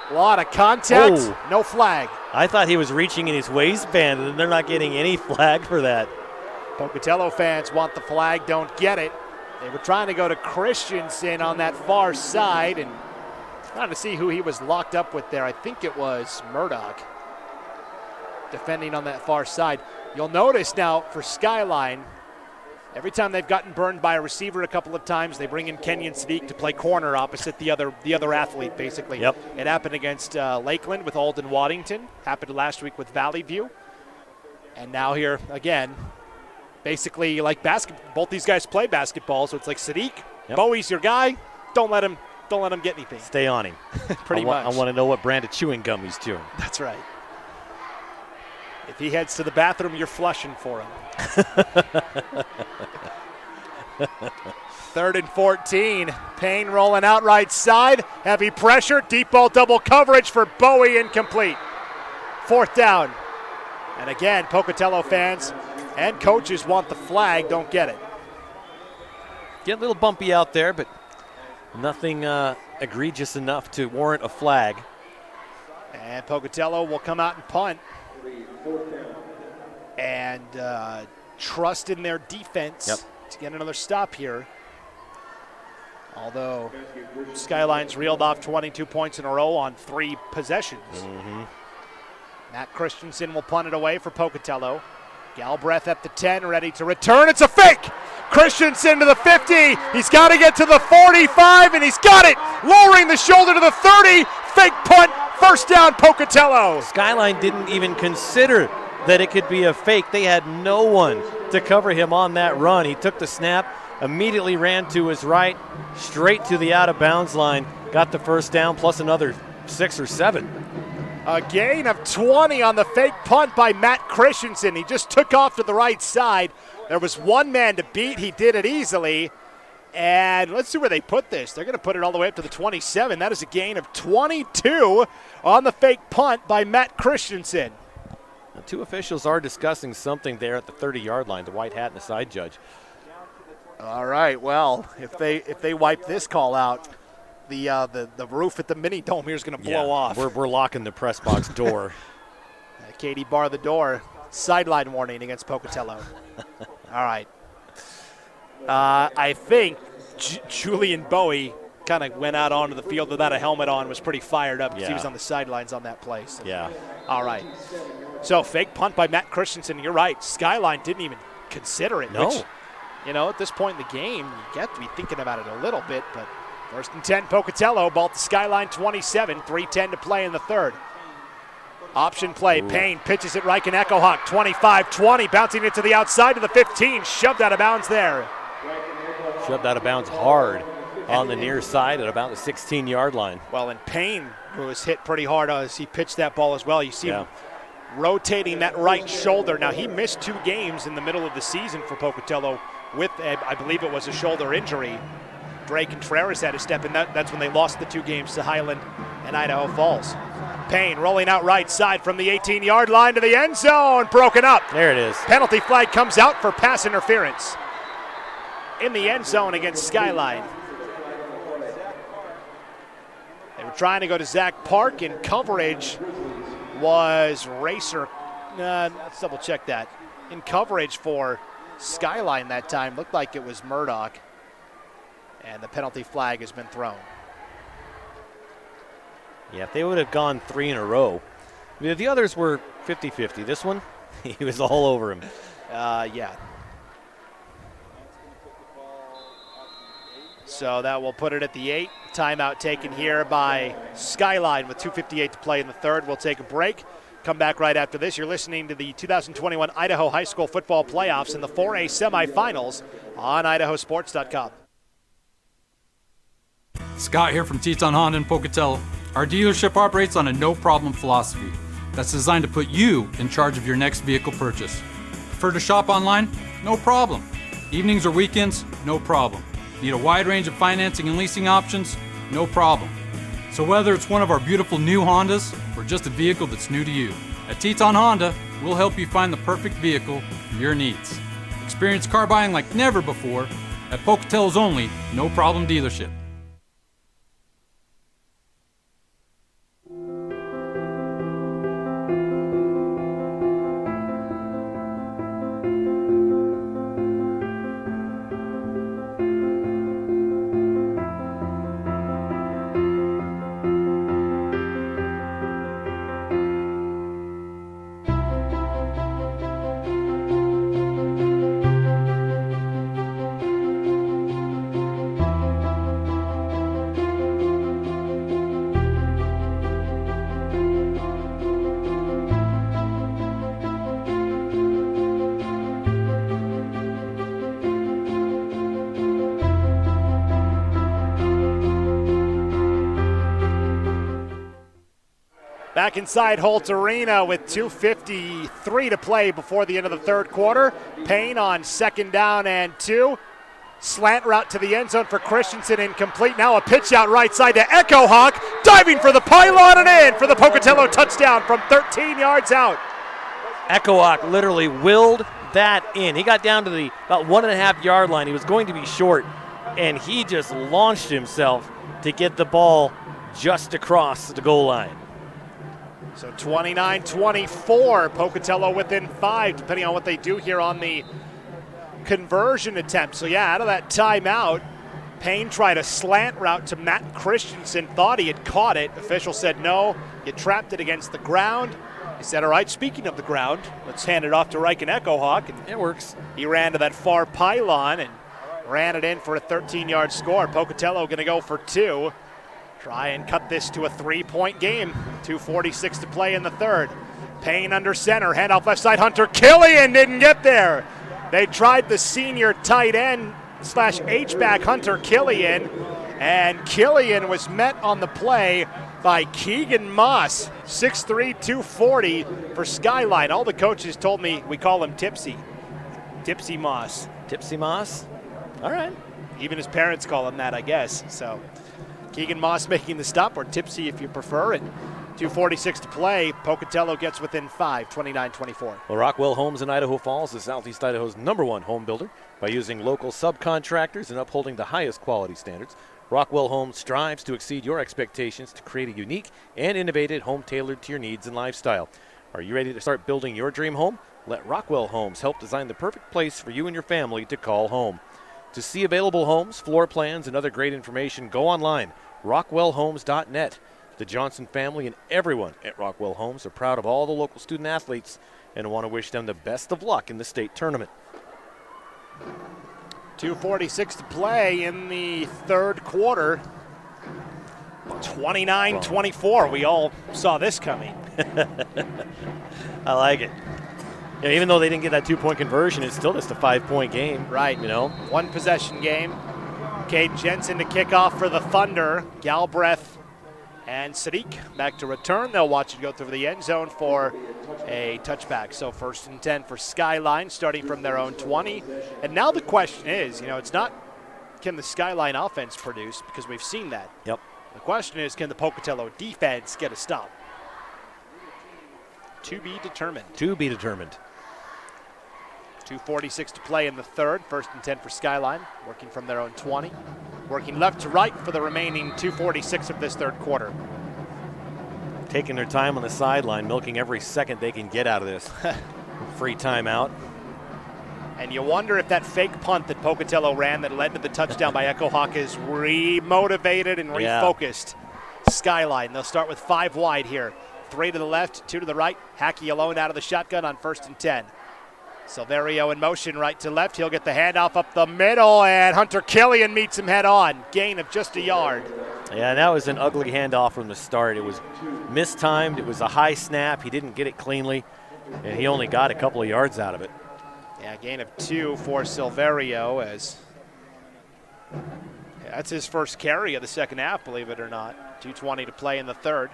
A lot of contact, no flag. I thought he was reaching in his waistband, and they're not getting any flag for that. Pocatello fans want the flag, don't get it. They were trying to go to Christensen on that far side and trying to see who he was locked up with there. I think it was Murdoch defending on that far side. You'll notice now for Skyline, every time they've gotten burned by a receiver a couple of times, they bring in Kenyon Sadiq to play corner opposite the other athlete, basically. Yep. It happened against Lakeland with Alden Waddington. Happened last week with Valley View. And now here again, basically like basketball. Both these guys play basketball, so it's like Sadiq, Bowie's your guy. Don't let him get anything. Stay on him. Pretty much. I want to know what brand of chewing gum he's chewing. That's right. If he heads to the bathroom, you're flushing for him. 3rd and 14. Payne rolling out right side. Heavy pressure. Deep ball double coverage for Bowie, incomplete. 4th down. And again, Pocatello fans and coaches want the flag, don't get it. Get a little bumpy out there, but nothing egregious enough to warrant a flag. And Pocatello will come out and punt. And trust in their defense to get another stop here. Although Skyline's reeled off 22 points in a row on 3 possessions. Matt Christensen will punt it away for Pocatello. Galbraith at the 10, ready to return. It's a fake! Christensen to the 50. He's got to get to the 45, and he's got it! Lowering the shoulder to the 30. Fake punt. First down, Pocatello. Skyline didn't even consider that it could be a fake. They had no one to cover him on that run. He took the snap, immediately ran to his right, straight to the out-of-bounds line, got the first down, plus another 6 or 7. A gain of 20 on the fake punt by Matt Christensen. He just took off to the right side. There was one man to beat. He did it easily. And let's see where they put this. They're going to put it all the way up to the 27. That is a gain of 22 on the fake punt by Matt Christensen. The 2 officials are discussing something there at the 30-yard line, the white hat and the side judge. All right, well, if they wipe this call out, the roof at the mini dome here is going to blow off. We're locking the press box door. Katie bar the door. Sideline warning against Pocatello. All right. I think Julian Bowie kind of went out onto the field without a helmet on, was pretty fired up because he was on the sidelines on that play. So. Yeah. All right. So fake punt by Matt Christensen. You're right. Skyline didn't even consider it. No. Which, at this point in the game, you get to be thinking about it a little bit, but 1st and 10, Pocatello, ball at the Skyline 27, 3:10 to play in the third. Option play, Payne pitches it right, and Echo Hawk, 25-20, bouncing it to the outside of the 15, shoved out of bounds there. Shoved out of bounds hard on the near side at about the 16-yard line. Well, and Payne was hit pretty hard as he pitched that ball as well. You see him rotating that right shoulder. Now, he missed 2 games in the middle of the season for Pocatello with, I believe it was a shoulder injury. Dre Contreras had to step in. That's when they lost the 2 games to Highland and Idaho Falls. Payne rolling out right side from the 18-yard line to the end zone. Broken up. There it is. Penalty flag comes out for pass interference in the end zone against Skyline. They were trying to go to Zach Park, and coverage was Racer. Let's double check that. in coverage for Skyline that time. Looked like it was Murdoch. And the penalty flag has been thrown. Yeah, if they would have gone 3 in a row. I mean, the others were 50-50. This one, he was all over him. Yeah. So that will put it at the 8. Timeout taken here by Skyline with 2:58 to play in the third. We'll take a break. Come back right after this. You're listening to the 2021 Idaho High School Football Playoffs in the 4A Semifinals on IdahoSports.com. Scott here from Teton Honda in Pocatello. Our dealership operates on a no-problem philosophy that's designed to put you in charge of your next vehicle purchase. Prefer to shop online? No problem. Evenings or weekends? No problem. Need a wide range of financing and leasing options? No problem. So whether it's one of our beautiful new Hondas or just a vehicle that's new to you, at Teton Honda, we'll help you find the perfect vehicle for your needs. Experience car buying like never before at Pocatello's only no-problem dealership. Back inside Holt Arena with 2:53 to play before the end of the third quarter. Payne on 2nd down and 2. Slant route to the end zone for Christensen, incomplete. Now a pitch out right side to Echo Hawk, diving for the pylon and in for the Pocatello touchdown from 13 yards out. Echo Hawk literally willed that in. He got down to the about 1.5 yard line. He was going to be short, and he just launched himself to get the ball just across the goal line. So 29-24, Pocatello within 5, depending on what they do here on the conversion attempt. So yeah, out of that timeout, Payne tried a slant route to Matt Christensen, thought he had caught it. Official said no, you trapped it against the ground. He said, all right, speaking of the ground, let's hand it off to Reichen Echohawk. And it works. He ran to that far pylon and ran it in for a 13-yard score. Pocatello going to go for 2. Try and cut this to a 3-point game. 2:46 to play in the third. Payne under center, handoff left side, Hunter Killian didn't get there. They tried the senior tight end / H-back Hunter Killian, and Killian was met on the play by Keegan Moss, 6'3", 240 for Skyline. All the coaches told me we call him Tipsy. Tipsy Moss. Tipsy Moss? All right. Even his parents call him that, I guess. So Keegan Moss making the stop, or Tipsy if you prefer, and 2:46 to play. Pocatello gets within 5, 29-24. Well, Rockwell Homes in Idaho Falls is Southeast Idaho's #1 home builder. By using local subcontractors and upholding the highest quality standards, Rockwell Homes strives to exceed your expectations to create a unique and innovative home tailored to your needs and lifestyle. Are you ready to start building your dream home? Let Rockwell Homes help design the perfect place for you and your family to call home. To see available homes, floor plans, and other great information, go online, rockwellhomes.net. The Johnson family and everyone at Rockwell Homes are proud of all the local student athletes and want to wish them the best of luck in the state tournament. 2:46 to play in the third quarter. 29-24. We all saw this coming. I like it. Yeah, even though they didn't get that 2-point conversion, it's still just a 5-point game. Right. You know? One possession game. Cade Jensen to kick off for the Thunder. Galbraith and Sadiq back to return. They'll watch it go through the end zone for a touchback. So 1st and 10 for Skyline, starting from their own 20. And now the question is, it's not can the Skyline offense produce, because we've seen that. Yep. The question is, can the Pocatello defense get a stop? To be determined. To be determined. 2:46 to play in the third. 1st and 10 for Skyline, working from their own 20. Working left to right for the remaining 2:46 of this third quarter. Taking their time on the sideline, milking every second they can get out of this. Free timeout. And you wonder if that fake punt that Pocatello ran that led to the touchdown by Echo Hawk is re-motivated and refocused. Skyline, they'll start with 5 wide here. 3 to the left, 2 to the right. Hackey alone out of the shotgun on 1st and 10. Silverio in motion right to left. He'll get the handoff up the middle, and Hunter Killian meets him head on. Gain of just a yard. Yeah, that was an ugly handoff from the start. It was mistimed. It was a high snap. He didn't get it cleanly, and he only got a couple of yards out of it. Yeah, gain of 2 for Silverio as that's his first carry of the second half, believe it or not. 2:20 to play in the third.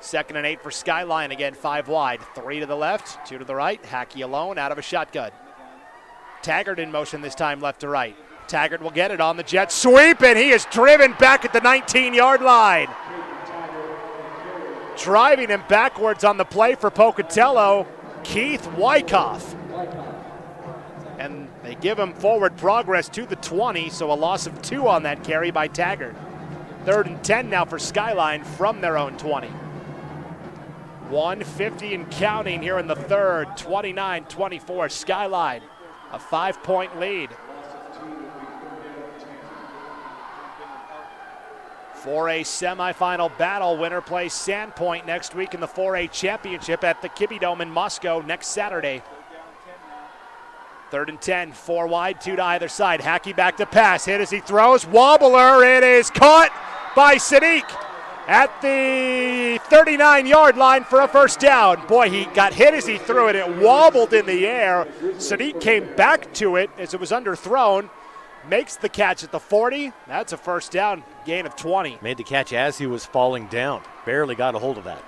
2nd and 8 for Skyline, again 5 wide. 3 to the left, 2 to the right. Hackey alone out of a shotgun. Taggart in motion this time left to right. Taggart will get it on the jet sweep, and he is driven back at the 19-yard line. Driving him backwards on the play for Pocatello, Keith Wyckoff. And they give him forward progress to the 20, so a loss of 2 on that carry by Taggart. 3rd and 10 now for Skyline from their own 20. 150 and counting here in the third. 29-24 Skyline, a 5-point lead. 4A semifinal battle. Winner plays Sandpoint next week in the 4A championship at the Kibbe Dome in Moscow next Saturday. 3rd and 10, 4 wide, 2 to either side. Hackey back to pass, hit as he throws. Wobbler, it is caught by Sadiq at the 39-yard line for a first down. Boy, he got hit as he threw it. It wobbled in the air. Sadiq came back to it as it was underthrown. Makes the catch at the 40. That's a first down, gain of 20. Made the catch as he was falling down. Barely got a hold of that.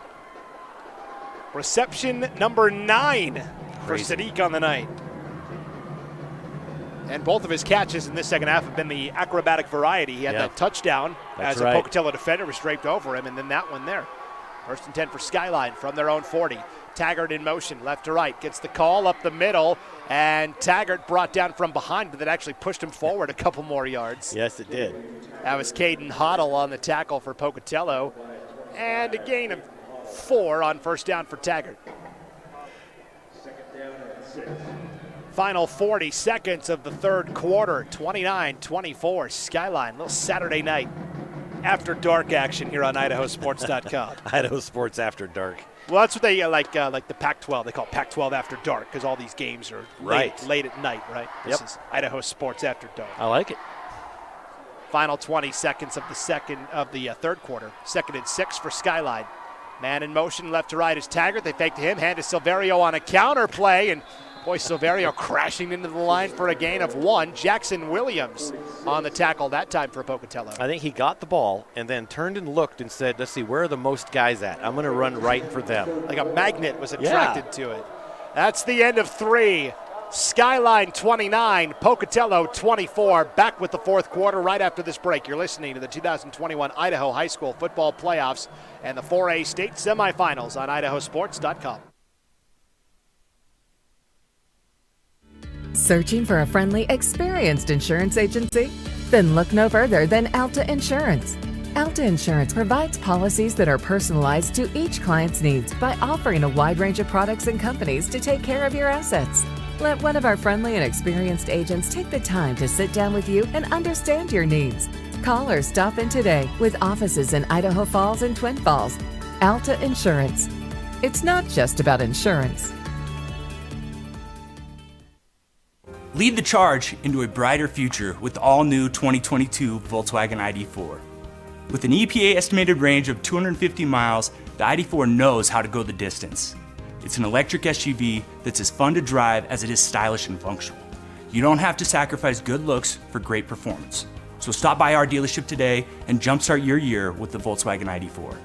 Reception number 9 for Sadiq on the night. And both of his catches in this second half have been the acrobatic variety. He had that touchdown as a Pocatello defender was draped over him, and then that one there. 1st and 10 for Skyline from their own 40. Taggart in motion, left to right, gets the call up the middle, and Taggart brought down from behind, but that actually pushed him forward a couple more yards. Yes, it did. That was Caden Hoddle on the tackle for Pocatello, and a gain of 4 on first down for Taggart. Final 40 seconds of the third quarter, 29-24 Skyline. Little Saturday night after dark action here on IdahoSports.com. Idaho Sports After Dark. Well, that's what they like the Pac-12. They call it Pac-12 After Dark because all these games are late at night, right? This is Idaho Sports After Dark. I like it. Final 20 seconds of the third quarter. 2nd and 6 for Skyline. Man in motion, left to right is Taggart. They fake to him, hand to Silverio on a counter play, and boy, Silverio crashing into the line for a gain of 1. Jackson Williams on the tackle that time for Pocatello. I think he got the ball and then turned and looked and said, let's see, where are the most guys at? I'm going to run right for them. Like a magnet was attracted to it. That's the end of 3. Skyline 29, Pocatello 24. Back with the fourth quarter right after this break. You're listening to the 2021 Idaho High School Football Playoffs and the 4A State Semifinals on IdahoSports.com. Searching for a friendly, experienced insurance agency? Then look no further than Alta Insurance. Alta Insurance provides policies that are personalized to each client's needs by offering a wide range of products and companies to take care of your assets. Let one of our friendly and experienced agents take the time to sit down with you and understand your needs. Call or stop in today with offices in Idaho Falls and Twin Falls. Alta Insurance. It's not just about insurance. Lead the charge into a brighter future with the all-new 2022 Volkswagen ID4. With an EPA estimated range of 250 miles, the ID4 knows how to go the distance. It's an electric SUV that's as fun to drive as it is stylish and functional. You don't have to sacrifice good looks for great performance. So stop by our dealership today and jumpstart your year with the Volkswagen ID4.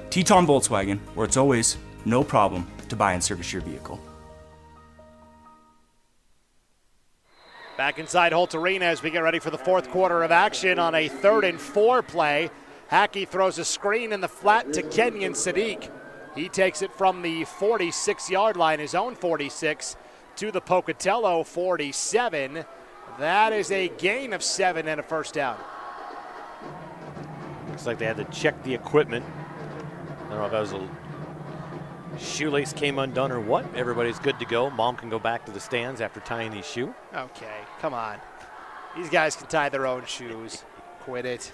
Teton Volkswagen, where it's always no problem to buy and service your vehicle. Back inside Holt Arena as we get ready for the fourth quarter of action on a 3rd and 4 play. Hackey throws a screen in the flat to Kenyon Sadiq. He takes it from the 46-yard line, his own 46, to the Pocatello 47. That is a gain of 7 and a first down. Looks like they had to check the equipment. I don't know if that was shoelace came undone or what. Everybody's good to go. Mom can go back to the stands after tying these shoe. Okay, come on. These guys can tie their own shoes. Quit it.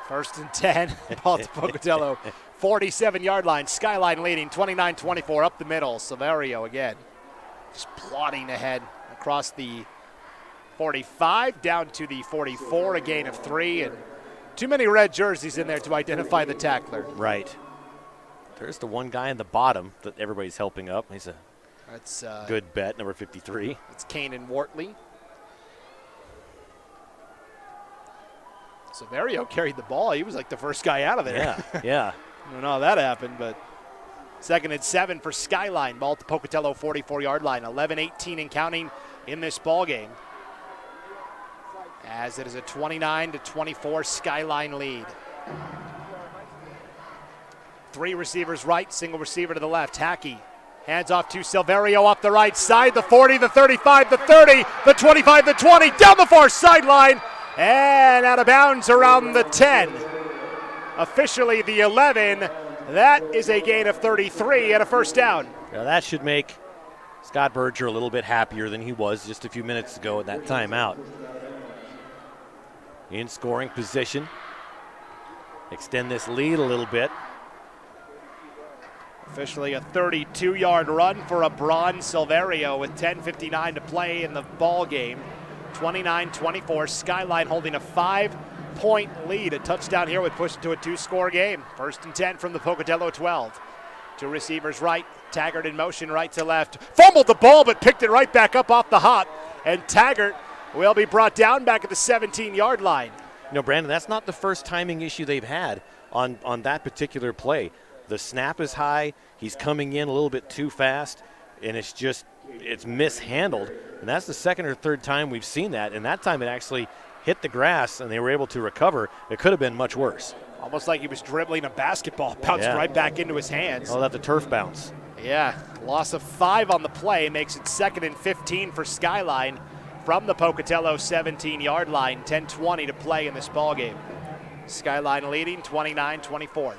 1st and 10, ball to Pocatello. 47-yard line. Skyline leading 29-24 up the middle. Silverio again just plodding ahead across the 45 down to the 44, a gain of 3, and too many red jerseys in there to identify the tackler. Right. There's the one guy in the bottom that everybody's helping up. He's a good bet, number 53. It's Kanan Wortley. Silverio carried the ball. He was like the first guy out of there. Yeah, yeah. I don't know how that happened, but 2nd and 7 for Skyline. Ball to Pocatello 44-yard line. 11-18 and counting in this ball game, as it is a 29-24 Skyline lead. 3 receivers right, single receiver to the left. Hackey hands off to Silverio off the right side. The 40, the 35, the 30, the 25, the 20, down the far sideline, and out of bounds around the 10. Officially the 11. That is a gain of 33 and a first down. Now that should make Scott Berger a little bit happier than he was just a few minutes ago at that timeout. In scoring position. Extend this lead a little bit. Officially a 32-yard run for Abron Silverio with 10:59 to play in the ball game. 29-24, Skyline holding a 5-point lead. A touchdown here would push it to a 2-score game. 1st and 10 from the Pocatello 12. 2 receivers right, Taggart in motion right to left. Fumbled the ball but picked it right back up off the hop. And Taggart will be brought down back at the 17-yard line. You know, Brandon, that's not the first timing issue they've had on that particular play. The snap is high, he's coming in a little bit too fast, and it's mishandled. And that's the 2nd or 3rd time we've seen that, and that time it actually hit the grass and they were able to recover. It could have been much worse. Almost like he was dribbling a basketball, bounced right back into his hands. Oh, that the turf bounce. Yeah, loss of 5 on the play makes it 2nd and 15 for Skyline from the Pocatello 17-yard line. 10:20 to play in this ballgame. Skyline leading 29-24.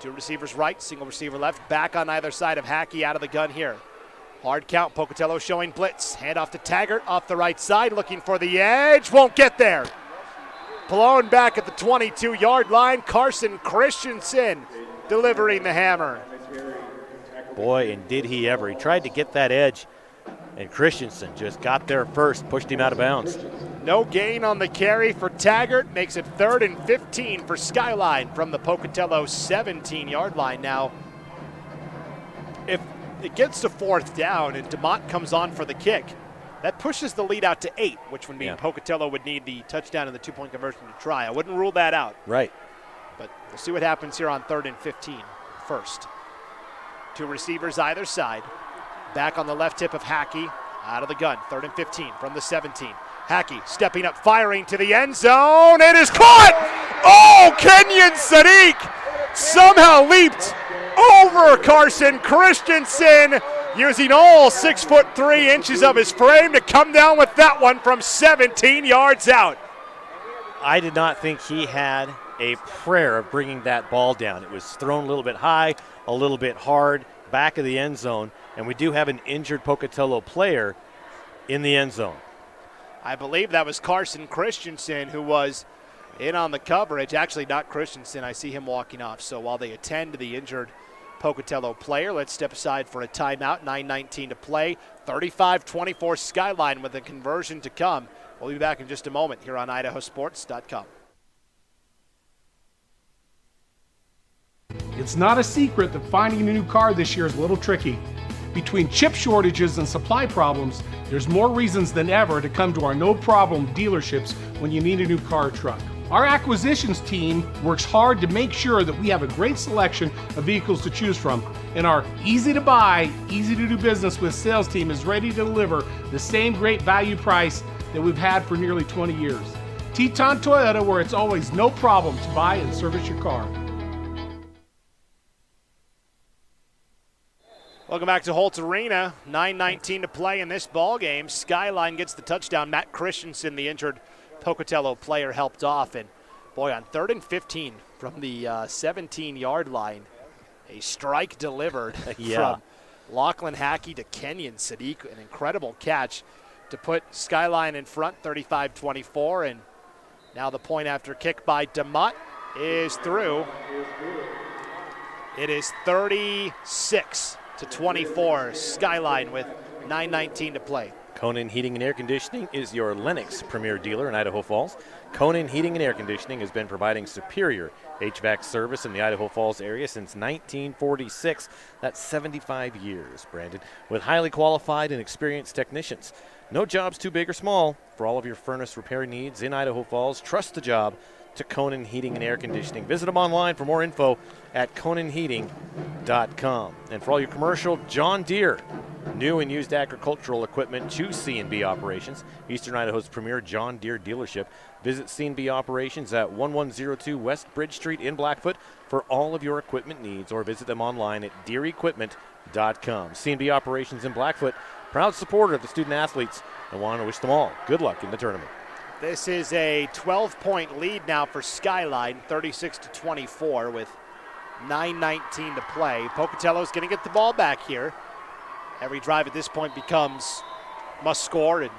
2 receivers right, single receiver left, back on either side of Hackey out of the gun here. Hard count, Pocatello showing blitz. Hand off to Taggart off the right side, looking for the edge, won't get there. Blown back at the 22-yard line. Carson Christensen delivering the hammer. Boy, and did he ever. He tried to get that edge, and Christensen just got there first, pushed him out of bounds. No gain on the carry for Taggart. Makes it 3rd and 15 for Skyline from the Pocatello 17-yard line. Now, if it gets to 4th down and DeMont comes on for the kick, that pushes the lead out to 8, which would mean Pocatello would need the touchdown and the 2-point conversion to try. I wouldn't rule that out. Right. But we'll see what happens here on 3rd and 15 first. 2 receivers either side. Back on the left hip of Hackey, out of the gun. 3rd and 15 from the 17. Hackey stepping up, firing to the end zone. It is caught! Oh, Kenyon Sadiq somehow leaped over Carson Christensen, using all 6'3" of his frame to come down with that one from 17 yards out. I did not think he had a prayer of bringing that ball down. It was thrown a little bit high, a little bit hard, back of the end zone, and we do have an injured Pocatello player in the end zone. I believe that was Carson Christensen who was in on the coverage. Actually, not Christensen. I see him walking off. So while they attend to the injured Pocatello player, let's step aside for a timeout. 9:19 to play. 35-24 Skyline with a conversion to come. We'll be back in just a moment here on IdahoSports.com. It's not a secret that finding a new car this year is a little tricky. Between chip shortages and supply problems, there's more reasons than ever to come to our no-problem dealerships when you need a new car or truck. Our acquisitions team works hard to make sure that we have a great selection of vehicles to choose from, and our easy-to-buy, easy-to-do business with sales team is ready to deliver the same great value price that we've had for nearly 20 years. Teton Toyota, where it's always no problem to buy and service your car. Welcome back to Holt Arena. 9:19 to play in this ball game. Skyline gets the touchdown. Matt Christensen, the injured Pocatello player, helped off. And boy, on 3rd and 15 from the 17-yard line, A strike delivered from Lachlan Hackey to Kenyon Sadiq. An incredible catch to put Skyline in front, 35-24. And now the point after kick by DeMott is through. It is 36-24. Skyline with 9:19 to play. Conan Heating and Air Conditioning is your Lennox premier dealer in Idaho Falls. Conan Heating and Air Conditioning has been providing superior HVAC service in the Idaho Falls area since 1946. That's 75 years, Brandon, with highly qualified and experienced technicians. No job's too big or small. For all of your furnace repair needs in Idaho Falls, trust the job to Conan Heating and Air Conditioning. Visit them online for more info at conanheating.com. And for all your commercial John Deere, new and used agricultural equipment to C&B Operations, Eastern Idaho's premier John Deere dealership. Visit C&B Operations at 1102 West Bridge Street in Blackfoot for all of your equipment needs, or visit them online at deerequipment.com. C&B Operations in Blackfoot, proud supporter of the student athletes, and want to wish them all good luck in the tournament. This is a 12-point lead now for Skyline, 36-24 with 9:19 to play. Pocatello's going to get the ball back here. Every drive at this point becomes must score, and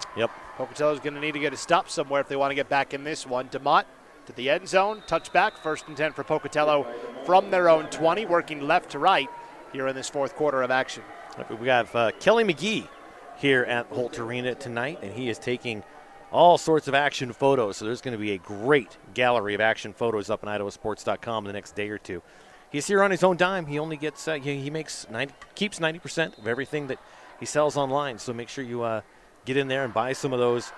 Pocatello's going to need to get a stop somewhere if they want to get back in this one. DeMott to the end zone, touchback, 1st and 10 for Pocatello from their own 20, working left to right here in this fourth quarter of action. We have Kelly McGee here at Holt Arena tonight, and he is taking all sorts of action photos. So there's going to be a great gallery of action photos up on IdahoSports.com the next day or two. He's here on his own dime. He only gets keeps 90% of everything that he sells online. So make sure you get in there and buy some of those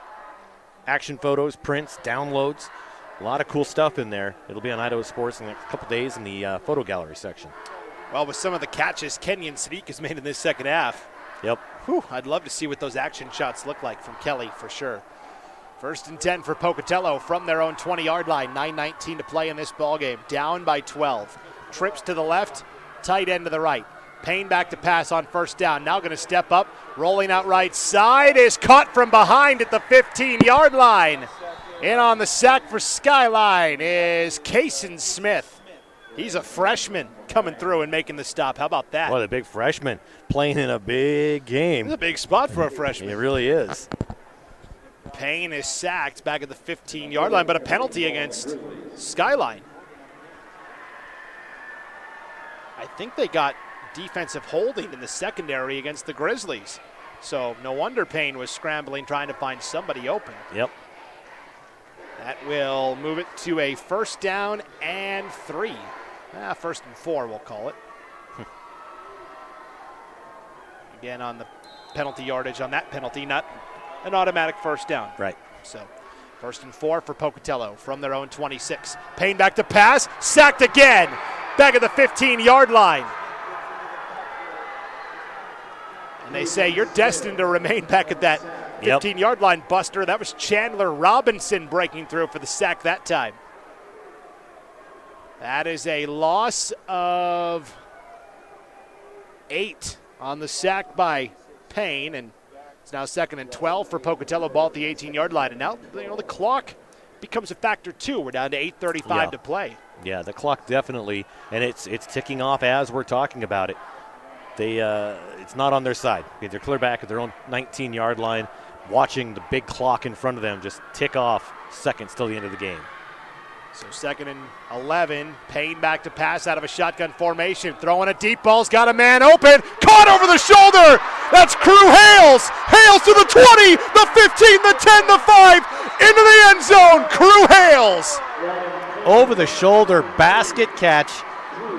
action photos, prints, downloads. A lot of cool stuff in there. It'll be on Idaho Sports in a couple days in the photo gallery section. Well, with some of the catches Kenyon Sadiq has made in this second half. I'd love to see what those action shots look like from Kelly for sure. 1st and 10 for Pocatello from their own 20-yard line. 9:19 to play in this ballgame. Down by 12. Trips to the left, tight end to the right. Payne back to pass on 1st down. Now going to step up, rolling out right side, is caught from behind at the 15-yard line. In on the sack for Skyline is Kason Smith. He's a freshman coming through and making the stop. How about that? What a big freshman playing in a big game. It's a big spot for a freshman. It really is. Payne is sacked back at the 15-yard line, but a penalty against Skyline. I think they got defensive holding in the secondary against the Grizzlies. So no wonder Payne was scrambling, trying to find somebody open. That will move it to a 1st down and 3. 1st and 4, we'll call it. Again, on the penalty yardage on that penalty, not an automatic 1st down. Right. So 1st and 4 for Pocatello from their own 26. Payne back to pass, sacked again, back at the 15-yard line. And they say you're destined to remain back at that 15-yard line, Buster. That was Chandler Robinson breaking through for the sack that time. That is a loss of 8 on the sack by Payne, and it's now 2nd and 12 for Pocatello, ball at the 18-yard line. And now the clock becomes a factor too. We're down to 8:35 to play. Yeah, the clock definitely, and it's ticking off as we're talking about it. It's not on their side. They're clear back at their own 19-yard line, watching the big clock in front of them just tick off seconds till the end of the game. So 2nd and 11, Payne back to pass out of a shotgun formation, throwing a deep ball's got a man open, caught over the shoulder. That's Crew Hales. Hales to the 20, the 15, the 10, the 5, into the end zone. Crew Hales. Over the shoulder basket catch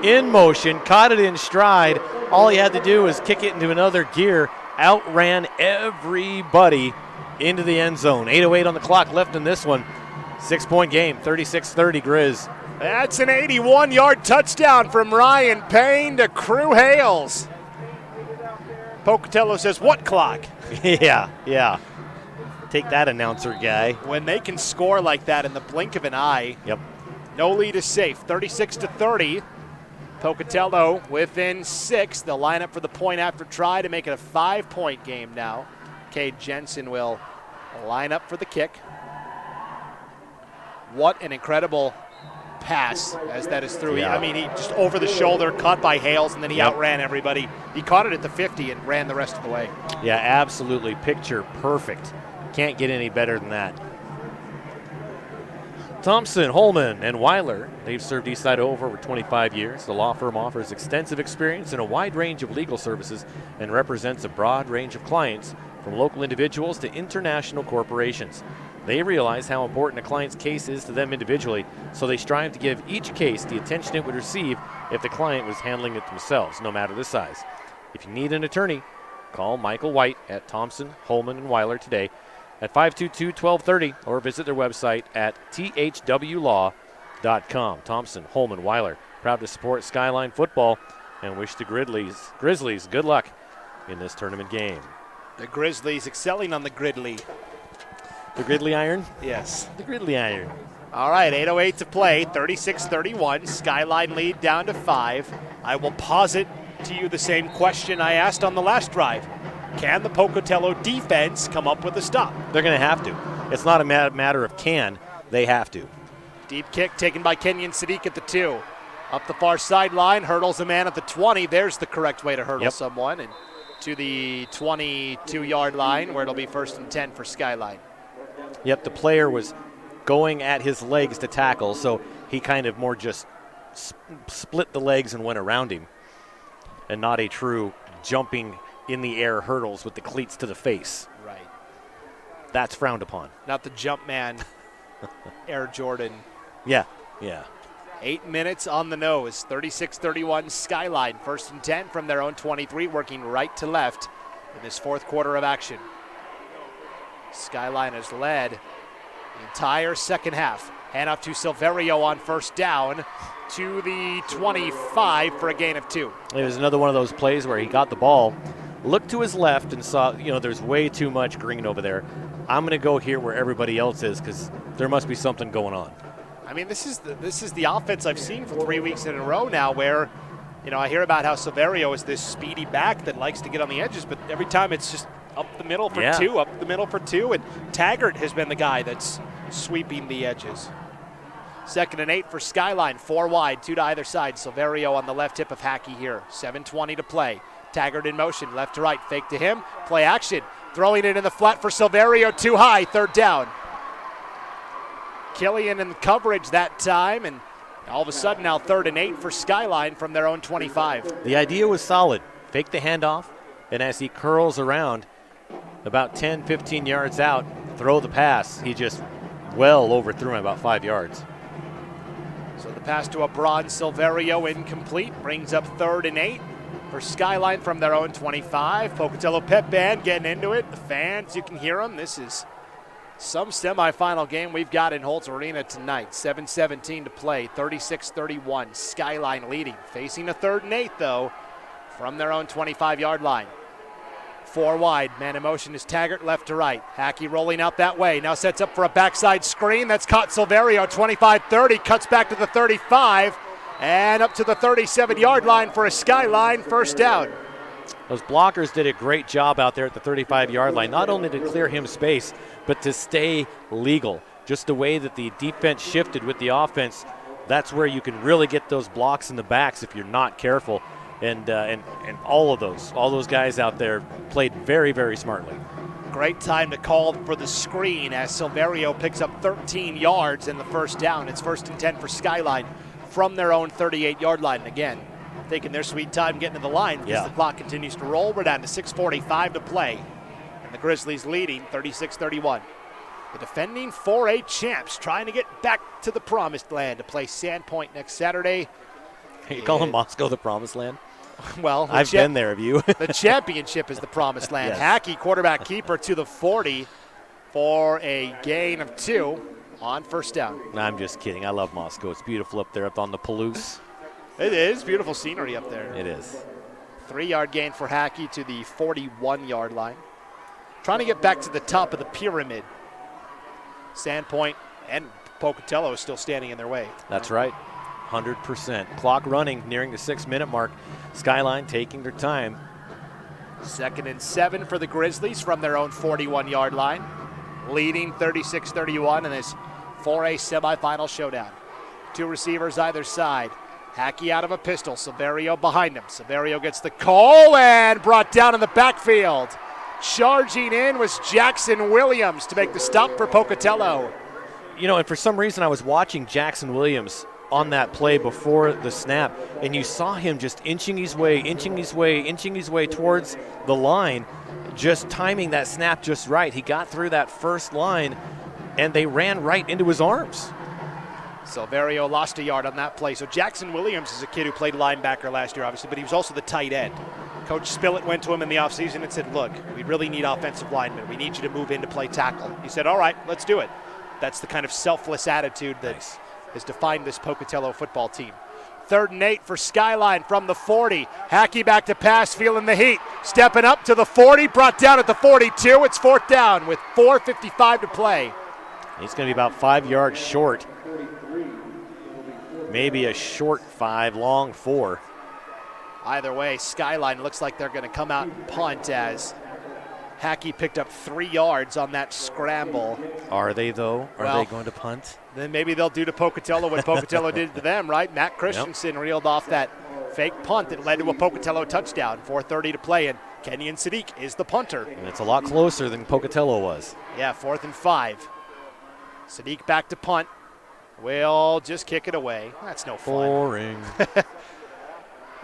in motion, caught it in stride. All he had to do was kick it into another gear, outran everybody into the end zone. 8:08 on the clock left in this one. 6-point game, 36-30 Grizz. That's an 81-yard touchdown from Ryan Payne to Crew Hales. Pocatello says, what clock? Yeah. Take that, announcer guy. When they can score like that in the blink of an eye, no lead is safe. 36-30. Pocatello within 6. They'll line up for the point after try to make it a 5-point game now. Cade Jensen will line up for the kick. What an incredible pass as that is through. Yeah. I mean, he just over the shoulder, caught by Hales, and then he outran everybody. He caught it at the 50 and ran the rest of the way. Yeah, absolutely. Picture perfect. Can't get any better than that. Thompson, Holman, and Weiler, they've served East Idaho for over 25 years. The law firm offers extensive experience in a wide range of legal services and represents a broad range of clients, from local individuals to international corporations. They realize how important a client's case is to them individually, so they strive to give each case the attention it would receive if the client was handling it themselves, no matter the size. If you need an attorney, call Michael White at Thompson, Holman, and Weiler today at 522-1230 or visit their website at thwlaw.com. Thompson, Holman, Weiler, proud to support Skyline football and wish the Grizzlies good luck in this tournament game. The Grizzlies excelling on the Gridley. The Gridley Iron? Yes. The Gridley Iron. All right, 8:08 to play, 36-31. Skyline lead down to 5. I will posit to you the same question I asked on the last drive. Can the Pocatello defense come up with a stop? They're going to have to. It's not a matter of can. They have to. Deep kick taken by Kenyon Sadiq at the 2. Up the far sideline, hurdles a man at the 20. There's the correct way to hurdle someone. And to the 22-yard line, where it'll be 1st and 10 for Skyline. Yep, the player was going at his legs to tackle, so he kind of more just split the legs and went around him, and not a true jumping in the air hurdles with the cleats to the face. Right. That's frowned upon. Not the jump man, Air Jordan. Yeah. 8 minutes on the nose, 36-31 Skyline. 1st and 10 from their own 23, working right to left in this 4th quarter of action. Skyline has led the entire second half. Handoff to Silverio on 1st down to the 25 for a gain of 2. It was another one of those plays where he got the ball, looked to his left and saw, there's way too much green over there. I'm going to go here where everybody else is because there must be something going on. I mean, this is the offense I've seen for 3 weeks in a row now where, I hear about how Silverio is this speedy back that likes to get on the edges, but every time it's just up the middle for 2, up the middle for 2, and Taggart has been the guy that's sweeping the edges. 2nd and 8 for Skyline, 4 wide, 2 to either side. Silverio on the left hip of Hackey here. 7:20 to play. Taggart in motion, left to right, fake to him, play action. Throwing it in the flat for Silverio, too high, 3rd down. Killian in coverage that time, and all of a sudden now 3rd and 8 for Skyline from their own 25. The idea was solid. Fake the handoff, and as he curls around about 10, 15 yards out, throw the pass. He just well overthrew him about 5 yards. So the pass to a broad Silverio incomplete, brings up 3rd and 8 for Skyline from their own 25. Pocatello Pep Band getting into it. The fans, you can hear them. This is some semifinal game we've got in Holtz Arena tonight. 7:17 to play, 36-31. Skyline leading, facing a 3rd and 8 though from their own 25-yard line. 4 wide, man in motion is Taggart left to right. Hackey rolling out that way, now sets up for a backside screen. That's caught Silverio, 25-30, cuts back to the 35, and up to the 37-yard line for a Skyline 1st down. Those blockers did a great job out there at the 35-yard line, not only to clear him space, but to stay legal. Just the way that the defense shifted with the offense, that's where you can really get those blocks in the backs if you're not careful. And all those guys out there played very, very smartly. Great time to call for the screen as Silverio picks up 13 yards in the 1st down. It's 1st and 10 for Skyline from their own 38-yard line. And again, taking their sweet time getting to the line because the clock continues to roll. We're down to 6:45 to play. And the Grizzlies leading 36-31. The defending 4A champs trying to get back to the promised land to play Sandpoint next Saturday. You calling Moscow the promised land? Well, I've been there, have you? The championship is the promised land. Yes. Hackey, quarterback keeper to the 40 for a gain of 2 on 1st down. I'm just kidding. I love Moscow. It's beautiful up there up on the Palouse. It is. Beautiful scenery up there. It is. 3-yard gain for Hackey to the 41-yard line. Trying to get back to the top of the pyramid. Sandpoint and Pocatello is still standing in their way. That's right. 100%. Clock running, nearing the 6-minute mark. Skyline taking their time. 2nd and 7 for the Grizzlies from their own 41-yard line. Leading 36-31 in this 4A semifinal showdown. Two receivers either side. Hackey out of a pistol. Severio behind him. Severio gets the call and brought down in the backfield. Charging in was Jackson Williams to make the stop for Pocatello. You know, and for some reason I was watching Jackson Williams on that play before the snap, and you saw him just inching his way towards the line, just timing that snap just right. He got through that first line, and they ran right into his arms. Silverio lost a yard on that play. So Jackson Williams is a kid who played linebacker last year, obviously, but he was also the tight end. Coach Spillett went to him in the offseason and said, look, we really need offensive linemen. We need you to move in to play tackle. He said, all right, let's do it. That's the kind of selfless attitude that has defined this Pocatello football team. 3rd and 8 for Skyline from the 40. Hackey back to pass, feeling the heat. Stepping up to the 40, brought down at the 42. It's 4th down with 4:55 to play. He's going to be about 5 yards short. Maybe a short 5, long 4. Either way, Skyline looks like they're going to come out and punt as Hackey picked up 3 yards on that scramble. Are they, though? Are they going to punt? Then maybe they'll do to Pocatello what Pocatello did to them, right? Matt Christensen reeled off that fake punt that led to a Pocatello touchdown. 4:30 to play, and Kenyon Sadiq is the punter. And it's a lot closer than Pocatello was. Yeah, 4th and 5. Sadiq back to punt. We'll just kick it away. That's no fun. Boring.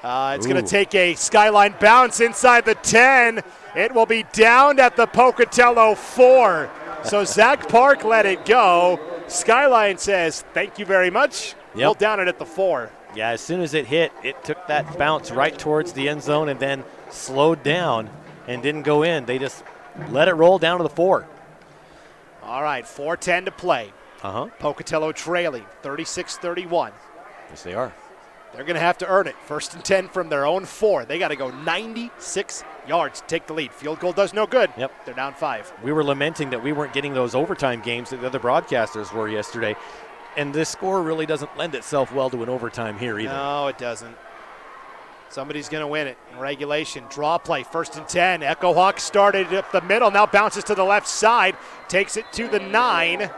It's going to take a Skyline bounce inside the 10. It will be downed at the Pocatello 4. So Zach Park let it go. Skyline says, thank you very much. We'll down it at the 4. Yeah, as soon as it hit, it took that bounce right towards the end zone and then slowed down and didn't go in. They just let it roll down to the 4. All right, 4:10 to play. Pocatello trailing 36-31. Yes, they are. They're going to have to earn it. 1st and 10 from their own 4. They got to go 96 yards to take the lead. Field goal does no good. Yep. They're down 5. We were lamenting that we weren't getting those overtime games that the other broadcasters were yesterday. And this score really doesn't lend itself well to an overtime here either. No, it doesn't. Somebody's going to win it in regulation. Draw play, 1st and 10. Echo Hawk started up the middle, now bounces to the left side, takes it to the 9.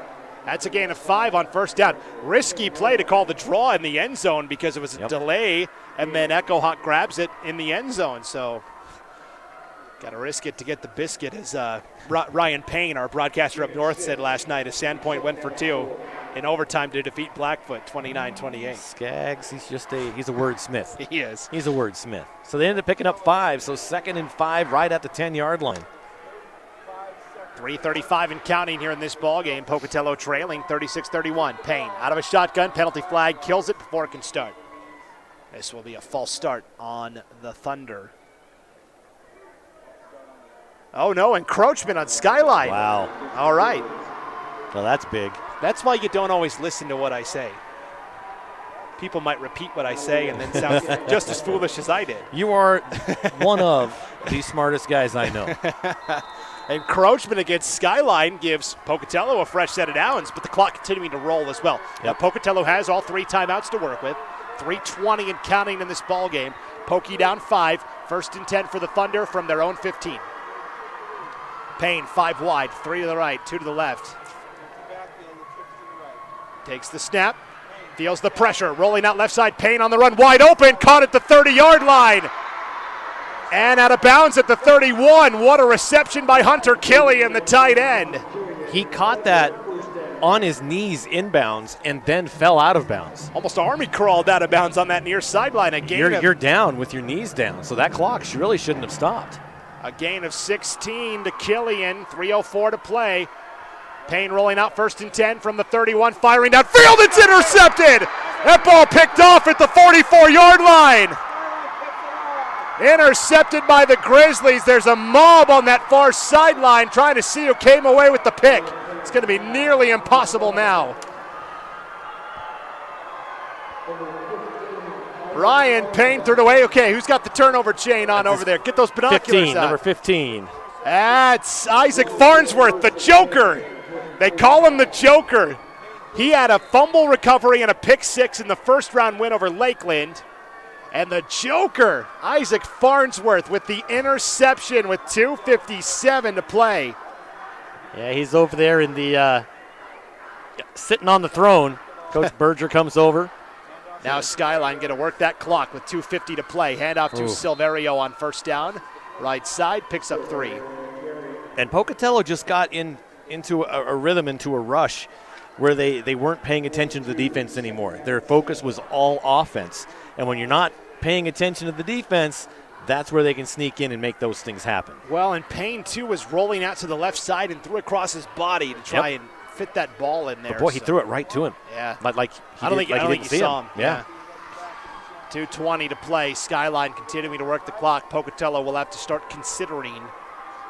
That's a gain of 5 on 1st down. Risky play to call the draw in the end zone because it was a delay, and then Echo Hawk grabs it in the end zone. So got to risk it to get the biscuit, as Ryan Payne, our broadcaster up north, said last night as Sandpoint went for 2 in overtime to defeat Blackfoot 29-28. Skaggs, he's a wordsmith. He is. He's a wordsmith. So they ended up picking up 5, so 2nd and 5 right at the 10-yard line. 3:35 and counting here in this ball game. Pocatello trailing 36-31. Payne out of a shotgun, penalty flag, kills it before it can start. This will be a false start on the Thunder. Oh no, encroachment on Skyline. Wow. All right. Well, that's big. That's why you don't always listen to what I say. People might repeat what I say and then sound just as foolish as I did. You are one of the smartest guys I know. Encroachment against Skyline gives Pocatello a fresh set of downs, but the clock continuing to roll as well. Now, Pocatello has all 3 timeouts to work with. 3:20 and counting in this ball game. Pokey down 5. 1st and 10 for the Thunder from their own 15. Payne 5 wide, 3 to the right, 2 to the left. Takes the snap, feels the pressure, rolling out left side. Payne on the run, wide open, caught at the 30-yard line. And out of bounds at the 31. What a reception by Hunter Killian, the tight end. He caught that on his knees inbounds and then fell out of bounds. Almost army crawled out of bounds on that near sideline. You're down with your knees down, so that clock really shouldn't have stopped. A gain of 16 to Killian, 3:04 to play. Payne rolling out 1st and 10 from the 31, firing downfield. It's intercepted. That ball picked off at the 44-yard line. Intercepted by the Grizzlies. There's a mob on that far sideline trying to see who came away with the pick. It's going to be nearly impossible now. Ryan Payne threw it away. Okay, who's got the turnover chain on over there? Get those binoculars 15, out. number 15. That's Isaac Farnsworth, the Joker. They call him the Joker. He had a fumble recovery and a pick 6 in the first-round win over Lakeland. And the Joker, Isaac Farnsworth, with the interception with 2:57 to play. Yeah, he's over there in the sitting on the throne, Coach Berger comes over. Now Skyline going to work that clock with 2:50 to play. Handoff to Silverio on first down. Right side, picks up 3. And Pocatello just got into a rhythm, into a rush, where they weren't paying attention to the defense anymore. Their focus was all offense. And when you're not paying attention to the defense, that's where they can sneak in and make those things happen. Well, and Payne, too, was rolling out to the left side and threw across his body to try and fit that ball in there. But boy, he threw it right to him. Yeah. Like I don't think you saw him. Yeah. 2:20 to play. Skyline continuing to work the clock. Pocatello will have to start considering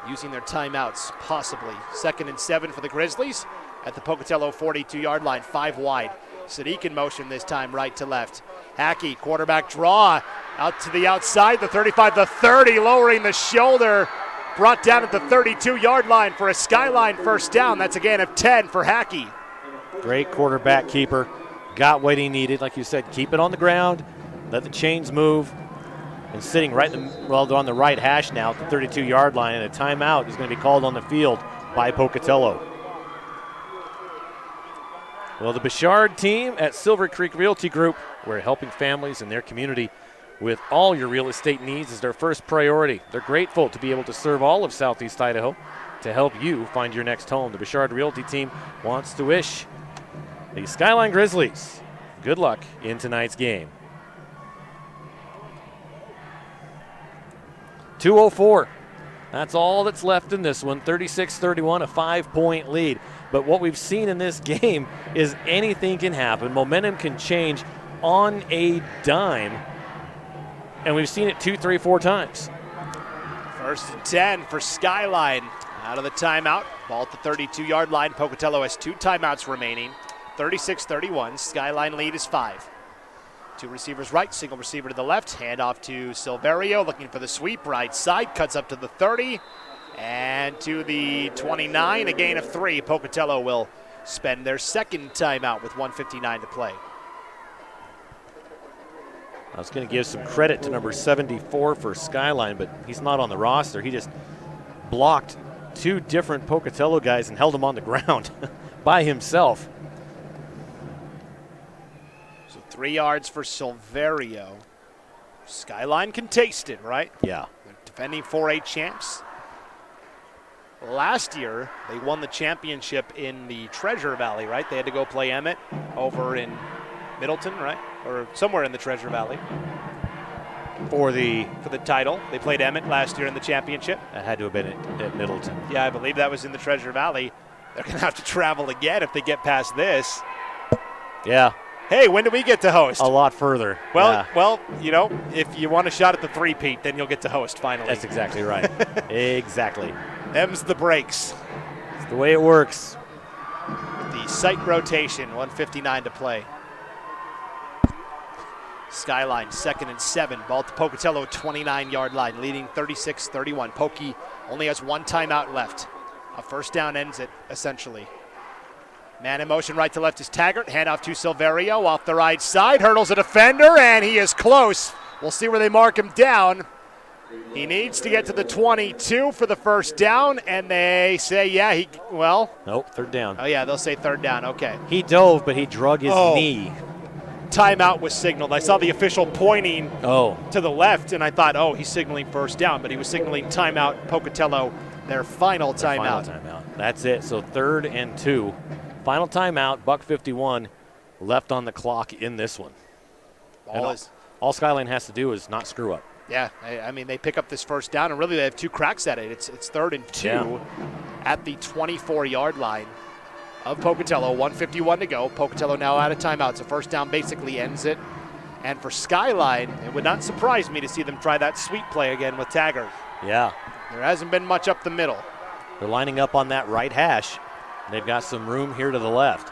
using their timeouts, possibly. 2nd and 7 for the Grizzlies at the Pocatello 42-yard line, 5 wide. Sadiq in motion this time, right to left. Hackey, quarterback draw, out to the outside, the 35, the 30, lowering the shoulder. Brought down at the 32-yard line for a Skyline first down. That's a gain of 10 for Hackey. Great quarterback keeper. Got what he needed. Like you said, keep it on the ground, let the chains move. And sitting right on the right hash now at the 32-yard line, and a timeout is going to be called on the field by Pocatello. Well, the Bouchard team at Silver Creek Realty Group, where helping families in their community with all your real estate needs is their first priority. They're grateful to be able to serve all of Southeast Idaho to help you find your next home. The Bouchard Realty team wants to wish the Skyline Grizzlies good luck in tonight's game. 2:04. That's all that's left in this one. 36-31, a 5-point lead. But what we've seen in this game is anything can happen. Momentum can change on a dime. And we've seen it 2, 3, 4 times. 1st and 10 for Skyline. Out of the timeout. Ball at the 32-yard line. Pocatello has 2 timeouts remaining. 36-31. Skyline lead is 5. 2 receivers right, single receiver to the left. Handoff to Silverio, looking for the sweep. Right side, cuts up to the 30. And to the 29, a gain of 3. Pocatello will spend their 2nd timeout with 1:59 to play. I was going to give some credit to number 74 for Skyline, but he's not on the roster. He just blocked 2 different Pocatello guys and held them on the ground by himself. 3 yards for Silverio. Skyline can taste it, right? Yeah. They're defending 4A champs. Last year, they won the championship in the Treasure Valley, right? They had to go play Emmett over in Middleton, right? Or somewhere in the Treasure Valley. For the title. They played Emmett last year in the championship. That had to have been at Middleton. Yeah, I believe that was in the Treasure Valley. They're going to have to travel again if they get past this. Yeah. Hey, when do we get to host? A lot further. Well, you know, if you want a shot at the three-peat, then you'll get to host finally. That's exactly right. Exactly. Them's the breaks. It's the way it works. The site rotation, 1:59 to play. Skyline, 2nd and 7. Ball to Pocatello, 29-yard line, leading 36-31. Pokey only has 1 timeout left. A first down ends it, essentially. Man in motion right to left is Taggart. Handoff to Silverio off the right side. Hurdles a defender, and he is close. We'll see where they mark him down. He needs to get to the 22 for the first down, and they say, Nope, 3rd down. Oh, yeah, they'll say 3rd down. Okay. He dove, but he drug his knee. Timeout was signaled. I saw the official pointing to the left, and I thought, he's signaling first down, but he was signaling timeout. Pocatello, their final timeout. That's it. So 3rd and 2. Final timeout, $1:51 left on the clock in this one. All Skyline has to do is not screw up. Yeah, I mean, they pick up this first down, and really they have 2 cracks at it. It's 3rd and 2 at the 24-yard line of Pocatello. 1:51 to go. Pocatello now out of timeouts. A first down basically ends it. And for Skyline, it would not surprise me to see them try that sweep play again with Taggart. Yeah. There hasn't been much up the middle. They're lining up on that right hash. They've got some room here to the left.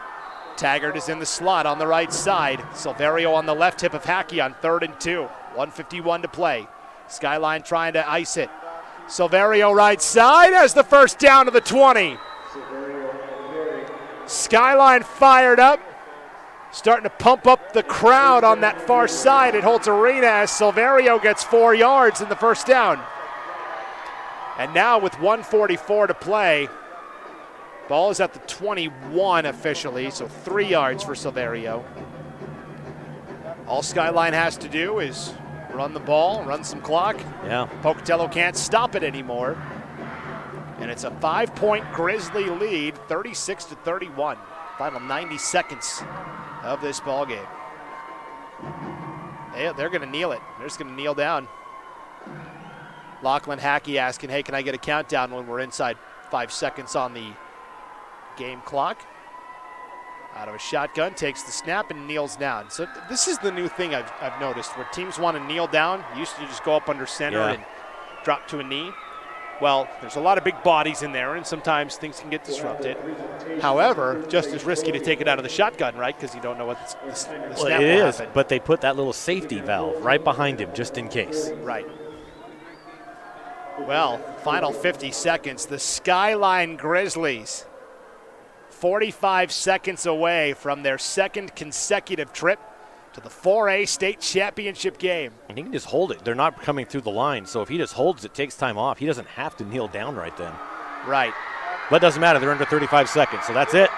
Taggart is in the slot on the right side. Silverio on the left hip of Hackey on 3rd and 2. 1:51 to play. Skyline trying to ice it. Silverio right side has the first down to the 20. Skyline fired up. Starting to pump up the crowd on that far side at Holtz Arena as Silverio gets 4 yards in the first down. And now with 1:44 to play, Ball is at the 21 officially, so 3 yards for Silverio. All Skyline has to do is run the ball, run some clock. Yeah. Pocatello can't stop it anymore. And it's a 5-point Grizzly lead, 36-31. Final 90 seconds of this ball game. They're going to kneel it. They're just going to kneel down. Lachlan Hackey asking, hey, can I get a countdown when we're inside 5 seconds on the game clock? Out of a shotgun, takes the snap and kneels down. So this is the new thing I've noticed, where teams want to kneel down. Used to just go up under center and drop to a knee. Well, there's a lot of big bodies in there, and sometimes things can get disrupted. However, just as risky to take it out of the shotgun, right? Because you don't know what the snap will happen. But they put that little safety valve right behind him just in case. Right. Well, final 50 seconds. The Skyline Grizzlies, 45 seconds away from their second consecutive trip to the 4A state championship game. And he can just hold it. They're not coming through the line, so if he just holds it, takes time off, he doesn't have to kneel down right then. Right. But it doesn't matter. They're under 35 seconds, so that's it.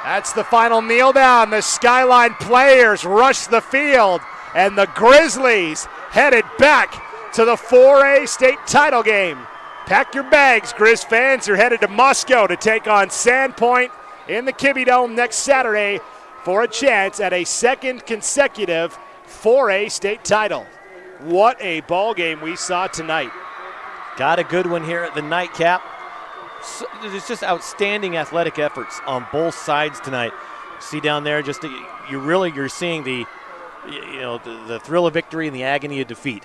That's the final kneel down. The Skyline players rush the field, and the Grizzlies headed back to the 4A state title game. Pack your bags, Grizz fans. You're headed to Moscow to take on Sandpoint in the Kibbe Dome next Saturday for a chance at a second consecutive 4A state title. What a ball game we saw tonight. Got a good one here at the nightcap. So, it's just outstanding athletic efforts on both sides tonight. See down there, just you're seeing the thrill of victory and the agony of defeat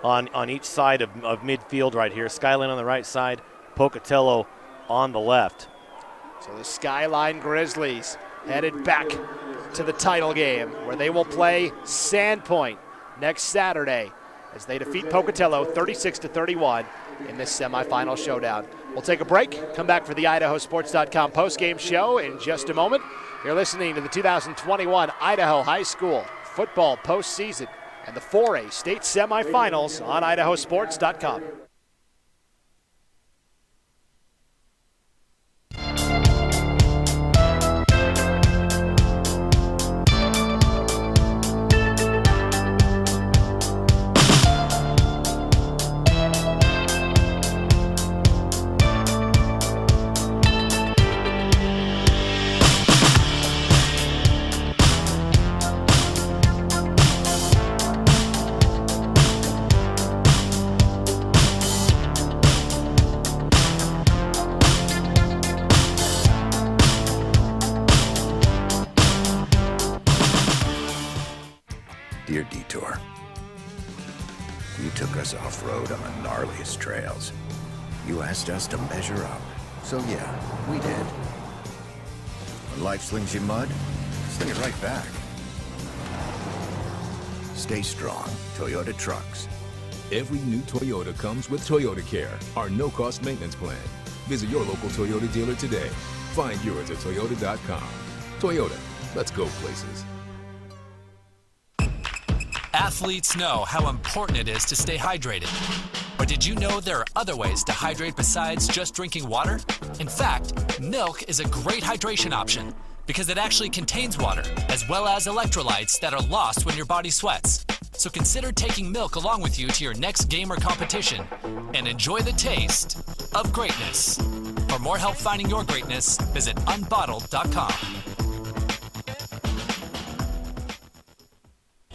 on each side of midfield right here. Skyline on the right side, Pocatello on the left. So the Skyline Grizzlies headed back to the title game, where they will play Sandpoint next Saturday as they defeat Pocatello 36-31 in this semifinal showdown. We'll take a break, come back for the IdahoSports.com postgame show in just a moment. You're listening to the 2021 Idaho High School football postseason and the 4A state semifinals on IdahoSports.com. Dear Detour, you took us off-road on the gnarliest trails. You asked us to measure up, so yeah, we did. When life slings you mud, sling it right back. Stay strong, Toyota trucks. Every new Toyota comes with Toyota Care, our no-cost maintenance plan. Visit your local Toyota dealer today. Find yours at Toyota.com. Toyota, let's go places. Athletes know how important it is to stay hydrated. But did you know there are other ways to hydrate besides just drinking water? In fact, milk is a great hydration option because it actually contains water as well as electrolytes that are lost when your body sweats. So consider taking milk along with you to your next game or competition and enjoy the taste of greatness. For more help finding your greatness, visit unbottled.com.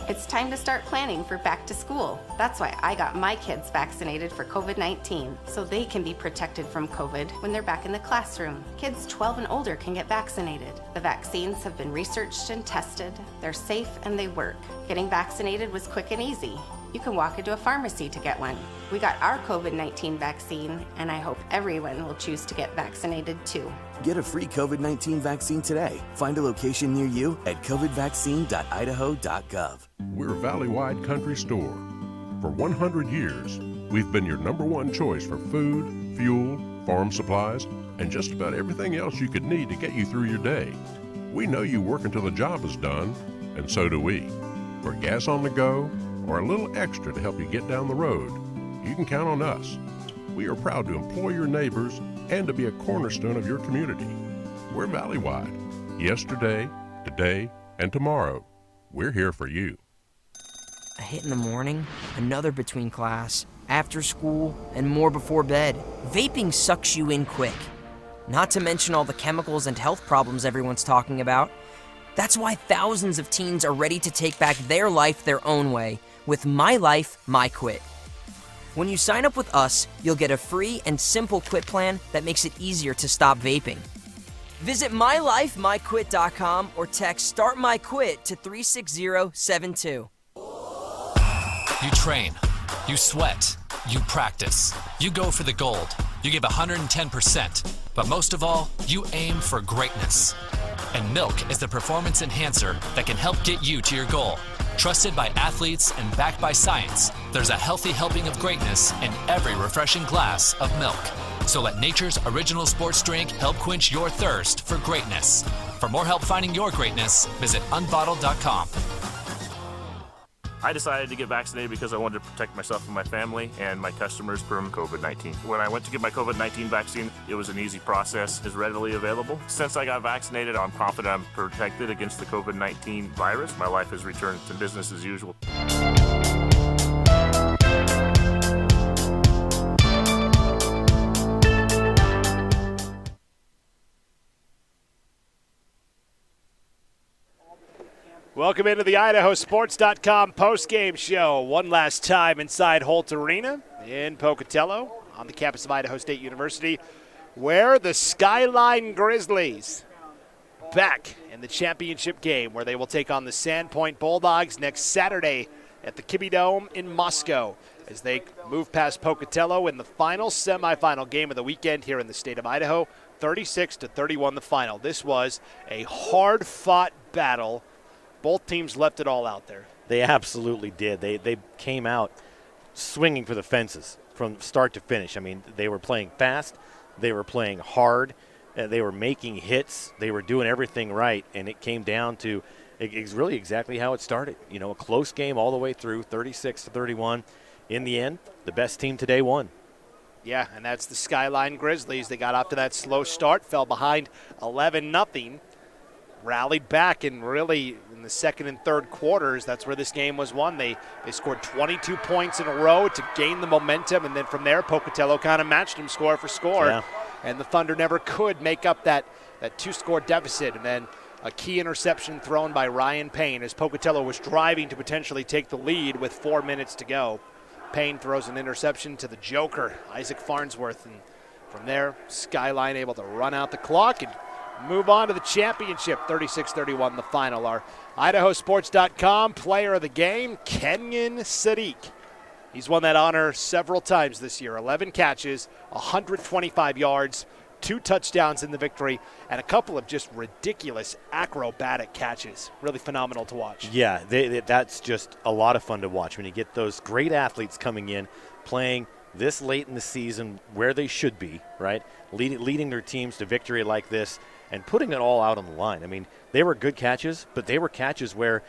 It's time to start planning for back to school. That's why I got my kids vaccinated for COVID-19, so they can be protected from COVID when they're back in the classroom. Kids 12 and older can get vaccinated. The vaccines have been researched and tested. They're safe and they work. Getting vaccinated was quick and easy. You can walk into a pharmacy to get one. We got our COVID-19 vaccine, and I hope everyone will choose to get vaccinated too. Get a free COVID-19 vaccine today. Find a location near you at covidvaccine.idaho.gov. We're a valley-wide country store. For 100 years, we've been your #1 choice for food, fuel, farm supplies, and just about everything else you could need to get you through your day. We know you work until the job is done, and so do we. For gas on the go, or a little extra to help you get down the road, you can count on us. We are proud to employ your neighbors and to be a cornerstone of your community. We're Valleywide. Yesterday, today, and tomorrow. We're here for you. A hit in the morning, another between class, after school, and more before bed. Vaping sucks you in quick. Not to mention all the chemicals and health problems everyone's talking about. That's why thousands of teens are ready to take back their life their own way with My Life, My Quit. When you sign up with us, you'll get a free and simple quit plan that makes it easier to stop vaping. Visit mylifemyquit.com or text Start My Quit to 36072. You train, you sweat, you practice, you go for the gold, you give 110%, but most of all, you aim for greatness. And Milk is the performance enhancer that can help get you to your goal. Trusted by athletes and backed by science, there's a healthy helping of greatness in every refreshing glass of milk. So let nature's original sports drink help quench your thirst for greatness. For more help finding your greatness, visit unbottled.com. I decided to get vaccinated because I wanted to protect myself and my family and my customers from COVID-19. When I went to get my COVID-19 vaccine, it was an easy process, is readily available. Since I got vaccinated, I'm confident I'm protected against the COVID-19 virus. My life has returned to business as usual. Welcome into the IdahoSports.com postgame show. One last time inside Holt Arena in Pocatello on the campus of Idaho State University, where the Skyline Grizzlies back in the championship game, where they will take on the Sandpoint Bulldogs next Saturday at the Kibbe Dome in Moscow as they move past Pocatello in the final semifinal game of the weekend here in the state of Idaho. 36-31 the final. This was a hard-fought battle. Both teams left it all out there. They absolutely did. They came out swinging for the fences from start to finish. I mean, they were playing fast. They were playing hard. They were making hits. They were doing everything right, and it came down to it's really exactly how it started. You know, a close game all the way through, 36-31. In the end, the best team today won. Yeah, and that's the Skyline Grizzlies. They got off to that slow start, fell behind 11-0. Rallied back, and really in the second and third quarters, that's where this game was won. They scored 22 points in a row to gain the momentum, and then from there, Pocatello kind of matched them score for score. Yeah. And the Thunder never could make up that two-score deficit. And then a key interception thrown by Ryan Payne as Pocatello was driving to potentially take the lead with 4 minutes to go. Payne throws an interception to the Joker, Isaac Farnsworth, and from there, Skyline able to run out the clock and move on to the championship. 36-31 the final. Our IdahoSports.com player of the game, Kenyon Sadiq. He's won that honor several times this year. 11 catches, 125 yards, 2 touchdowns in the victory, and a couple of just ridiculous acrobatic catches. Really phenomenal to watch. Yeah, that's just a lot of fun to watch when you get those great athletes coming in, playing this late in the season where they should be, right? Leading their teams to victory like this and putting it all out on the line. I mean, they were good catches, but they were catches where,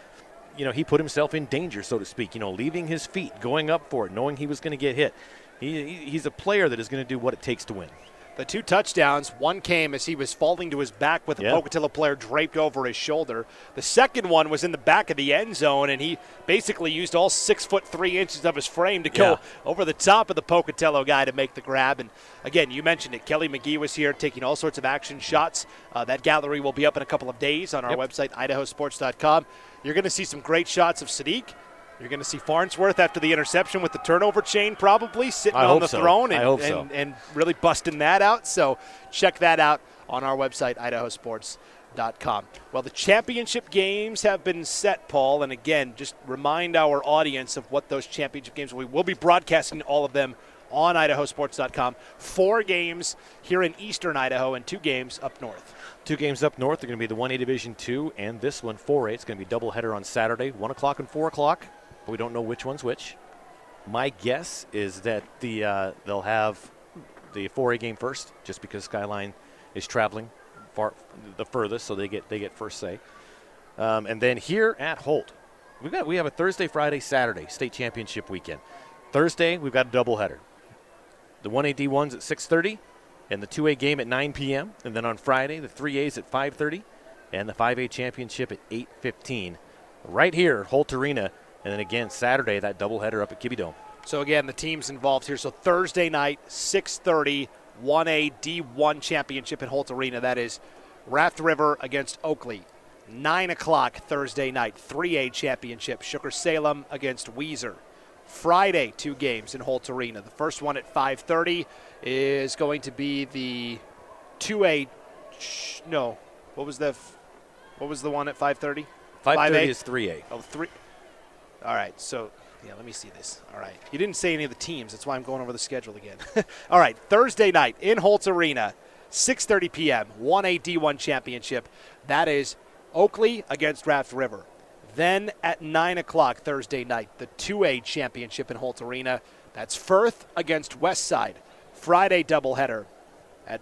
you know, he put himself in danger, so to speak, you know, leaving his feet, going up for it, knowing he was going to get hit. He's a player that is going to do what it takes to win. The 2 touchdowns, one came as he was falling to his back with a Pocatello player draped over his shoulder. The second one was in the back of the end zone, and he basically used all 6'3" of his frame to go over the top of the Pocatello guy to make the grab. And again, you mentioned it. Kelly McGee was here taking all sorts of action shots. That gallery will be up in a couple of days on our website, IdahoSports.com. You're going to see some great shots of Sadiq. You're going to see Farnsworth after the interception with the turnover chain probably sitting on the throne and really busting that out. So check that out on our website, IdahoSports.com. Well, the championship games have been set, Paul. And again, just remind our audience of what those championship games will be. We'll be broadcasting all of them on IdahoSports.com. 4 games here in eastern Idaho and 2 games up north. 2 games up north are going to be the 1A Division 2 and this one, 4A. It's going to be doubleheader on Saturday, 1 o'clock and 4 o'clock. But we don't know which one's which. My guess is that they'll have the 4A game first, just because Skyline is traveling the furthest, so they get first say. And then here at Holt, we have a Thursday, Friday, Saturday state championship weekend. Thursday we've got a doubleheader. The 1A D1's at 6:30. and the 2A game at 9 p.m. And then on Friday, the 3As at 5:30 and the 5A championship at 8:15 right here at Holt Arena. And then again, Saturday, that doubleheader up at Kibbe Dome. So again, the teams involved here. So Thursday night, 6:30, 1A D1 championship at Holt Arena. That is Raft River against Oakley. 9 o'clock Thursday night, 3A championship, Sugar-Salem against Weiser. Friday, 2 games in Holt Arena. The first one at 5:30 is going to be the 2A. No, what was the one at 5:30? 5:30 is 3A. Oh, 3. All right, so yeah, let me see this. All right, you didn't say any of the teams. That's why I'm going over the schedule again. All right, Thursday night in Holt Arena, 6:30 p.m. 1A D1 championship. That is Oakley against Raft River. Then at 9 o'clock Thursday night, the 2A championship in Holt Arena. That's Firth against Westside. Friday doubleheader at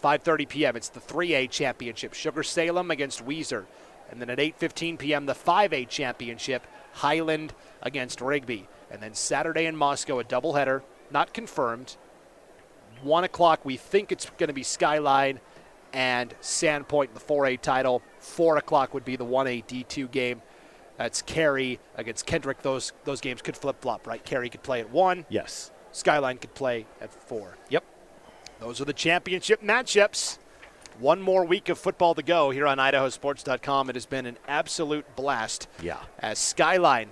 5:30 p.m. It's the 3A championship, Sugar-Salem against Weiser. And then at 8:15 p.m., the 5A championship, Highland against Rigby. And then Saturday in Moscow, a doubleheader, not confirmed. 1 o'clock, we think it's going to be Skyline and Sandpoint in the 4A title. 4 o'clock would be the 1A D2 game. That's Cary against Kendrick. Those games could flip-flop, right? Cary could play at 1. Yes. Skyline could play at 4. Yep. Those are the championship matchups. One more week of football to go here on IdahoSports.com. It has been an absolute blast. Yeah. As Skyline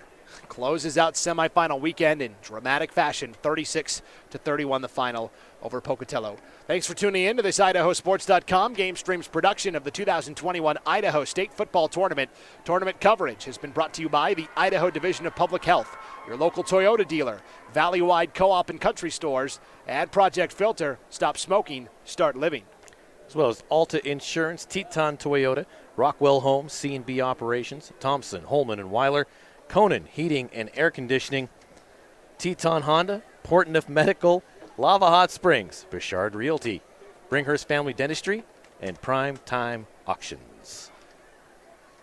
closes out semifinal weekend in dramatic fashion, 36-31 the final over Pocatello. Thanks for tuning in to this IdahoSports.com Game Streams production of the 2021 Idaho State Football Tournament. Tournament coverage has been brought to you by the Idaho Division of Public Health, your local Toyota dealer, Valley-wide co-op and country stores, and Project Filter. Stop smoking, start living. As well as Alta Insurance, Teton Toyota, Rockwell Homes, C&B Operations, Thompson, Holman, and Weiler, Conan Heating and Air Conditioning, Teton Honda, Portneuf Medical, Lava Hot Springs, Bouchard Realty, Bringhurst Family Dentistry, and Prime Time Auctions.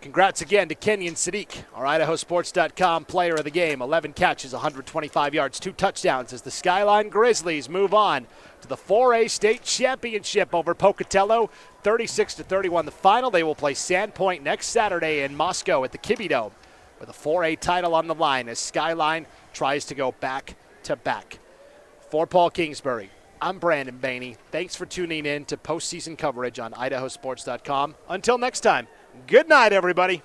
Congrats again to Kenyon Sadiq, our IdahoSports.com player of the game. 11 catches, 125 yards, 2 touchdowns as the Skyline Grizzlies move on to the 4A state championship over Pocatello. 36-31 the final. They will play Sandpoint next Saturday in Moscow at the Kibbe Dome with a 4A title on the line as Skyline tries to go back-to-back. For Paul Kingsbury, I'm Brandon Baney. Thanks for tuning in to postseason coverage on IdahoSports.com. Until next time, good night, everybody.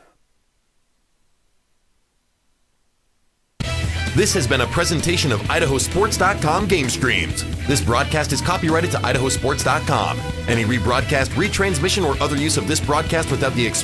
This has been a presentation of IdahoSports.com Game Streams. This broadcast is copyrighted to IdahoSports.com. Any rebroadcast, retransmission, or other use of this broadcast without the